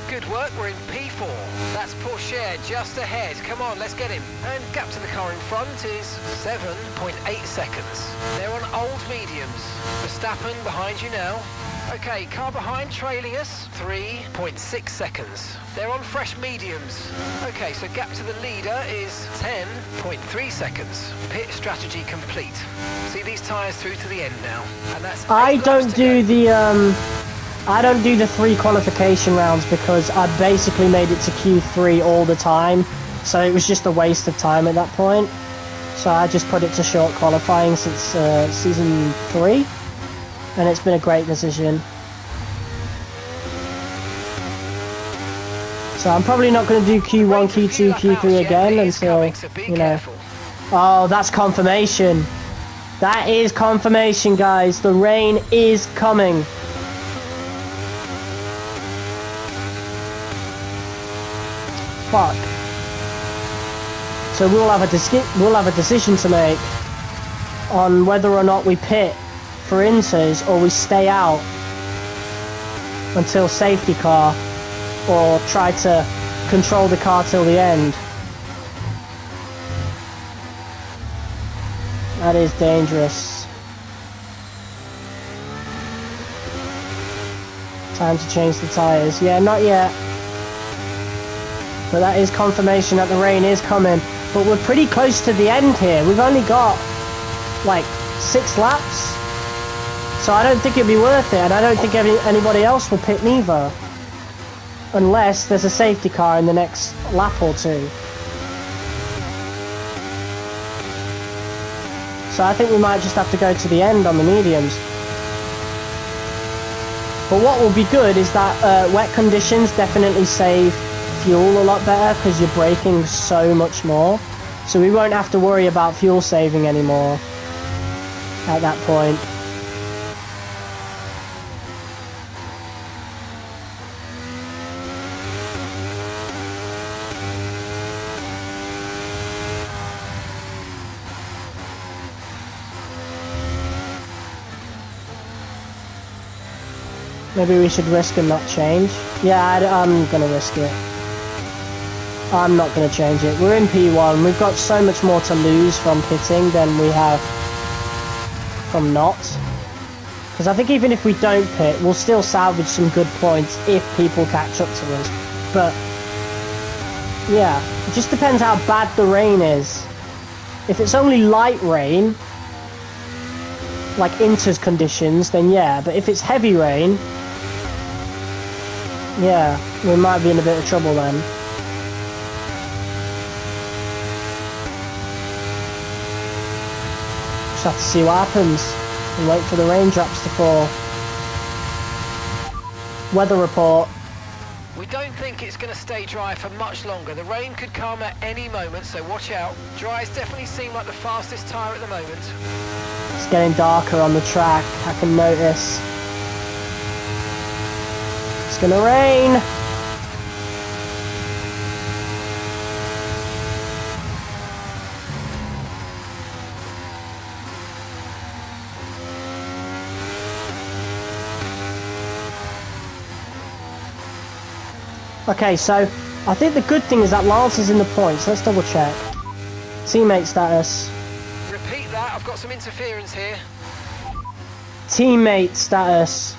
Good work, we're in P4. That's Pourchaire just ahead. Come on, let's get him. And gap to the car in front is 7.8 seconds. They're on old mediums. Verstappen behind you now. Okay, car behind trailing us, 3.6 seconds. They're on fresh mediums. Okay, so gap to the leader is 10.3 seconds. Pit strategy complete. See these tyres through to the end now. And that's I don't do the 3 qualification rounds because I basically made it to Q3 all the time, so it was just a waste of time at that point. So I just put it to short qualifying since season 3, and it's been a great decision. So I'm probably not going to do Q1, Q2, Q3 again until, you know... Oh, that's confirmation. That is confirmation, guys. The rain is coming. Fuck. So we'll have a decision to make on whether or not we pit for inters or we stay out until safety car, or try to control the car till the end. That is dangerous. Time to change the tyres. Yeah, not yet. But that is confirmation that the rain is coming. But we're pretty close to the end here. We've only got like 6 laps. So I don't think it'd be worth it, and I don't think anybody else will pit neither. Unless there's a safety car in the next lap or 2. So I think we might just have to go to the end on the mediums. But what will be good is that wet conditions definitely save fuel a lot better because you're braking so much more. So we won't have to worry about fuel saving anymore at that point. Maybe we should risk and not change. Yeah, I'm gonna risk it. I'm not gonna change it. We're in P1. We've got so much more to lose from pitting than we have from not. Because I think even if we don't pit, we'll still salvage some good points if people catch up to us. But yeah, it just depends how bad the rain is. If it's only light rain, like inters conditions, then yeah. But if it's heavy rain, yeah, we might be in a bit of trouble then. Just have to see what happens and wait for the raindrops to fall. Weather report. We don't think it's going to stay dry for much longer. The rain could come at any moment, so watch out. Dries definitely seem like the fastest tyre at the moment. It's getting darker on the track, I can notice. It's gonna rain! Okay, so I think the good thing is that Lance is in the points. Let's double check. Teammate status. Repeat that, I've got some interference here. Teammate status.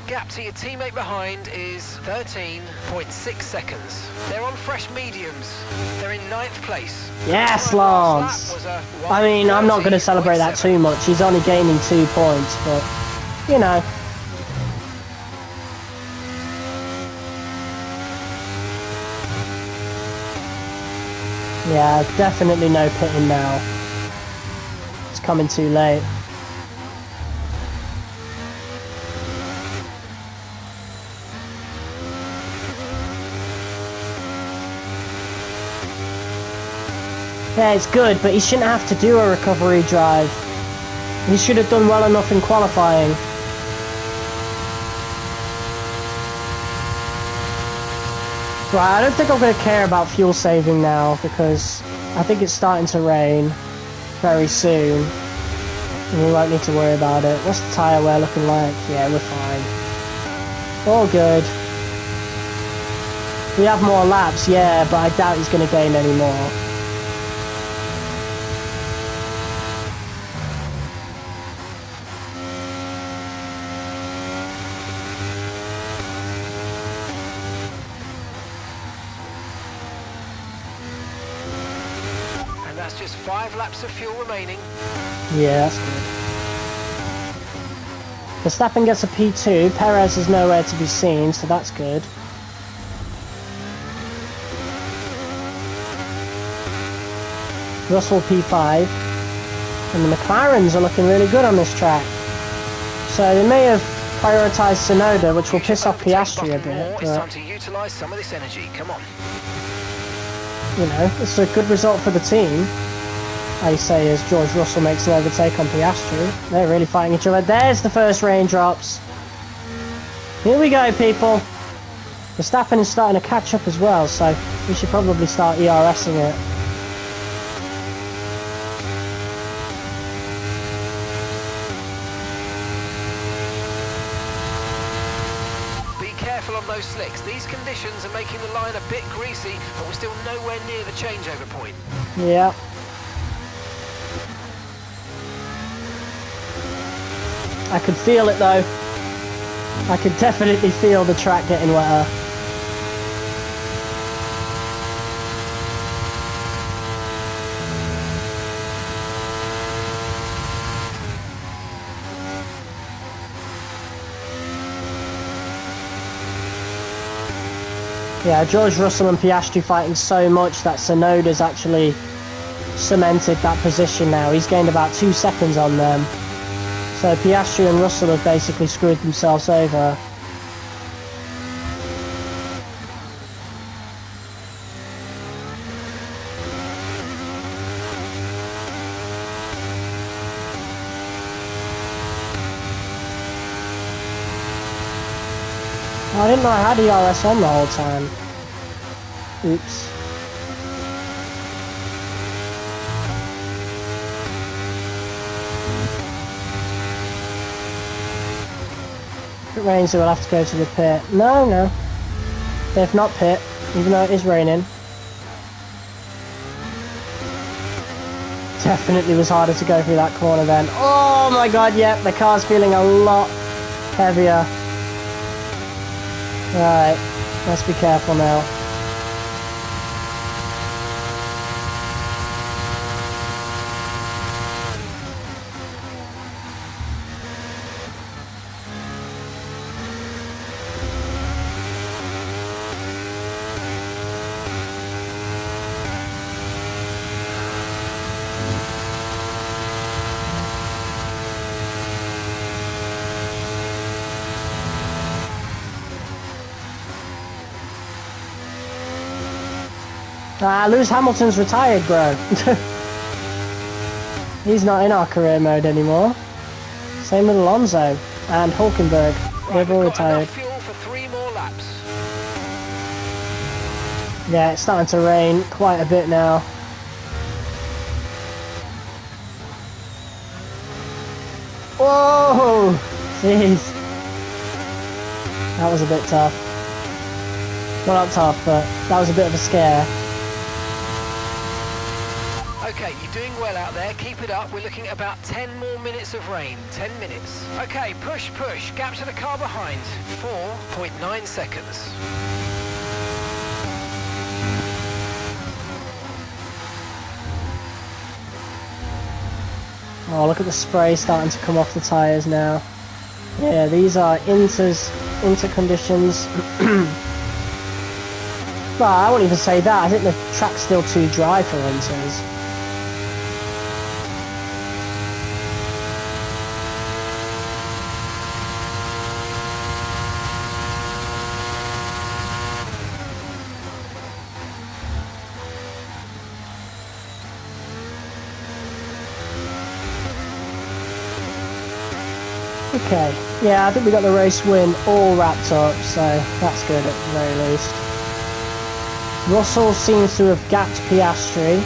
Gap to your teammate behind is 13.6 seconds. They're on fresh mediums. They're in 9th place. Yes, Lance. I mean, I'm not going to celebrate that too much. He's only gaining 2 points, but, you know. Yeah, definitely no pitting now. It's coming too late. Yeah, it's good, but he shouldn't have to do a recovery drive. He should have done well enough in qualifying. Right, I don't think I'm going to care about fuel saving now, because I think it's starting to rain very soon. And we won't need to worry about it. What's the tyre wear looking like? Yeah, we're fine. All good. We have more laps, yeah, but I doubt he's going to gain any more. That's just 5 laps of fuel remaining. Yeah, that's good. Verstappen gets a P2. Perez is nowhere to be seen, so that's good. Russell P5. And the McLarens are looking really good on this track. So they may have prioritised Tsunoda, which will piss off Piastri a bit. It's time to utilise some of this energy. Come on. You know, it's a good result for the team. I say as George Russell makes an overtake on Piastri. They're really fighting each other. There's the first raindrops. Here we go, people. Verstappen is starting to catch up as well, so we should probably start ERSing it. Careful on those slicks. These conditions are making the line a bit greasy, but we're still nowhere near the changeover point. Yeah. I could feel it though. I could definitely feel the track getting wetter. Yeah, George Russell and Piastri fighting so much that Tsunoda's actually cemented that position now. He's gained about 2 seconds on them. So Piastri and Russell have basically screwed themselves over. I didn't know I had ERS on the whole time. Oops. If it rains, we'll have to go to the pit. No. They've not pit, even though it is raining. Definitely was harder to go through that corner then. Oh my god, yep, the car's feeling a lot heavier. Right, let's be careful now. Lewis Hamilton's retired, bro. He's not in our career mode anymore. Same with Alonso and Hulkenberg. They've all retired. Fuel for 3 more laps. Yeah, it's starting to rain quite a bit now. Whoa! Jeez. That was a bit tough. Well, not tough, but that was a bit of a scare. Okay, you're doing well out there. Keep it up. We're looking at about 10 more minutes of rain. 10 minutes. Okay, push, push. Gap to the car behind. 4.9 seconds. Oh, look at the spray starting to come off the tyres now. Yeah, these are inter conditions. Well, I won't even say that. I think the track's still too dry for inters. Okay, yeah, I think we got the race win all wrapped up, so that's good at the very least. Russell seems to have gapped Piastri,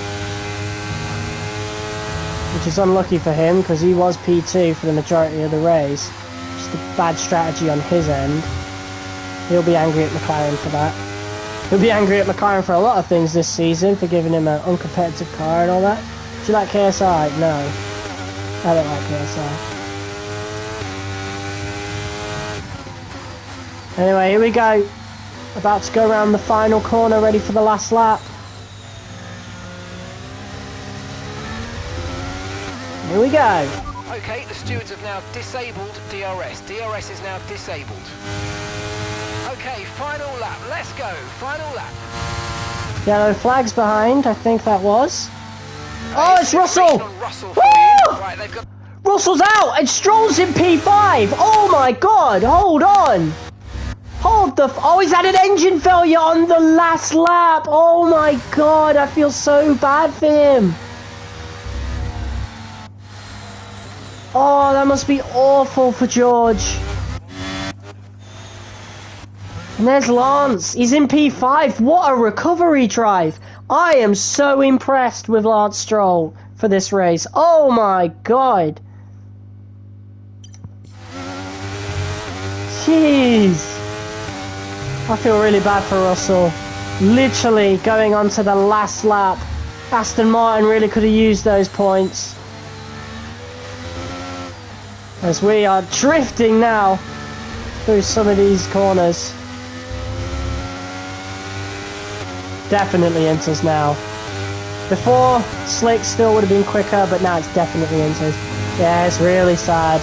which is unlucky for him because he was P2 for the majority of the race. Just a bad strategy on his end. He'll be angry at McLaren for that. He'll be angry at McLaren for a lot of things this season, for giving him an uncompetitive car and all that. Do you like KSI? No. I don't like KSI. Anyway, here we go. About to go around the final corner, ready for the last lap. Here we go. Okay, the stewards have now disabled DRS. DRS is now disabled. Okay, final lap. Let's go. Final lap. Yellow flags behind, I think that was. Oh, it's Russell! Russell right, they've got... Russell's out and Stroll's in P5. Oh my god, hold on. Hold the... Oh, he's had an engine failure on the last lap. Oh my god, I feel so bad for him. Oh, that must be awful for George. And there's Lance. He's in P5. What a recovery drive. I am so impressed with Lance Stroll for this race. Oh my god. Jeez. I feel really bad for Russell. Literally going on to the last lap. Aston Martin really could have used those points. As we are drifting now through some of these corners. Definitely Inters now. Before, Slick still would have been quicker, but now it's definitely Inters. Yeah, it's really sad.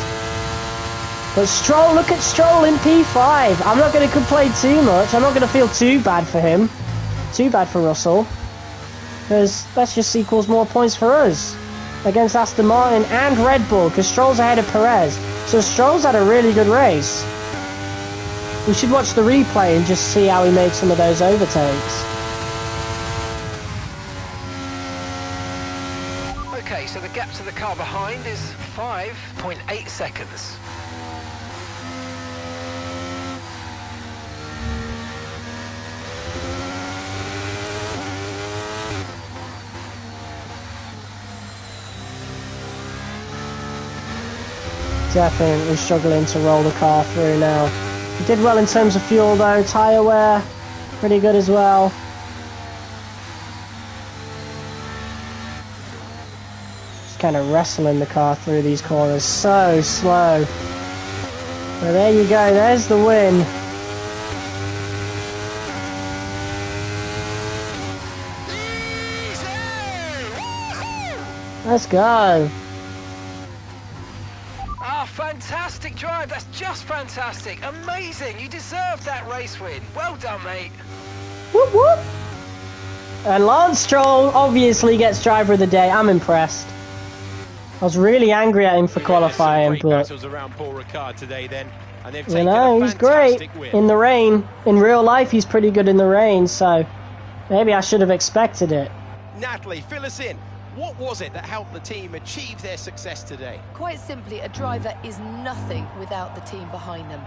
But Stroll, look at Stroll in P5. I'm not going to complain too much. I'm not going to feel too bad for him. Too bad for Russell. Because that just equals more points for us. Against Aston Martin and Red Bull. Because Stroll's ahead of Perez. So Stroll's had a really good race. We should watch the replay and just see how he made some of those overtakes. Okay, so the gap to the car behind is 5.8 seconds. Definitely struggling to roll the car through now. He did well in terms of fuel though, tyre wear, pretty good as well. Just kind of wrestling the car through these corners, so slow. But there you go, there's the win. Let's go. Fantastic drive, that's just fantastic, amazing, you deserved that race win, well done mate. Whoop whoop. And Lance Stroll obviously gets driver of the day. I'm impressed. I was really angry at him for qualifying, but around Paul Ricard today, then, and they've you know, he's great in the rain. In real life he's pretty good in the rain, so maybe I should have expected it. Natalie, fill us in. What was it that helped the team achieve their success today? Quite simply, a driver is nothing without the team behind them.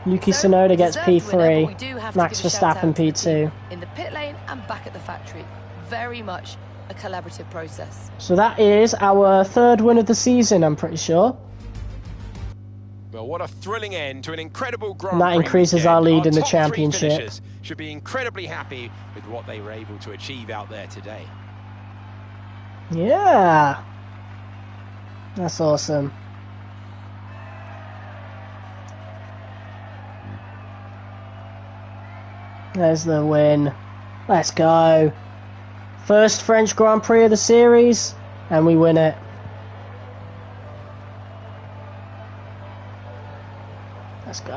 Yuki Tsunoda gets P3, Max Verstappen P2. In the pit lane and back at the factory. Very much a collaborative process. So that is our third win of the season, I'm pretty sure. Well, what a thrilling end to an incredible Grand and that Prix increases weekend. our lead in the top championship. Should be incredibly happy with what they were able to achieve out there today. Yeah. That's awesome. There's the win. Let's go. First French Grand Prix of the series, and we win it. Let's go.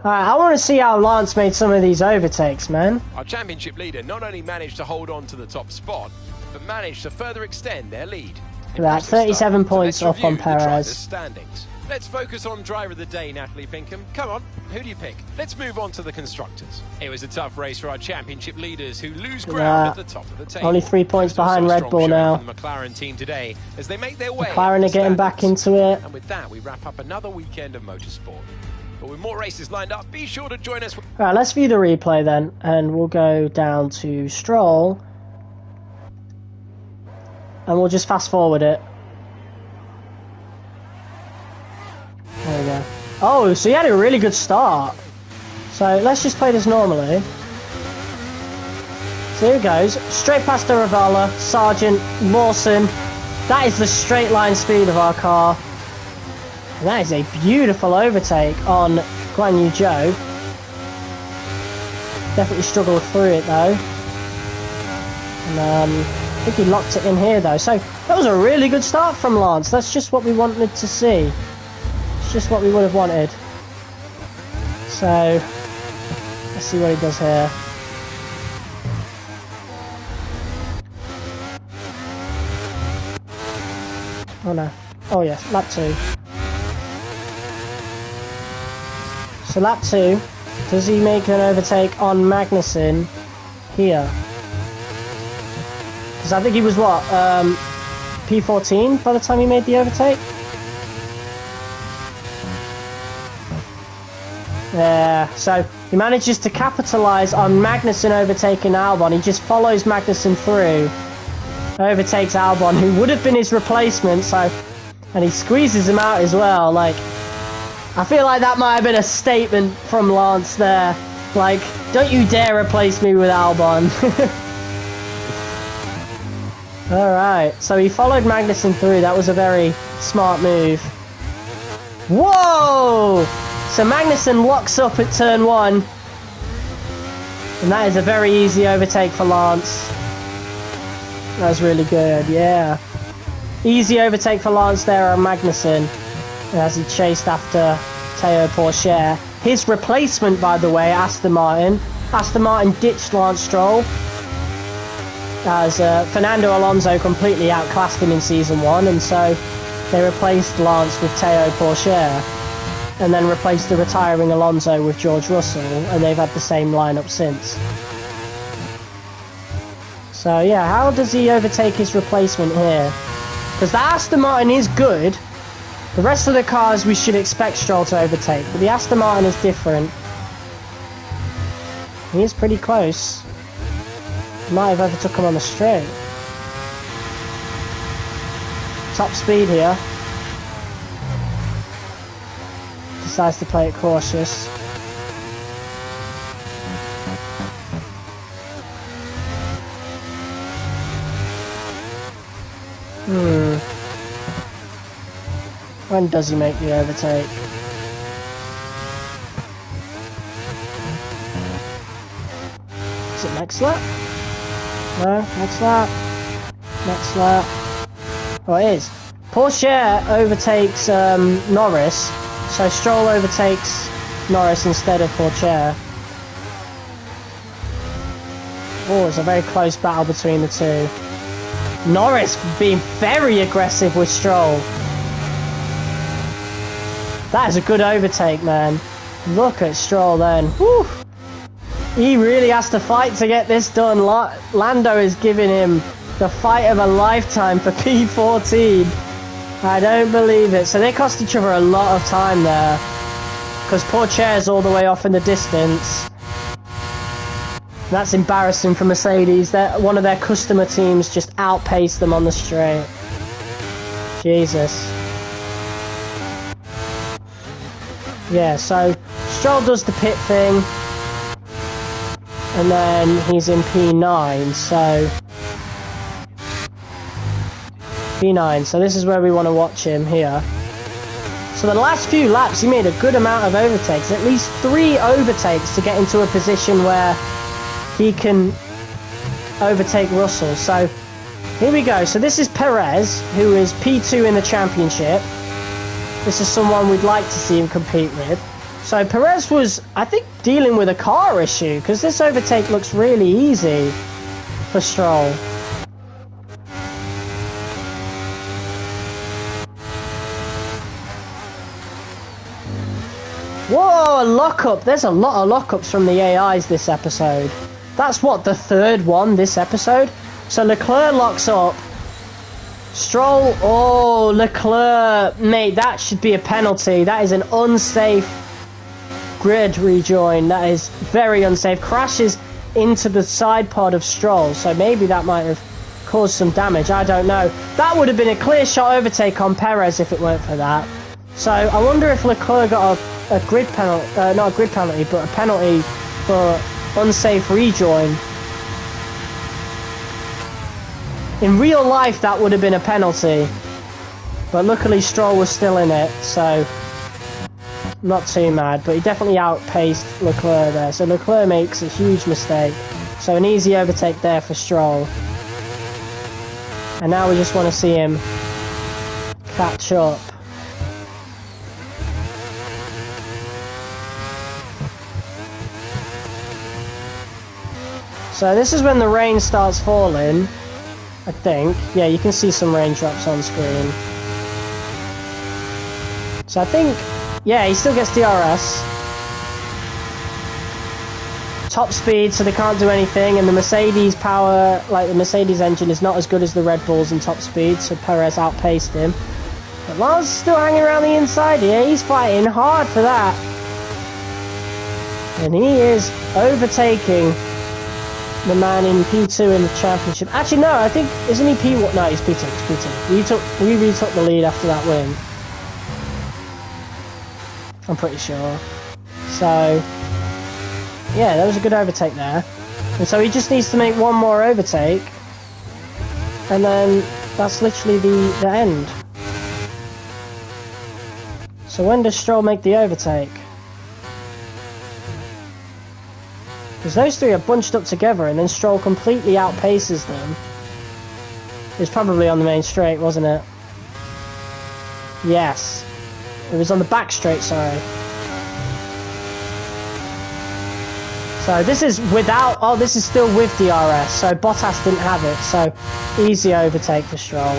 Alright, I want to see how Lance made some of these overtakes, man. Our championship leader not only managed to hold on to the top spot, but managed to further extend their lead. Look at that, 37 points off on Perez. Standings. Let's focus on driver of the day, Natalie Pinkham. Come on, who do you pick? Let's move on to the constructors. It was a tough race for our championship leaders who lose ground at the top of the table. Only 3 points behind Red Bull now. The McLaren team today as they make their way. McLaren are getting back into it. And with that, we wrap up another weekend of motorsport. But with more races lined up, be sure to join us. Alright, let's view the replay then, and we'll go down to Stroll. And we'll just fast forward it. There we go. Oh, so he had a really good start. So let's just play this normally. So here it goes. Straight past Aravala, Sargent, Lawson. That is the straight line speed of our car. And that is a beautiful overtake on Guan Yu Zhou. Definitely struggled through it though. And I think he locked it in here though. So that was a really good start from Lance. That's just what we wanted to see. It's just what we would have wanted. So let's see what he does here. Oh no. Oh yes, lap 2. So lap 2, does he make an overtake on Magnussen here? Because I think he was what, P14 by the time he made the overtake? Yeah, so he manages to capitalise on Magnussen overtaking Albon. He just follows Magnussen through, overtakes Albon, who would have been his replacement, so, and he squeezes him out as well. Like, I feel like that might have been a statement from Lance there. Like, don't you dare replace me with Albon. Alright, so he followed Magnussen through. That was a very smart move. Whoa! So Magnussen locks up at turn 1. And that is a very easy overtake for Lance. That was really good, yeah. Easy overtake for Lance there on Magnussen. As he chased after Théo Pourchaire. His replacement, by the way, Aston Martin. Aston Martin ditched Lance Stroll, as Fernando Alonso completely outclassed him in Season 1, and so they replaced Lance with Théo Pourchaire, and then replaced the retiring Alonso with George Russell, and they've had the same lineup since. So yeah, how does he overtake his replacement here? Because the Aston Martin is good. The rest of the cars we should expect Stroll to overtake, but the Aston Martin is different. He is pretty close. Might have overtook him on the straight. Top speed here. Decides to play it cautious. When does he make the overtake? Is it next lap? No, next lap. Next lap. Oh, it is. Pourchaire overtakes Norris, so Stroll overtakes Norris instead of Pourchaire. Oh, it's a very close battle between the two. Norris being very aggressive with Stroll. That is a good overtake, man. Look at Stroll then. Whew. He really has to fight to get this done. Lando is giving him the fight of a lifetime for P14. I don't believe it. So they cost each other a lot of time there, because Pourchaire's all the way off in the distance. That's embarrassing for Mercedes. One of their customer teams just outpaced them on the straight. Jesus. Yeah, so Stroll does the pit thing, and then he's in P9, so P9. So this is where we want to watch him here. So the last few laps, he made a good amount of overtakes, at least 3 overtakes to get into a position where he can overtake Russell. So here we go. So this is Perez, who is P2 in the championship. This is someone we'd like to see him compete with. So Perez was, I think, dealing with a car issue, because this overtake looks really easy for Stroll. Whoa, a lockup. There's a lot of lockups from the AIs this episode. That's what, the 3rd one this episode? So Leclerc locks up. Stroll, oh, Leclerc. Mate, that should be a penalty. That is an unsafe grid rejoin. That is very unsafe. Crashes into the side pod of Stroll. So maybe that might have caused some damage. I don't know. That would have been a clear shot overtake on Perez if it weren't for that. So I wonder if Leclerc got a grid penalty, not a grid penalty, but a penalty for unsafe rejoin. In real life, that would have been a penalty, but luckily Stroll was still in it, so not too mad. But he definitely outpaced Leclerc there, so Leclerc makes a huge mistake. So an easy overtake there for Stroll, and now we just want to see him catch up. So this is when the rain starts falling, I think. Yeah, you can see some raindrops on screen. So I think, yeah, he still gets DRS. Top speed, so they can't do anything, and the Mercedes power, like the Mercedes engine, is not as good as the Red Bulls in top speed, so Perez outpaced him. But Lars is still hanging around the inside here. He's fighting hard for that. And he is overtaking the man in P2 in the championship. Actually, no, I think, isn't he P1? No, he's P2, he's P2. We retook the lead after that win. I'm pretty sure. So, yeah, that was a good overtake there. And so he just needs to make one more overtake. And then that's literally the end. So when does Stroll make the overtake? Because those three are bunched up together and then Stroll completely outpaces them. It was probably on the main straight, wasn't it? Yes. It was on the back straight, sorry. So this is without... Oh, this is still with DRS, so Bottas didn't have it, so easy overtake for Stroll.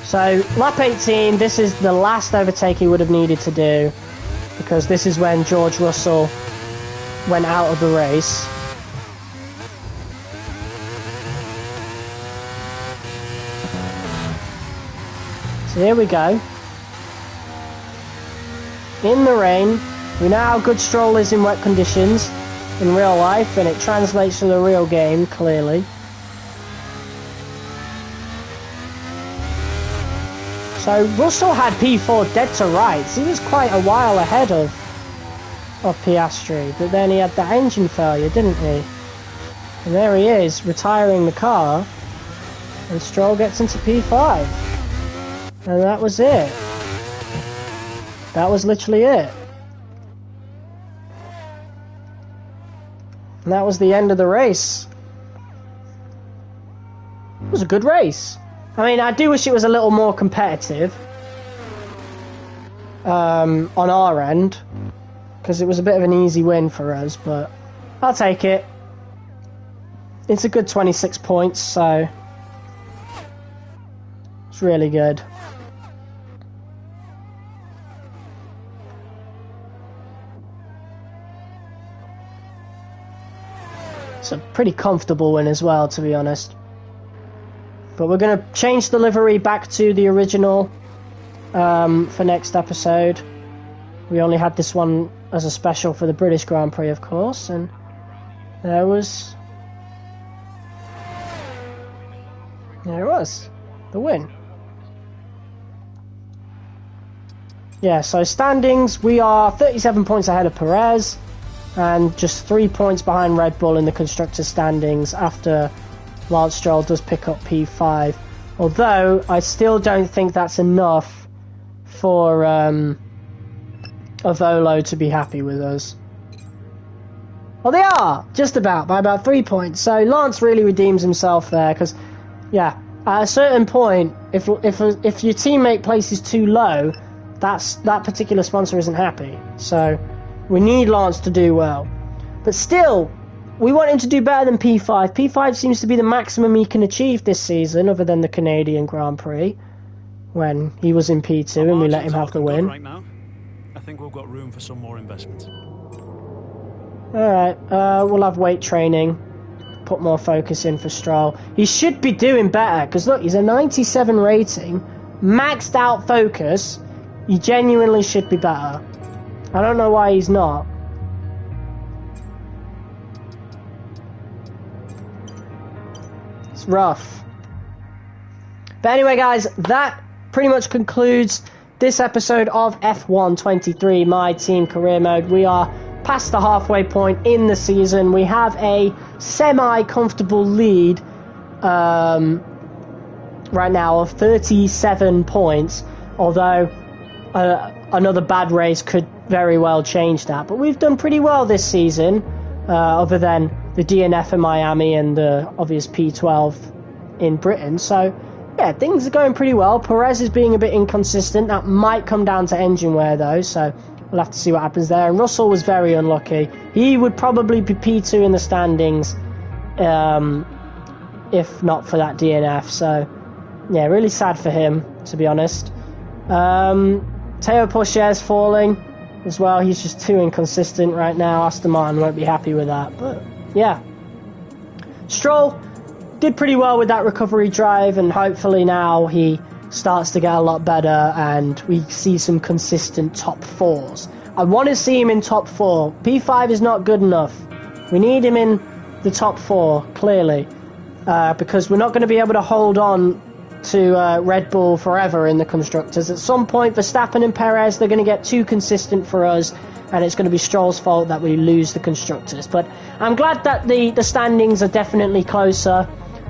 So lap 18, this is the last overtake he would have needed to do, because this is when George Russell went out of the race. So here we go. In the rain. We know how good Stroll is in wet conditions in real life, and it translates to the real game, clearly. So Russell had P4 dead to rights. He was quite a while ahead of Piastri, but then he had that engine failure, didn't he? And there he is, retiring the car, and Stroll gets into P5. And that was it. That was literally it. And that was the end of the race. It was a good race. I mean, I do wish it was a little more competitive on our end, because it was a bit of an easy win for us, but I'll take it. It's a good 26 points, so it's really good. It's a pretty comfortable win as well, to be honest. But we're going to change the livery back to the original for next episode. We only had this one as a special for the British Grand Prix, of course, and there it was, the win. Yeah, so standings, we are 37 points ahead of Perez, and just 3 points behind Red Bull in the Constructors' standings after Lance Stroll does pick up P5. Although, I still don't think that's enough for Avolo to be happy with us. Well, they are! Just about, by about 3 points. So Lance really redeems himself there, because, yeah, at a certain point, if your teammate places too low, that particular sponsor isn't happy. So we need Lance to do well. But still, we want him to do better than P5. P5 seems to be the maximum he can achieve this season, other than the Canadian Grand Prix, when he was in P2 and we let him have the win. Right now, I think we've got room for some more investment. Alright, we'll have weight training. Put more focus in for Stroll. He should be doing better, because look, he's a 97 rating, maxed out focus. He genuinely should be better. I don't know why he's not. It's rough. But anyway, guys, that pretty much concludes this episode of F1 23, My Team Career Mode. We are past the halfway point in the season. We have a semi-comfortable lead right now of 37 points, although another bad race could very well change that. But we've done pretty well this season, other than the DNF in Miami and the obvious P12 in Britain. So, yeah, things are going pretty well. Perez is being a bit inconsistent. That might come down to engine wear, though, so we'll have to see what happens there. And Russell was very unlucky. He would probably be P2 in the standings if not for that DNF. So, yeah, really sad for him, to be honest. Théo Pourchaire's falling as well. He's just too inconsistent right now. Aston Martin won't be happy with that. But, yeah. Stroll did pretty well with that recovery drive, and hopefully now he starts to get a lot better and we see some consistent top fours. I want to see him in top 4. P5 is not good enough. We need him in the top 4, clearly, because we're not going to be able to hold on to Red Bull forever in the Constructors. At some point, Verstappen and Perez, they're going to get too consistent for us, and it's going to be Stroll's fault that we lose the Constructors. But I'm glad that the standings are definitely closer.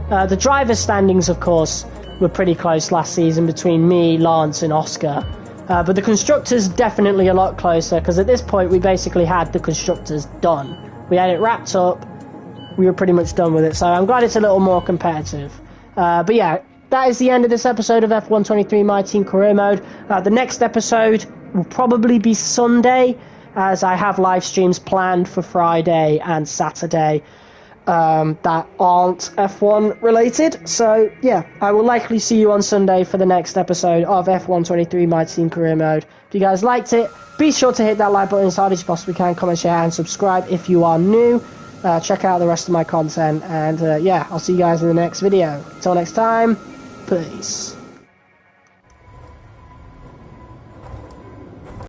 The driver's standings, of course, were pretty close last season between me, Lance and Oscar. But the Constructors definitely a lot closer, because at this point we basically had the Constructors done. We had it wrapped up. We were pretty much done with it. So I'm glad it's a little more competitive. But yeah, that is the end of this episode of F1 23 My Team Career Mode. The next episode will probably be Sunday, as I have live streams planned for Friday and Saturday that aren't F1 related. So yeah, I will likely see you on Sunday for the next episode of F1 23 My Team Career Mode. If you guys liked it, be sure to hit that like button as hard as you possibly can, comment, share and subscribe if you are new. Check out the rest of my content, and yeah, I'll see you guys in the next video. Until next time, peace.